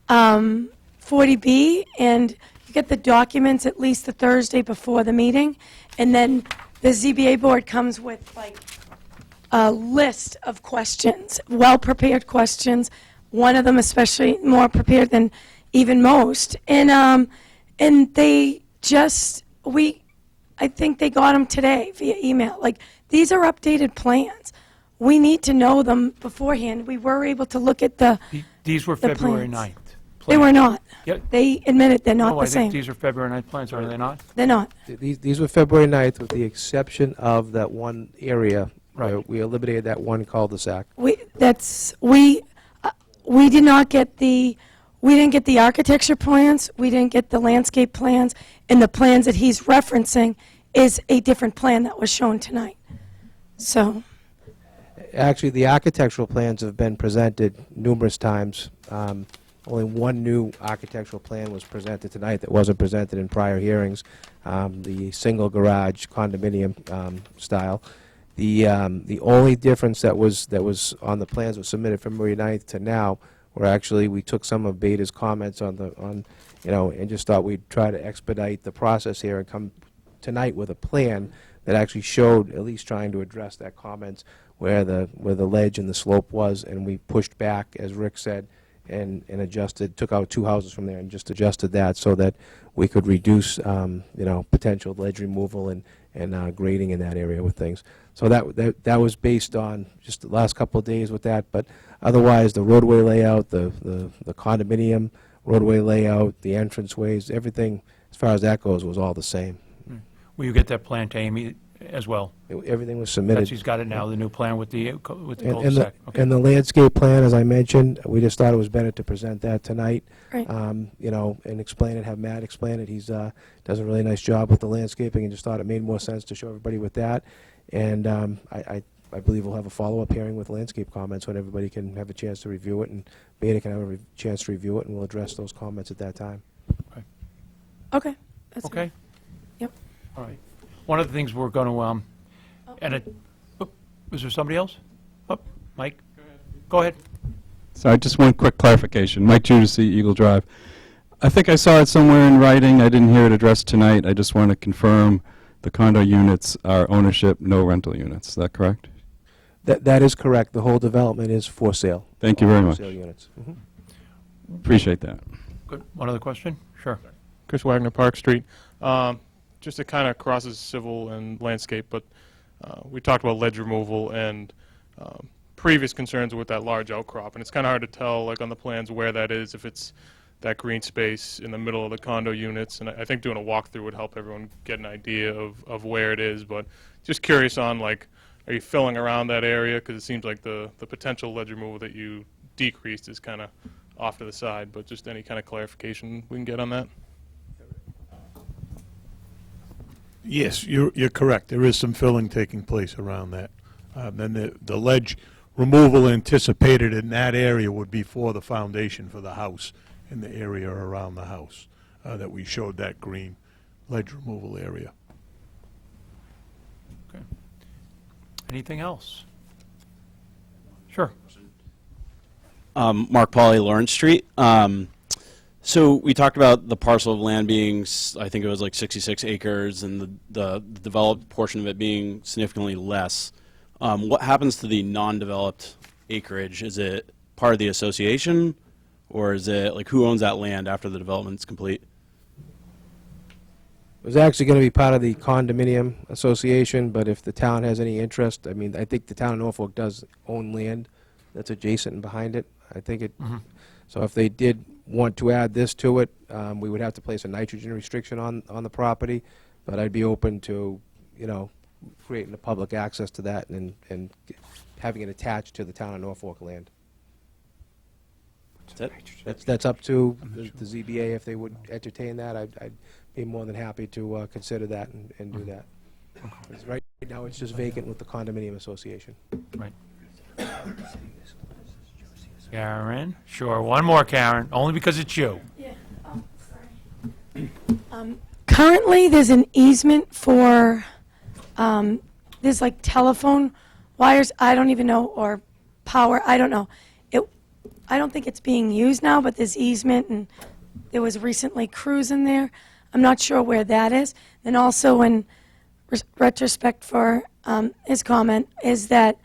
40B, and you get the documents at least the Thursday before the meeting, and then the ZBA board comes with like a list of questions, well-prepared questions, one of them especially more prepared than even most. And they just, I think they got them today via email. Like, these are updated plans. We need to know them beforehand. We were able to look at These were the February plans. 9th. They were not. Yep. They admitted they're not No, the I same. think these are February 9th plans, are they not? They're not. These were February 9th, with the exception of that one area where we eliminated that one cul-de-sac. We did not get we didn't get the architecture plans, we didn't get the landscape plans, and the plans that he's referencing is a different plan that was shown tonight. So, Actually, the architectural plans have been presented numerous times. Only one new architectural plan was presented tonight that wasn't presented in prior hearings, the single garage condominium style. The only difference that was on the plans that was submitted from February 9th to now, where actually we took some of Beta's comments and just thought we'd try to expedite the process here and come tonight with a plan that actually showed at least trying to address that comments where the ledge and the slope was, and we pushed back, as Rick said, and adjusted, took out 2 houses from there and just adjusted that so that we could reduce potential ledge removal and grading in that area with things. So that was based on just the last couple of days with that, but otherwise the roadway layout, the condominium roadway layout, the entranceways, everything as far as that goes was all the same. Will you get that plan to Amy as well? Everything was submitted. Betsy's got it now, the new plan with the And cul-de-sac. Okay. and the landscape plan, as I mentioned, we just thought it was better to present that tonight. Right. And explain it, have Matt explain it. He's does a really nice job with the landscaping, and just thought it made more sense to show everybody with that. And I believe we'll have a follow-up hearing with landscape comments when everybody can have a chance to review it, and Beta can have a chance to review it, and we'll address those comments at that time. okay. That's Okay? good. Yep. All right. One of the things we're going to, is there somebody else? Oh, Mike? Go ahead. Sorry, just one quick clarification. Mike Judici, Eagle Drive. I think I saw it somewhere in writing. I didn't hear it addressed tonight. I just want to confirm the condo units are ownership, no rental units. Is that correct? That is correct. The whole development is for sale. Thank you All very for much. sale units. Appreciate that. Good. One other question? Sure. Chris Wagner, Park Street. Just it kind of crosses civil and landscape, but we talked about ledge removal and previous concerns with that large outcrop, and it's kind of hard to tell, like on the plans, where that is, if it's that green space in the middle of the condo units, and I think doing a walkthrough would help everyone get an idea of where it is, but just curious on, like, are you filling around that area? Because it seems like the potential ledge removal that you decreased is kind of off to the side, but just any kind of clarification we can get on that? Yes, you're correct. There is some filling taking place around that. Then the ledge removal anticipated in that area would be for the foundation for the house and the area around the house that we showed, that green ledge removal area. Okay. Anything else? Sure. Mark Pauly, Lawrence Street. So we talked about the parcel of land being, I think it was like 66 acres, and the developed portion of it being significantly less. What happens to the non-developed acreage? Is it part of the association, or is it, like, who owns that land after the development's complete? It was actually going to be part of the condominium association, but if the town has any interest, I mean, I think the town of Norfolk does own land that's adjacent and behind it. I think it, So if they did want to add this to it, we would have to place a nitrogen restriction on the property, but I'd be open to, you know, creating a public access to that and having it attached to the town of Norfolk land. That's up to the ZBA if they would entertain that. I'd be more than happy to consider that and do that. 'Cause right now, it's just vacant with the condominium association. Right. Karen? Sure, one more, Karen, only because it's you. Currently, there's an easement for, there's like telephone wires, I don't even know, or power, I don't know. I don't think it's being used now, but there's easement, and there was recently crews in there. I'm not sure where that is. And also, in retrospect for his comment, is that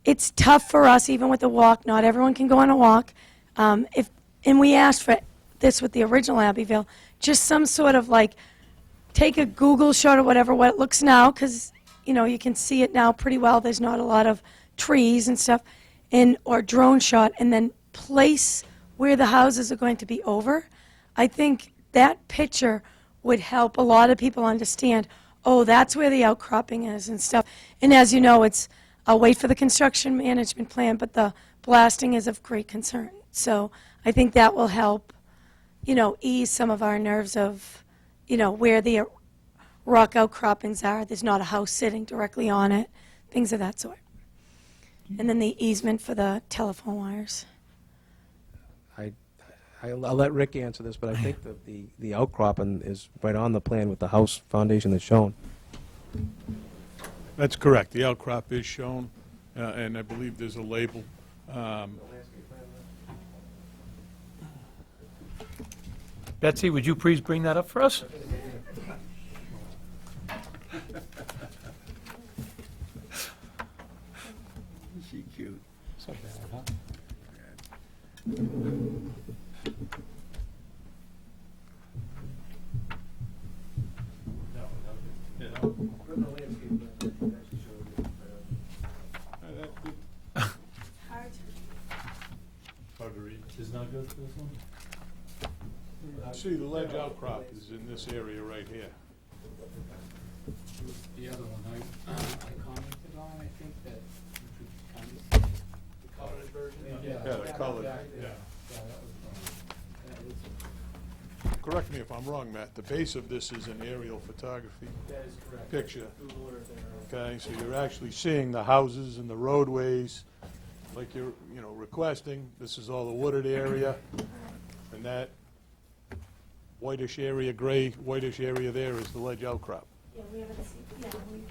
it's tough for us, even with the walk. Not everyone can go on a walk. And we asked for this with the original Abbeville, just some sort of like, take a Google shot or whatever, what it looks now, because, you know, you can see it now pretty well. There's not a lot of trees and stuff, or drone shot, and then place where the houses are going to be over. I think that picture would help a lot of people understand, oh, that's where the outcropping is and stuff. And as you know, I'll wait for the construction management plan, but the blasting is of great concern. So I think that will help, you know, ease some of our nerves of, you know, where the rock outcroppings are. There's not a house sitting directly on it, things of that sort. And then the easement for the telephone wires. I'll let Rick answer this, but I think that the outcropping is right on the plan with the house foundation that's shown. That's correct. The outcrop is shown, and I believe there's a label. Betsy, would you please bring that up for us? She cute. So bad, huh? Hard to read. Is not good for this one? See, the ledge outcrop is in this area right here. The other one, I commented on, I think that the colored version? Yeah, the colored, yeah. Correct me if I'm wrong, Matt, the base of this is an aerial photography That is correct. picture. Google Earth Okay, so you're actually seeing the houses and the roadways like you're, you know, requesting. This is all the wooded area, and that whitish area, gray whitish area there is the ledge outcrop. Yeah, we haven't seen,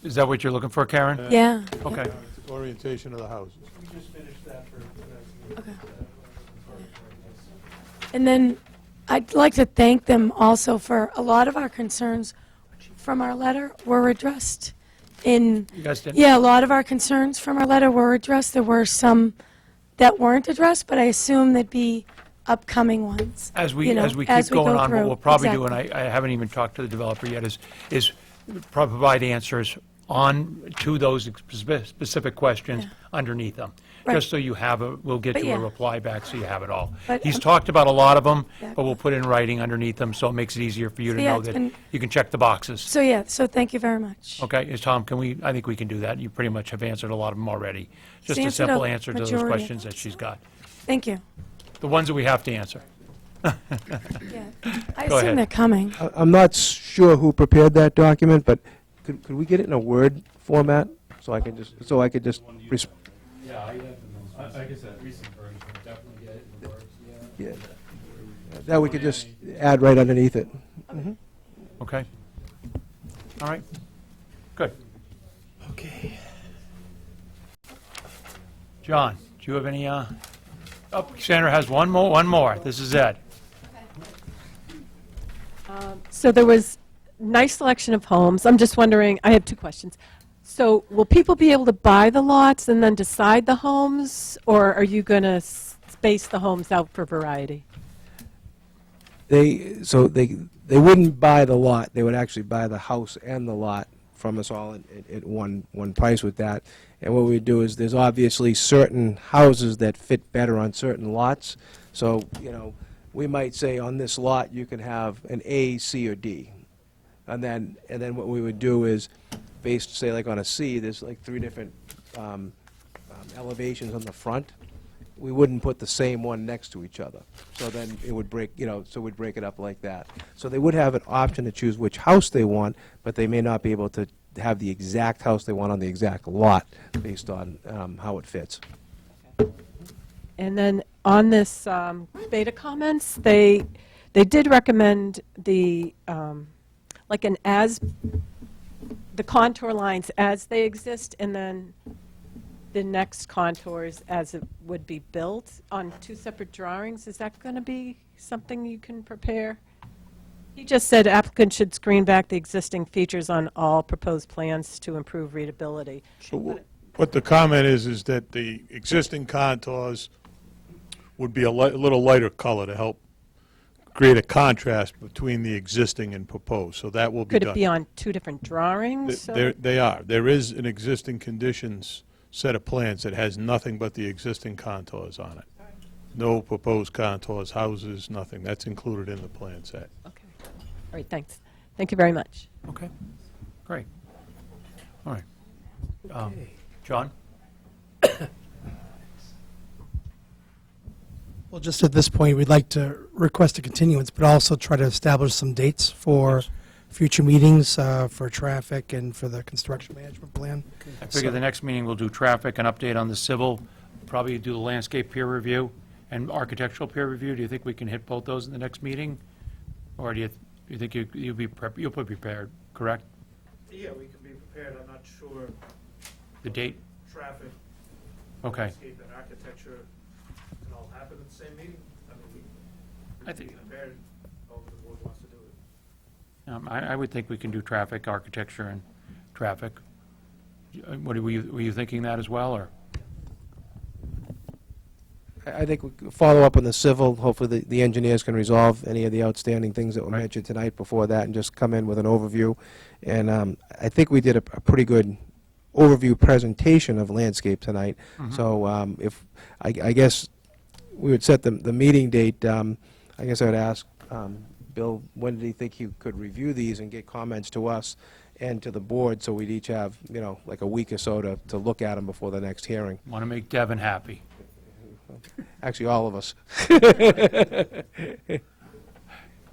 Is that what you're looking for, Karen? Yeah. Okay. Orientation of the houses. We just finished that for Okay. And then I'd like to thank them also for a lot of our concerns from our letter were addressed. You guys did? Yeah, a lot of our concerns from our letter were addressed. There were some that weren't addressed, but I assume there'd be upcoming ones. As we, you know, as we as keep going go on, what through. we'll probably do, and Exactly. I haven't even talked to the developer yet, is provide answers to those specific questions underneath them. Right. Just so you have we'll get But you a yeah. reply back so you have it all. But, He's talked about a lot of them, Exactly. but we'll put in writing underneath them, so it makes it easier for you So to yeah, know it's that been- you can check the boxes. So yeah, so thank you very much. Okay, Tom, I think we can do that. You pretty much have answered a lot of them already. Just a answered simple a answer to those majority of questions that she's got. Thank you. The ones that we have to answer. Yeah. I Go assume ahead. they're coming. I'm not sure who prepared that document, but could we get it in a Word format so I could just Yeah, I have the most, like I said, recent version, definitely get it in the works, yeah. yeah, that we could just add right underneath it. Okay. All right. Good. Okay. John, do you have any, oh, Sandra has one more. This is Ed. So there was nice selection of homes. I'm just wondering, I have two questions. So will people be able to buy the lots and then decide the homes, or are you going to space the homes out for variety? They wouldn't buy the lot. They would actually buy the house and the lot from us all at one price with that. And what we do is, there's obviously certain houses that fit better on certain lots. So, you know, we might say on this lot, you can have an A, C, or D. And then what we would do is, based, say, like on a C, there's like 3 different elevations on the front. We wouldn't put the same one next to each other. So then it would break, you know, so we'd break it up like that. So they would have an option to choose which house they want, but they may not be able to have the exact house they want on the exact lot based on how it fits. And then on this beta comments, they did recommend the, like the contour lines as they exist, and then the next contours as it would be built on 2 separate drawings. Is that going to be something you can prepare? He just said applicant should screen back the existing features on all proposed plans to improve readability. So what the comment is that the existing contours would be a little lighter color to help create a contrast between the existing and proposed, so that will be done. Could it be on 2 different drawings? They are. There is an existing conditions set of plans that has nothing but the existing contours on it. No proposed contours, houses, nothing. That's included in the plan set. Okay. All right, thanks. Thank you very much. Okay, great. All right. John? Well, just at this point, we'd like to request a continuance, but also try to establish some dates for future meetings, for traffic and for the construction management plan. I figure the next meeting we'll do traffic, an update on the civil, probably do the landscape peer review and architectural peer review. Do you think we can hit both those in the next meeting? Or do you think you'll be prepared, correct? Yeah, we can be prepared. I'm not sure. The date? Traffic, Okay. landscape, and architecture can all happen at the same meeting. I mean, we I can be think- prepared, however the board wants to do it. I would think we can do traffic, architecture, and traffic. What, were you thinking that as well, or? I think we could follow up on the civil. Hopefully, the engineers can resolve any of the outstanding things that were mentioned tonight before that, and just come in with an overview. And I think we did a pretty good overview presentation of landscape tonight. So if I guess we would set the meeting date. I guess I would ask Bill, when did he think he could review these and get comments to us and to the board, so we'd each have, you know, like a week or so to look at them before the next hearing. Want to make Devin happy. Actually, all of us.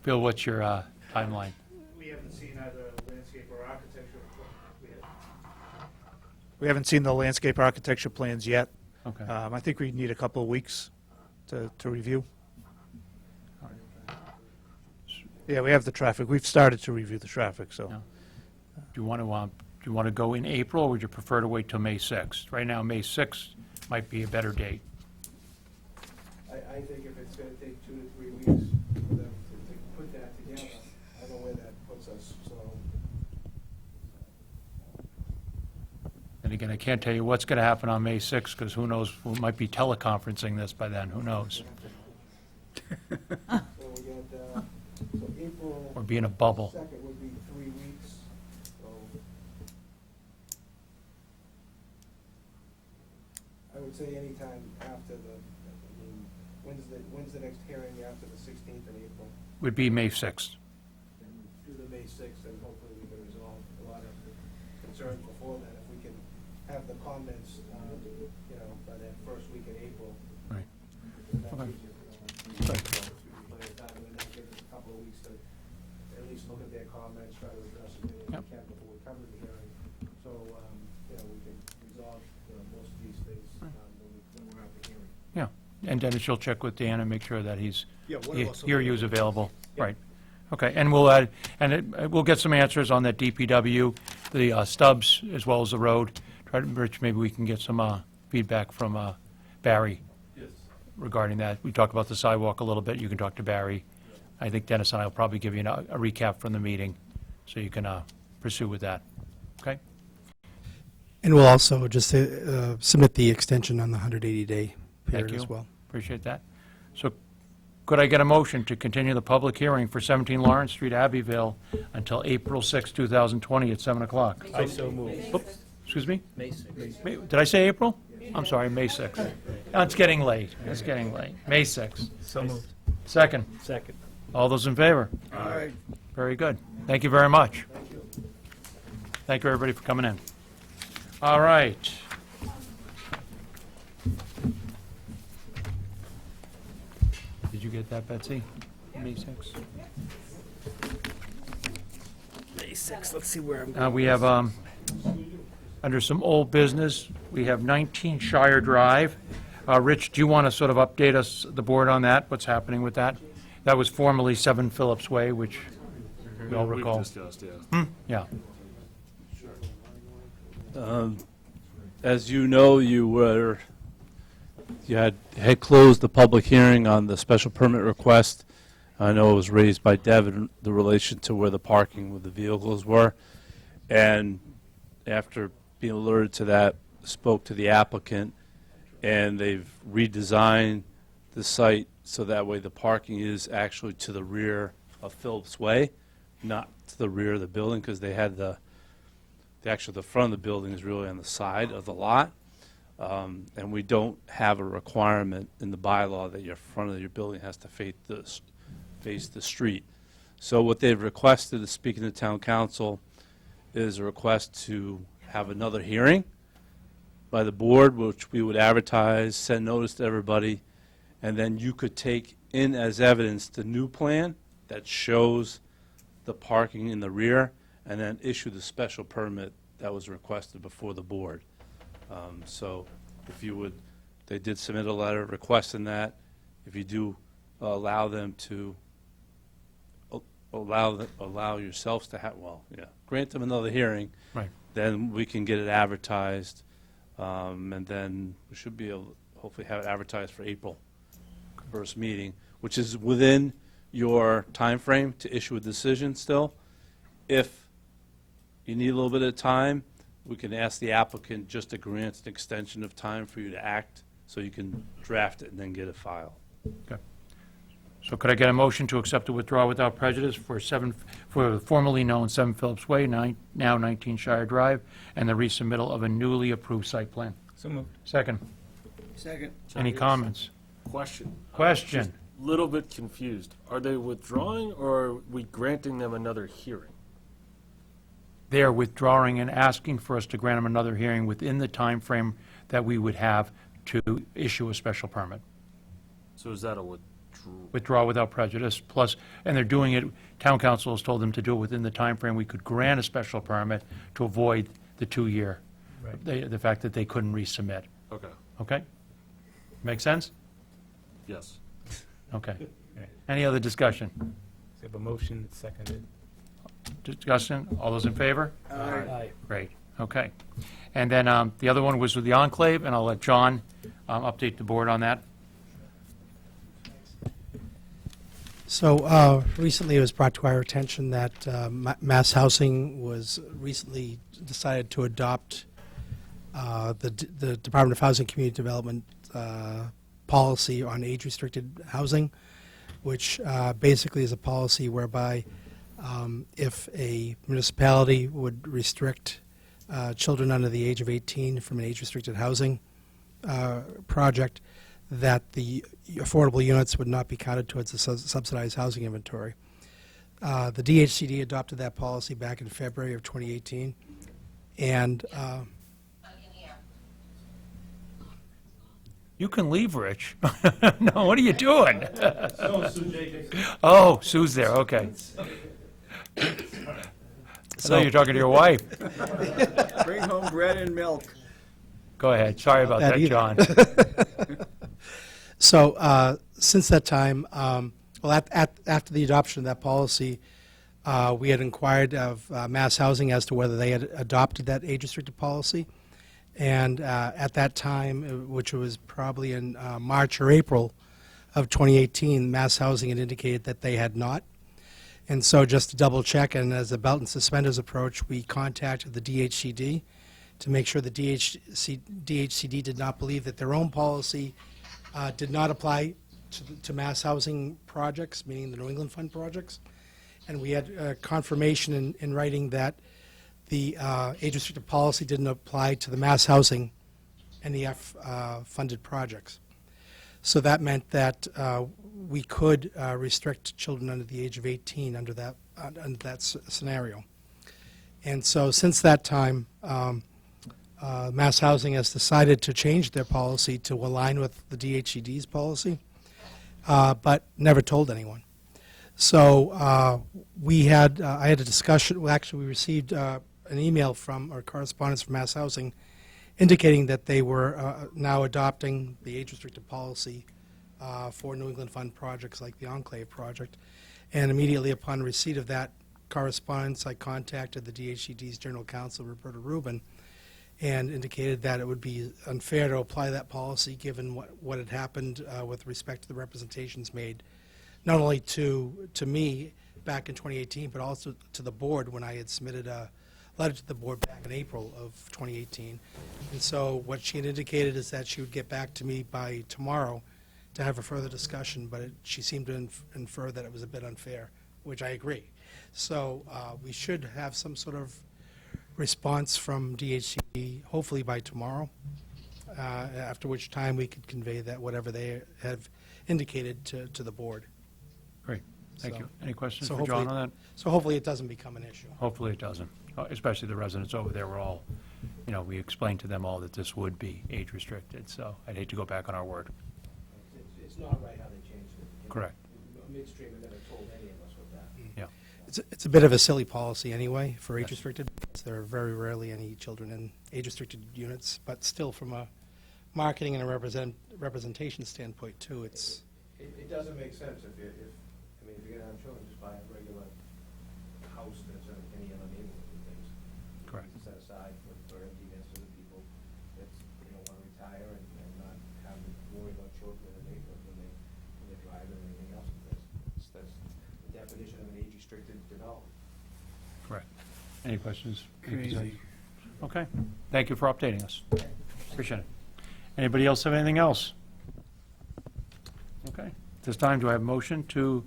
Bill, what's your timeline? We haven't seen either landscape or architecture. We haven't seen the landscape architecture plans yet. Okay. I think we need a couple of weeks to review. Yeah, we have the traffic. We've started to review the traffic, so. Yeah. Do you want to go in April, or would you prefer to wait till May 6th? Right now, May 6th might be a better date. I think if it's going to take 2 to 3 weeks for them to put that together, I don't know where that puts us, so. And again, I can't tell you what's going to happen on May 6th, because who knows, we might be teleconferencing this by then, who knows? So we got, so April. Or be in a bubble. 2nd would be 3 weeks, so. I would say anytime after when's the next hearing after the 16th in April? Would be May 6th. Do the May 6th, and hopefully we can resolve a lot of concerns before then, if we can have the comments, you know, by that first week in April. Right. Then that's Okay. easier for them. So we can play it down, and then that gives us a couple of weeks to at least look at their comments, try to address them if we can before we come to the hearing. So, you know, we can resolve, you know, most of these things when we're at the hearing. Yeah, and Dennis, you'll check with Dan and make sure that he's, Yeah, one of us will here be he is available. Right. Okay, and we'll add, and we'll get some answers on that DPW, the stubs, as well as the road. Rich, maybe we can get some feedback from Barry regarding that. We talked about the sidewalk a little bit. You can talk to Barry. I think Dennis and I will probably give you a recap from the meeting, so you can pursue with that. Okay? And we'll also just submit the extension on the 180-day Thank period you. as well. Appreciate that. So could I get a motion to continue the public hearing for 17 Lawrence Street, Abbeville, until April 6, 2020 at 7 o'clock? I so move. Excuse me? May 6th. Did I say April? I'm sorry, May 6th. It's getting late. It's getting late. May 6th. So moved. Second. Second. All those in favor? All right. Very good. Thank you very much. Thank you, everybody, for coming in. All right. Did you get that, Betsy? May 6th? May 6th, let's see where I'm We have, under some old business, we have 19 Shire Drive. Rich, do you want to sort of update us, the board, on that? What's happening with that? That was formerly 7 Phillips Way, which we all recall. We've discussed, yeah. Yeah. As you know, you had closed the public hearing on the special permit request. I know it was raised by Devin, the relation to where the parking with the vehicles were. And after being alerted to that, spoke to the applicant, and they've redesigned the site so that way the parking is actually to the rear of Phillips Way, not to the rear of the building, because they had actually the front of the building is really on the side of the lot. And we don't have a requirement in the bylaw that your front of your building has to face the street. So what they've requested, is speaking to town council, is a request to have another hearing by the board, which we would advertise, send notice to everybody, and then you could take in as evidence the new plan that shows the parking in the rear, and then issue the special permit that was requested before the board. So if you would, they did submit a letter requesting that. If you do allow them to, allow yourselves to have, grant them another hearing. Right. Then we can get it advertised, and then we should be able to hopefully have it advertised for April 1st meeting, which is within your time frame to issue a decision still. If you need a little bit of time, we can ask the applicant just to grant an extension of time for you to act, so you can draft it and then get it filed. Okay. So could I get a motion to accept the withdrawal without prejudice for formerly known 7 Phillips Way, now 19 Shire Drive, and the resubmittal of a newly approved site plan? So moved. Second. Second. Any comments? Question. Question. Just a little bit confused. Are they withdrawing, or are we granting them another hearing? They are withdrawing and asking for us to grant them another hearing within the time frame that we would have to issue a special permit. So is that a Withdraw without prejudice, plus, and they're doing it, town council has told them to do it within the time frame we could grant a special permit to avoid the 2-year, the fact that they couldn't resubmit. Okay. Okay? Make sense? Yes. Okay. Any other discussion? We have a motion, it's seconded. Discussion? All those in favor? Aye. Great. Okay. And then the other one was with the Enclave, and I'll let John update the board on that. So recently it was brought to our attention that Mass Housing was recently decided to adopt the Department of Housing and Community Development policy on age-restricted housing, which basically is a policy whereby if a municipality would restrict children under the age of 18 from an age-restricted housing project, that the affordable units would not be counted towards the subsidized housing inventory. The DHCD adopted that policy back in February of 2018, and You can leave, Rich. No, what are you doing? Oh, Sue's there, okay. I thought you were talking to your wife. Bring home bread and milk. Go ahead, sorry about that, either. John. So since that time, after the adoption of that policy, we had inquired of Mass Housing as to whether they had adopted that age-restricted policy. And at that time, which was probably in March or April of 2018, Mass Housing had indicated that they had not. And so just to double check, and as a belt and suspenders approach, we contacted the DHCD to make sure the DHCD did not believe that their own policy did not apply to mass housing projects, meaning the New England Fund projects. And we had confirmation in writing that the age-restricted policy didn't apply to the mass housing NEF funded projects. So that meant that we could restrict children under the age of 18 under that scenario. And so since that time, Mass Housing has decided to change their policy to align with the DHED's policy, but never told anyone. So I had a discussion. Well, actually, we received an email or correspondence from Mass Housing indicating that they were now adopting the age-restricted policy for New England Fund projects like the Enclave project. And immediately upon receipt of that correspondence, I contacted the DHED's General Counsel, Roberta Rubin, and indicated that it would be unfair to apply that policy given what had happened with respect to the representations made, not only to me back in 2018, but also to the board when I had submitted a letter to the board back in April of 2018. And so what she had indicated is that she would get back to me by tomorrow to have a further discussion, but she seemed to infer that it was a bit unfair, which I agree. So we should have some sort of response from DHCD, hopefully by tomorrow, after which time we could convey that whatever they have indicated to the board. Great, thank So- you. Any questions so for John hopefully- on that? So hopefully it doesn't become an issue. Hopefully it doesn't, especially the residents over there were all, we explained to them all that this would be age-restricted, so I'd hate to go back on our word. It's not right how they changed it. Correct. Midstream and never told any of us with that. Yeah. It's a bit of a silly policy anyway for age-restricted. There are very rarely any children in age-restricted units, but still from a marketing and a representation standpoint too, it's... It doesn't make sense if you're gonna have children, just buy a regular house that's in any other neighborhood and things. Correct. Set aside for empty nesters and people that, wanna retire and not have to worry about children in the neighborhood when they drive and anything else. That's the definition of an age-restricted development. Correct. Any questions? Crazy. Okay, thank you for updating us. Appreciate it. Anybody else have anything else? Okay, at this time, do I have a motion to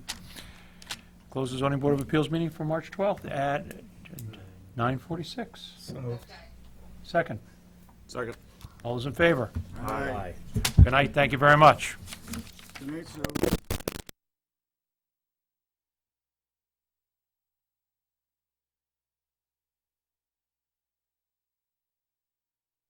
close the zoning board of appeals meeting for March 12th at 9:46? So moved. Second. Second. All those in favor? Aye. Good night, thank you very much. Good night, sir.